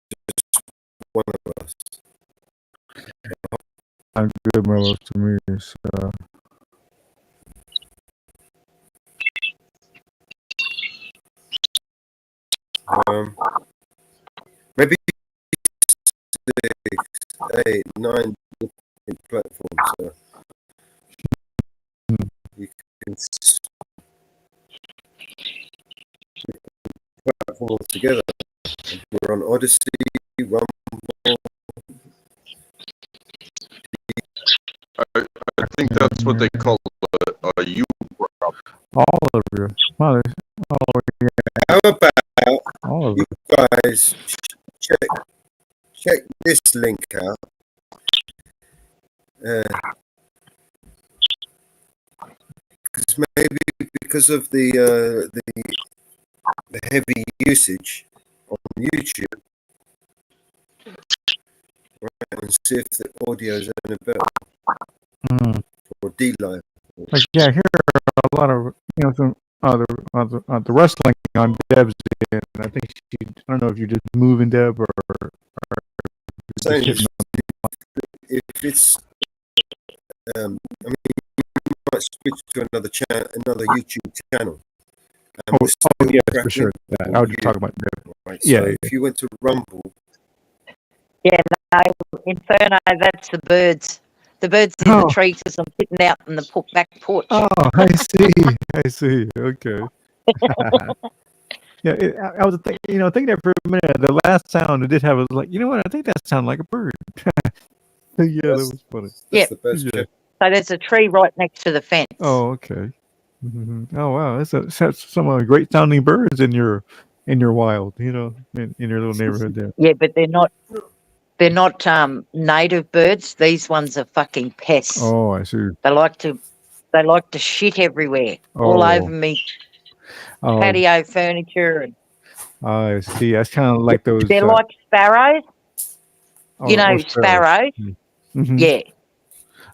one of us? I'm good, Mellow, to me. So. Maybe 6, 8, 9 different platforms. So you can platform all together. We're on Odyssey, Rumble. I think that's what they call a U. All of you. Wow, Oh, yeah. How about All of you it. guys check this link out? Because maybe because of the heavy usage on YouTube, right, and see if the audio is any better Mm. or D-Live. Like, yeah, here are a lot of, some the wrestling on Deb's end. I think I don't know if you're just moving Deb or Saying just hitting if it's, I mean, you might switch to another YouTube channel. And we're still yes, for crackling, sure. That. I or was just you, talking about Deb. right? Yeah, So yeah. if you went to Rumble, Yeah, no, Inferno, that's the birds. The birds in the Oh. tree because I'm sitting out in the back porch. Oh, I see. I see. Okay. Yeah, I was thinking that for a minute. The last sound it did have was like, you know what? I think that sounded like a bird. Yeah, that was funny. Yeah. the best. Yeah. So there's a tree right next to the fence. Oh, okay. Oh, wow. That's some great sounding birds in your wild. In your little neighborhood there. Yeah, but they're not native birds. These ones are fucking pests. Oh, I see. They like to shit everywhere, all over me Oh, patio furniture. And I see. That's kind of like those. they're like sparrows. You know sparrows. Mm-hmm. Yeah.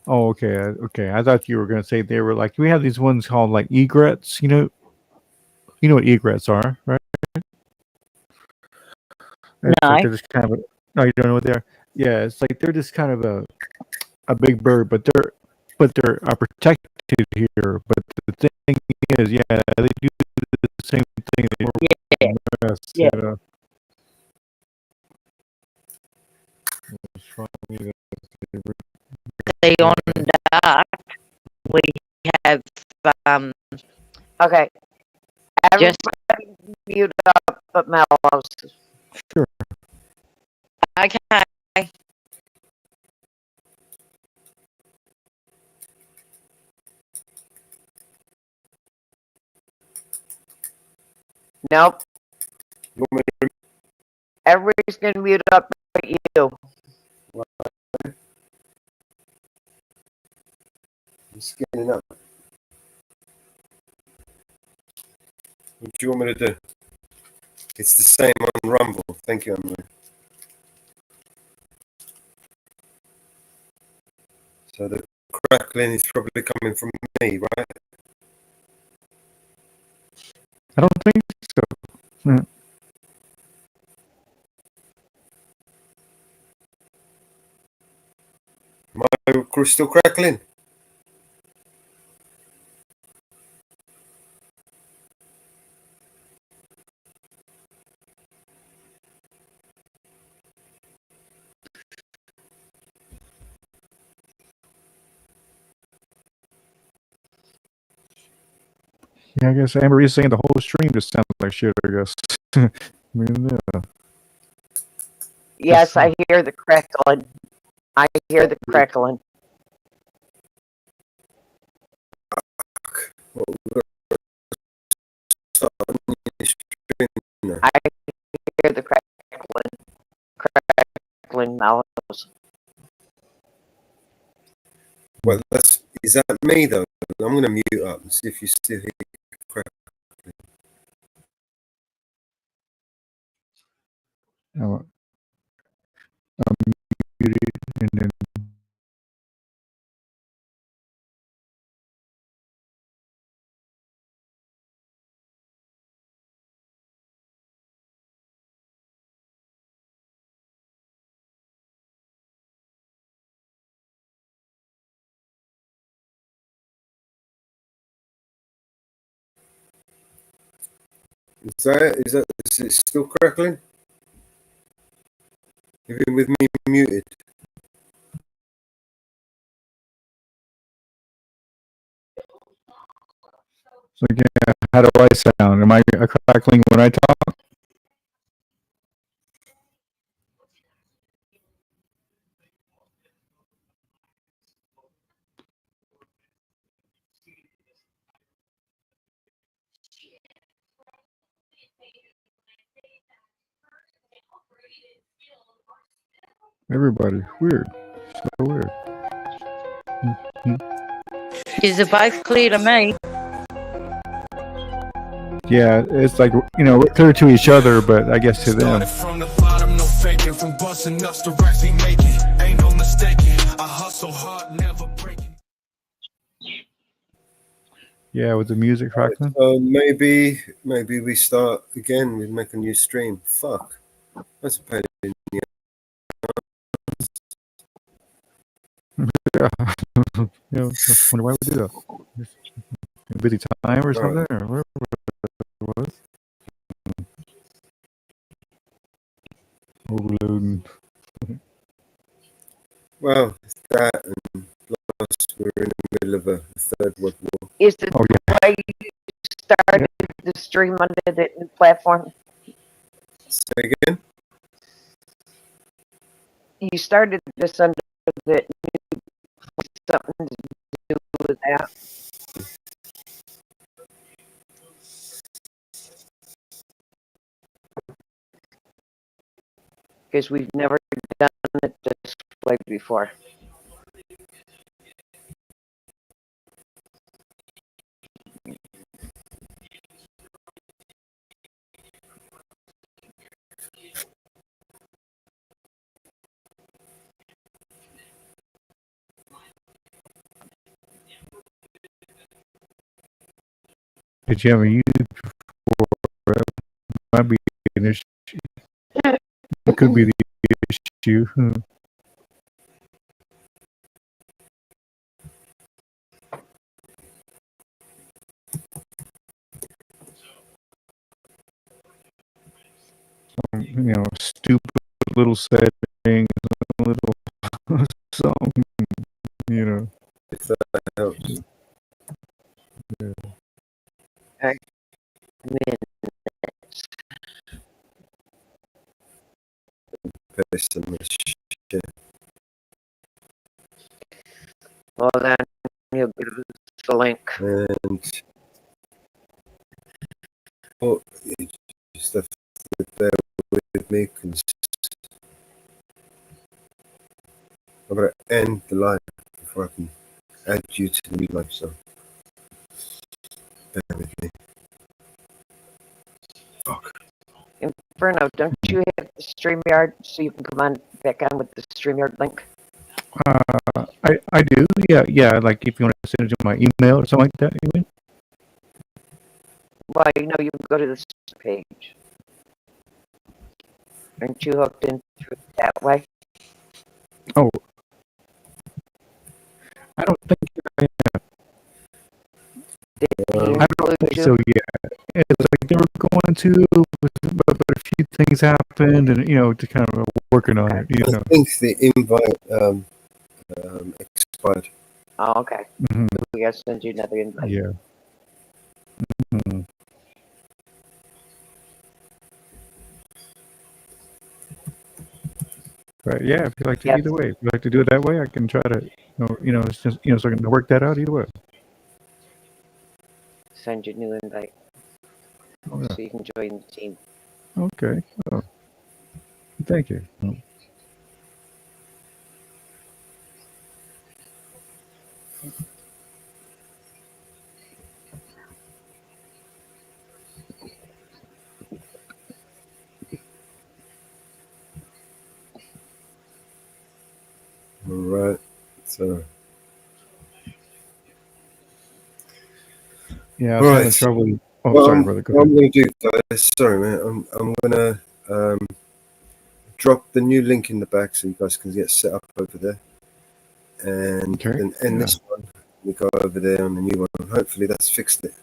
Oh, okay. Okay. I thought you were going to say they were like, we have these ones called like egrets. You know what egrets are, right? It's No. like they're just kind of. No, you don't know what they are. Yeah, it's like they're just kind of a big bird, but they're protected here. But the thing is, yeah, they do the same thing. Yeah. See, on dark, we have Okay. just Everybody mute up but Mellows. Sure. Okay. Nope. Everybody's gonna mute up but you. I'm scanning up. What do you want me to do? It's the same on Rumble. Thank you, Emily. So the crackling is probably coming from me, right? I don't think so. Yeah. Am I still crackling? Yeah, I guess Amber is saying the whole stream just sounds like shit. I guess. I mean, yeah. Yes, I hear the crackling. I hear the crackling. I hear the crackling Mellows. Well, is that me though? I'm gonna mute up and see if you still hear crackling. Oh, muted and then. Is it still crackling? Even with me muted. So yeah, how do I sound? Am I crackling when I talk? Everybody. Weird. So weird. Is it both clear to me? Yeah, it's like, we're clear to each other, but I guess to them. From the bottom, no faking. From busting ups to racks we making. Ain't no mistaking. I hustle hard, never breaking. Yeah, with the music, Franklin. So maybe we start again. We make a new stream. Fuck, that's a pain in the Yeah. I wonder why we do that. A busy time or something, or whatever it was. Overloading. Well, it's that, and plus we're in the middle of a third world war. Is it the way you started the stream under the new platform? Say again? You started this under the new, something to do with that. Because we've never done it this way before. Did you ever use it before? It might be an issue. It could be the issue. Stupid little settings, a little something, If that helps. Yeah. Okay. Paste some shit. Well, then you'll give us the link. And just have to bear with me, because I've got to end the live before I can add you to the new live, so bear with me. Fuck. Inferno, don't you have the StreamYard so you can come on back on with the StreamYard link? I do, yeah. Like if you want to send it to my email or something like that, you mean? Well, you can go to this page. Aren't you hooked into it that way? Oh, I don't think I am. I don't think so yet. It's like they were going to, but a few things happened, and just kind of working on it. I think the invite expired. Oh, okay. Mm-hmm. We gotta send you another invite. Yeah. Mm-hmm. But yeah, if you like to either way, if you like to do it that way, I can try to, it's just so I can work that out either way. Send you a new invite. Oh, yeah. So you can join the team. Okay. Oh. Thank you. All right. So. Yeah, I was having trouble. Oh, well, sorry, brother. Go what ahead. I'm going to do, guys, sorry, man. I'm going to drop the new link in the back so you guys can get set up over there. And then end this one. We go over there on the new one. Hopefully that's fixed it.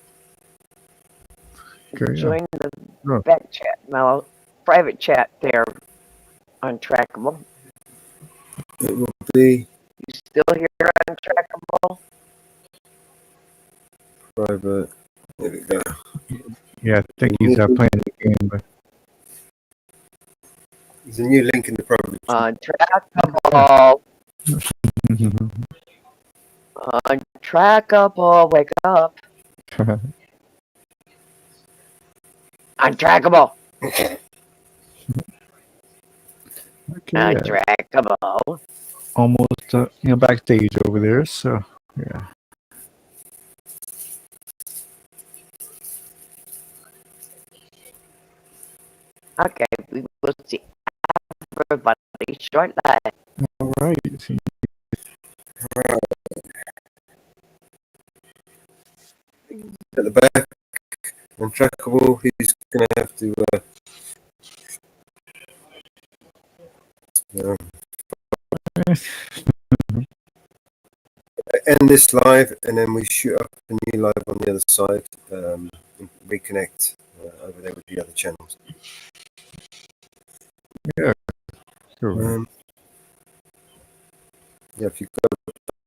Okay, Join the back chat, Mellow. Private chat there on Trackable. It will be. You still here on Trackable? Private. There we go. Yeah, I think he's playing the game, but. There's a new link in the private chat. Trackable. Untrackable, wake up. Untrackable. Okay, Untrackable. Unbreakable. almost backstage over there. So yeah. Okay, we will see everybody shortly. All right. At the back, untrackable. He's gonna have to end this live, and then we shoot up a new live on the other side. And reconnect over there with the other channels. Yeah. Sure. Yeah, if you go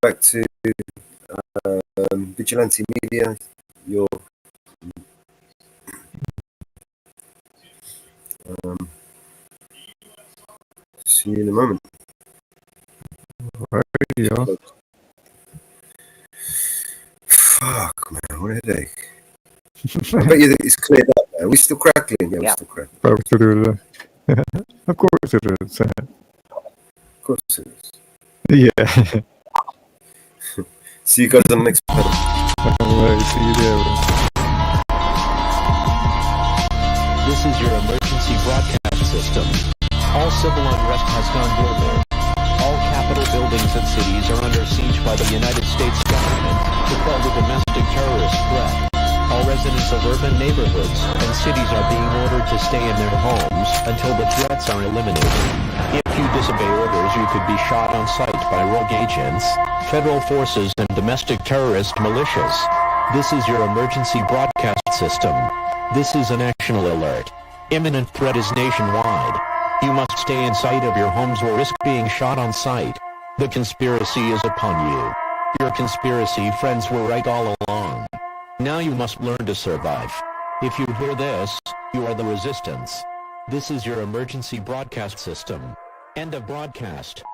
back to Vigilante Media, you'll see you in a moment. Right, yeah. Fuck, man, what a headache. I bet you that it's cleared up now. Are we still crackling? Yeah, we're still crackling. Of course it is. Of course it is. Yeah. See you guys on the next panel. Alright, see you there. This is your emergency broadcast system. All civil unrest has gone global. All capital buildings and cities are under siege by the United States government to quell the domestic terrorist threat. All residents of urban neighborhoods and cities are being ordered to stay in their homes until the threats are eliminated. If you disobey orders, you could be shot on sight by rogue agents, federal forces, and domestic terrorist militias. This is your emergency broadcast system. This is a national alert. Imminent threat is nationwide. You must stay in sight of your homes or risk being shot on sight. The conspiracy is upon you. Your conspiracy friends were right all along. Now you must learn to survive. If you hear this, you are the resistance. This is your emergency broadcast system. End of broadcast.